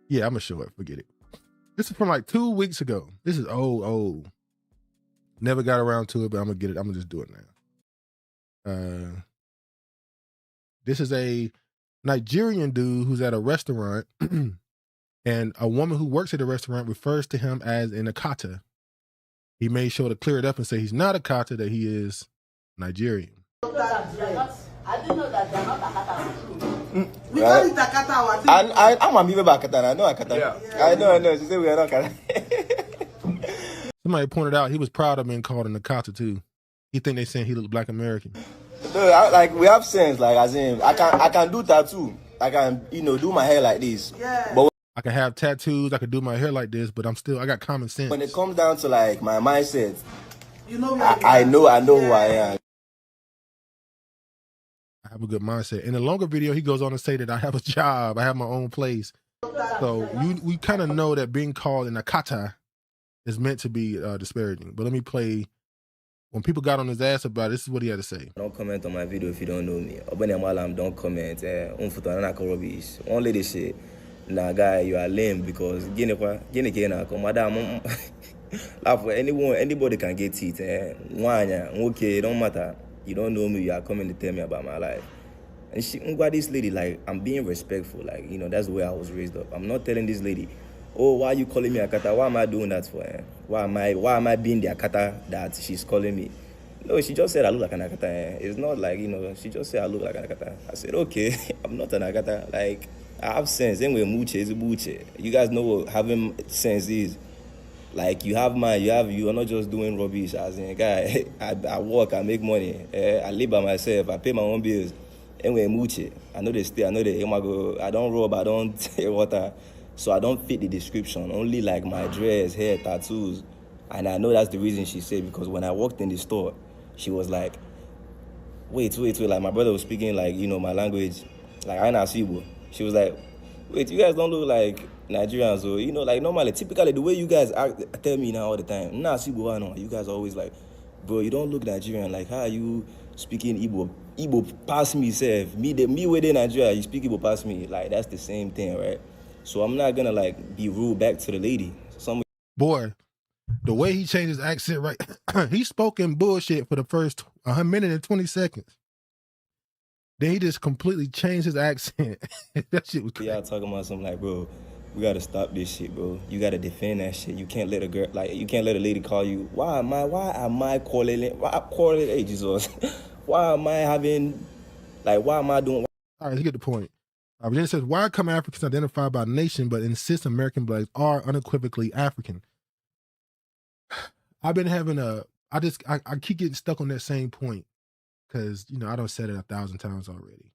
Yeah, I'm gonna show it. Forget it. This is from like 2 weeks ago. This is old. Never got around to it, but I'm gonna get it. I'm gonna just do it now. This is a Nigerian dude who's at a restaurant, and a woman who works at the restaurant refers to him as an Akata. He made sure to clear it up and say he's not Akata, that he is Nigerian. I didn't know that they're not Akata. We call it Akata. I'm a Mibe Akata. I know Akata. Yeah. I know. She said we are not Akata. Somebody pointed out he was proud of being called an Akata too. He think they saying he looked Black American. No, like we have sense. Like as in, I can do tattoo. I can do my hair like this. Yeah. But I can have tattoos. I can do my hair like this. But I got common sense. When it comes down to like my mindset, I know who I am. I have a good mindset. In the longer video, he goes on to say that I have a job, I have my own place. So we kind of know that being called an Akata is meant to be disparaging. But let me play. When people got on his ass about it, this is what he had to say. Don't comment on my video if you don't know me. Don't comment. Only this shit. Nah, guy, you are lame because anybody can get teeth. Okay, it don't matter. You don't know me, you are coming to tell me about my life. And this lady, like, I'm being respectful. Like, that's the way I was raised up. I'm not telling this lady, oh, why are you calling me Akata? Why am I doing that for her? Why am I being the Akata that she's calling me? No, she just said I look like an Akata. It's not like, she just said I look like an Akata. I said, okay, I'm not an Akata. Like, I have sense. Anyway, muche is buche. You guys know what having sense is. Like, you have mind, you are not just doing rubbish. As in, guy, I work, I make money, I live by myself, I pay my own bills. Anyway, muche. I know they stay, I don't rob, I don't take water. So I don't fit the description, only like my dress, hair, tattoos. And I know that's the reason she said, because when I walked in the store, she was like, wait, like my brother was speaking like, my language, like Ayanna Sibo. She was like, wait, you guys don't look like Nigerians, or like normally, typically the way you guys act, tell me now all the time. Nah, Sibo, I know. You guys are always like, bro, you don't look Nigerian. Like, how are you speaking Igbo? Igbo pass me, self. Me within Nigeria, you speak Igbo pass me. Like, that's the same thing, right? So I'm not gonna like be rude back to the lady. Boy, the way he changed his accent, right? He spoke in bullshit for the first 1 minute and 20 seconds. Then he just completely changed his accent. That shit was crazy. Y'all talking about something like, bro, we gotta stop this shit, bro. You gotta defend that shit. You can't let a girl, like, you can't let a lady call you. Why am I calling, hey, Jesus? Why am I doing? All right, you get the point. Virginia says, why come Africans identified by nation but insist American blacks are unequivocally African? I've been having I keep getting stuck on that same point because, I done said it 1,000 times already.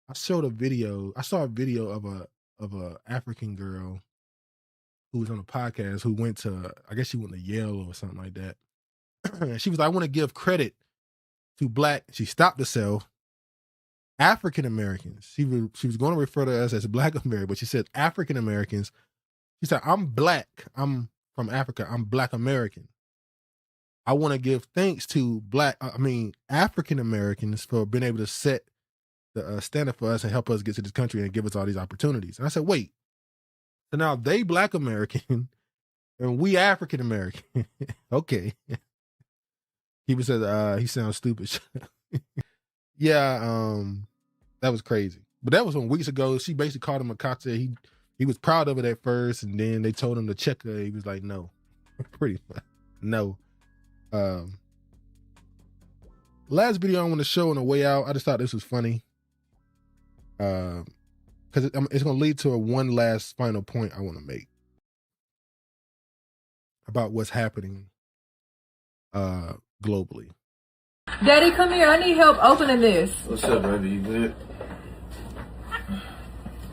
I saw a video of a African girl who was on a podcast who went to, I guess she went to Yale or something like that. And she was like, I want to give credit to Black. She stopped herself. African Americans. She was going to refer to us as Black Americans, but she said African Americans. She said, I'm Black. I'm from Africa. I'm Black American. I want to give thanks to African Americans for being able to set the standard for us and help us get to this country and give us all these opportunities. And I said, wait. So now they Black American And we African American. Okay. People said he sounds stupid. Yeah, that was crazy. But that was some weeks ago. She basically called him a cocktail. He was proud of it at first, and then they told him to check her. He was like, no. Pretty much. No. Last video I want to show on the way out, I just thought this was funny. Because it's going to lead to one last final point I want to make about what's happening globally. Daddy, come here. I need help opening this. What's up, baby? You good?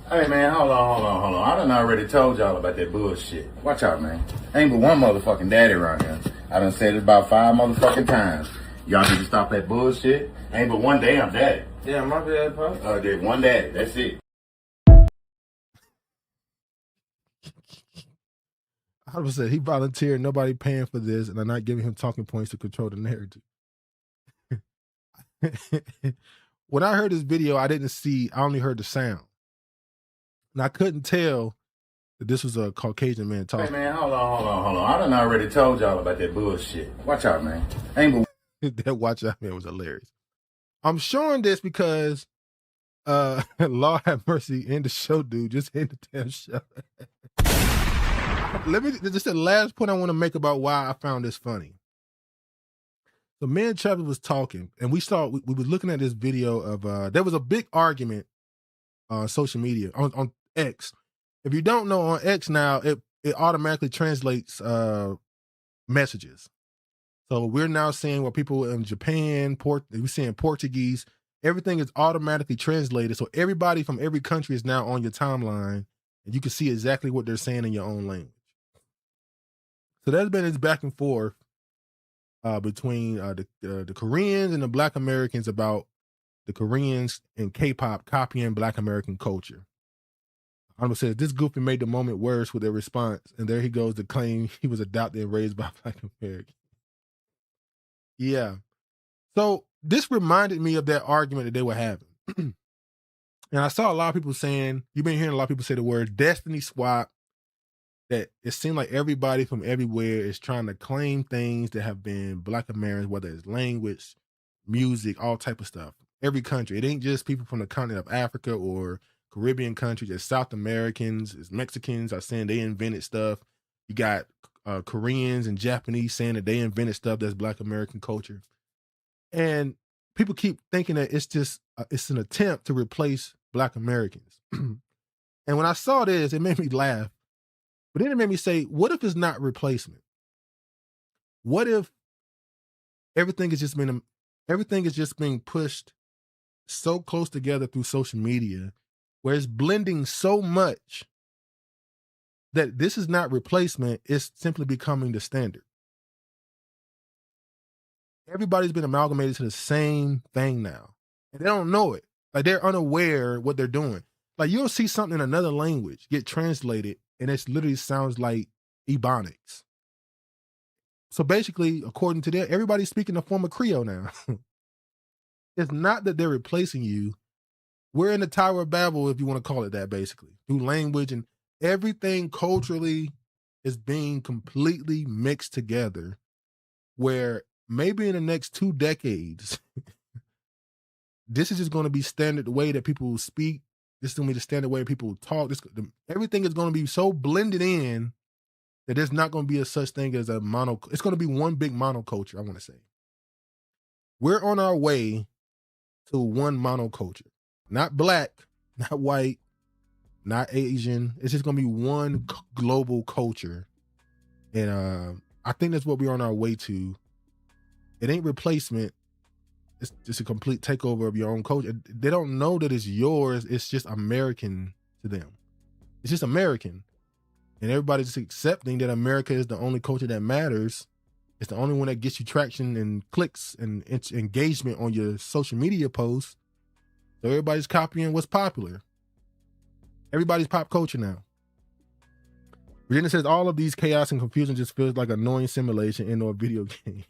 Hey, man, hold on. I done already told y'all about that bullshit. Watch out, man. Ain't but one motherfucking daddy around here. I done said it about 5 motherfucking times. Y'all need to stop that bullshit. Ain't but one damn daddy. Yeah, my bad, Pop. There's one daddy. That's it. I was saying he volunteered, nobody paying for this, and I'm not giving him talking points to control the narrative. When I heard this video, I only heard the sound. And I couldn't tell that this was a Caucasian man talking. Hey, man, hold on. I done already told y'all about that bullshit. Watch out, man. Ain't but that watch out man was hilarious. I'm showing this because Lord have mercy, end the show, dude. Just end the damn show. This is the last point I want to make about why I found this funny. So me and Travis was talking, and we were looking at this video of there was a big argument on social media on X. If you don't know, on X now it automatically translates messages. So we're now seeing what people in Japan, we're seeing Portuguese. Everything is automatically translated. So everybody from every country is now on your timeline, and you can see exactly what they're saying in your own language. So there's been this back and forth between the Koreans and the Black Americans about the Koreans and K-pop copying Black American culture. I'm gonna say this goofy made the moment worse with their response, and there he goes to claim he was adopted and raised by Black Americans. Yeah. So this reminded me of that argument that they were having. And I saw a lot of people saying, you've been hearing a lot of people say the word destiny swap, that it seemed like everybody from everywhere is trying to claim things that have been Black Americans, whether it's language, music, all type of stuff. Every country. It ain't just people from the continent of Africa or Caribbean countries. It's South Americans, it's Mexicans are saying they invented stuff. You got Koreans and Japanese saying that they invented stuff that's Black American culture. And people keep thinking that it's just, it's an attempt to replace Black Americans. And when I saw this, it made me laugh. But then it made me say, what if it's not replacement? What if everything is just being pushed so close together through social media, where it's blending so much that this is not replacement, it's simply becoming the standard. Everybody's been amalgamated to the same thing now. And they don't know it. Like, they're unaware what they're doing. Like, you'll see something in another language get translated, and it literally sounds like Ebonics. So basically, according to them, everybody's speaking a form of Creole now. It's not that they're replacing you. We're in the Tower of Babel, if you want to call it that, basically, through language, and everything culturally is being completely mixed together, where maybe in the next 2 decades, this is just going to be standard the way that people speak. This is going to be the standard way people talk. Everything is going to be so blended in that there's not going to be a such thing as a mono. It's going to be one big monoculture, I want to say. We're on our way to one monoculture. Not Black, not white, not Asian. It's just going to be one global culture. And I think that's what we're on our way to. It ain't replacement. It's just a complete takeover of your own culture. They don't know that it's yours. It's just American to them. It's just American. And everybody's just accepting that America is the only culture that matters. It's the only one that gets you traction and clicks and engagement on your social media posts. So everybody's copying what's popular. Everybody's pop culture now. Virginia says all of these chaos and confusion just feels like an annoying simulation in a video game.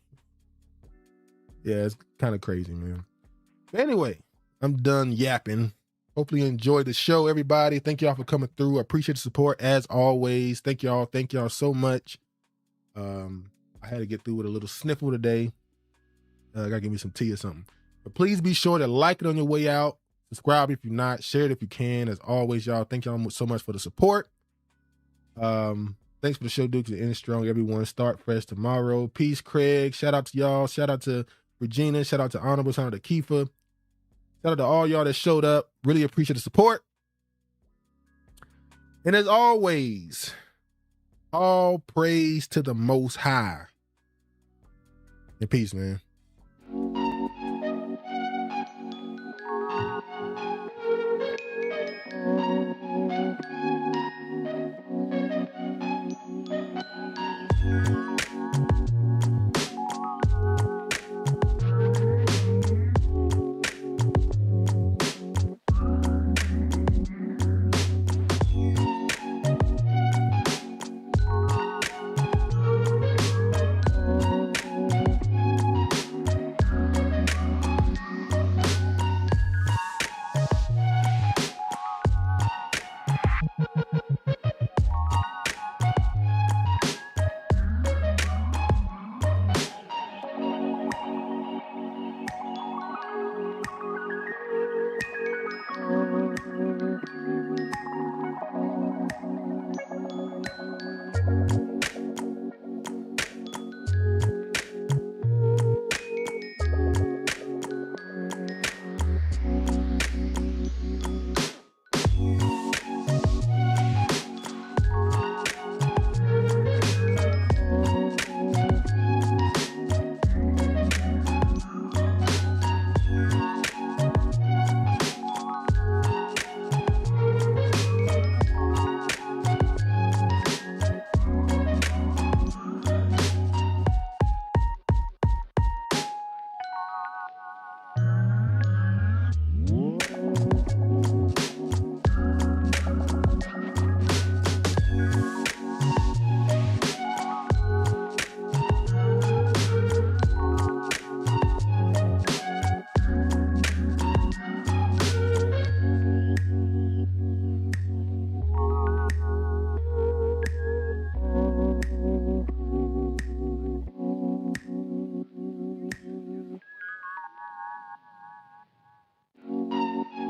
Yeah, it's kind of crazy, man. But anyway, I'm done yapping. Hopefully you enjoyed the show, everybody. Thank y'all for coming through. I appreciate the support as always. Thank y'all so much. I had to get through with a little sniffle today. Gotta give me some tea or something. But please be sure to like it on your way out. Subscribe if you're not. Share it if you can. As always, y'all, thank y'all so much for the support. Thanks for the show, Duke. End strong, everyone. Start fresh tomorrow. Peace, Craig. Shout out to y'all. Shout out to Regina. Shout out to Honorable. Shout out to Kiefer. Shout out to all y'all that showed up. Really appreciate the support. And as always, all praise to the Most High. And peace, man.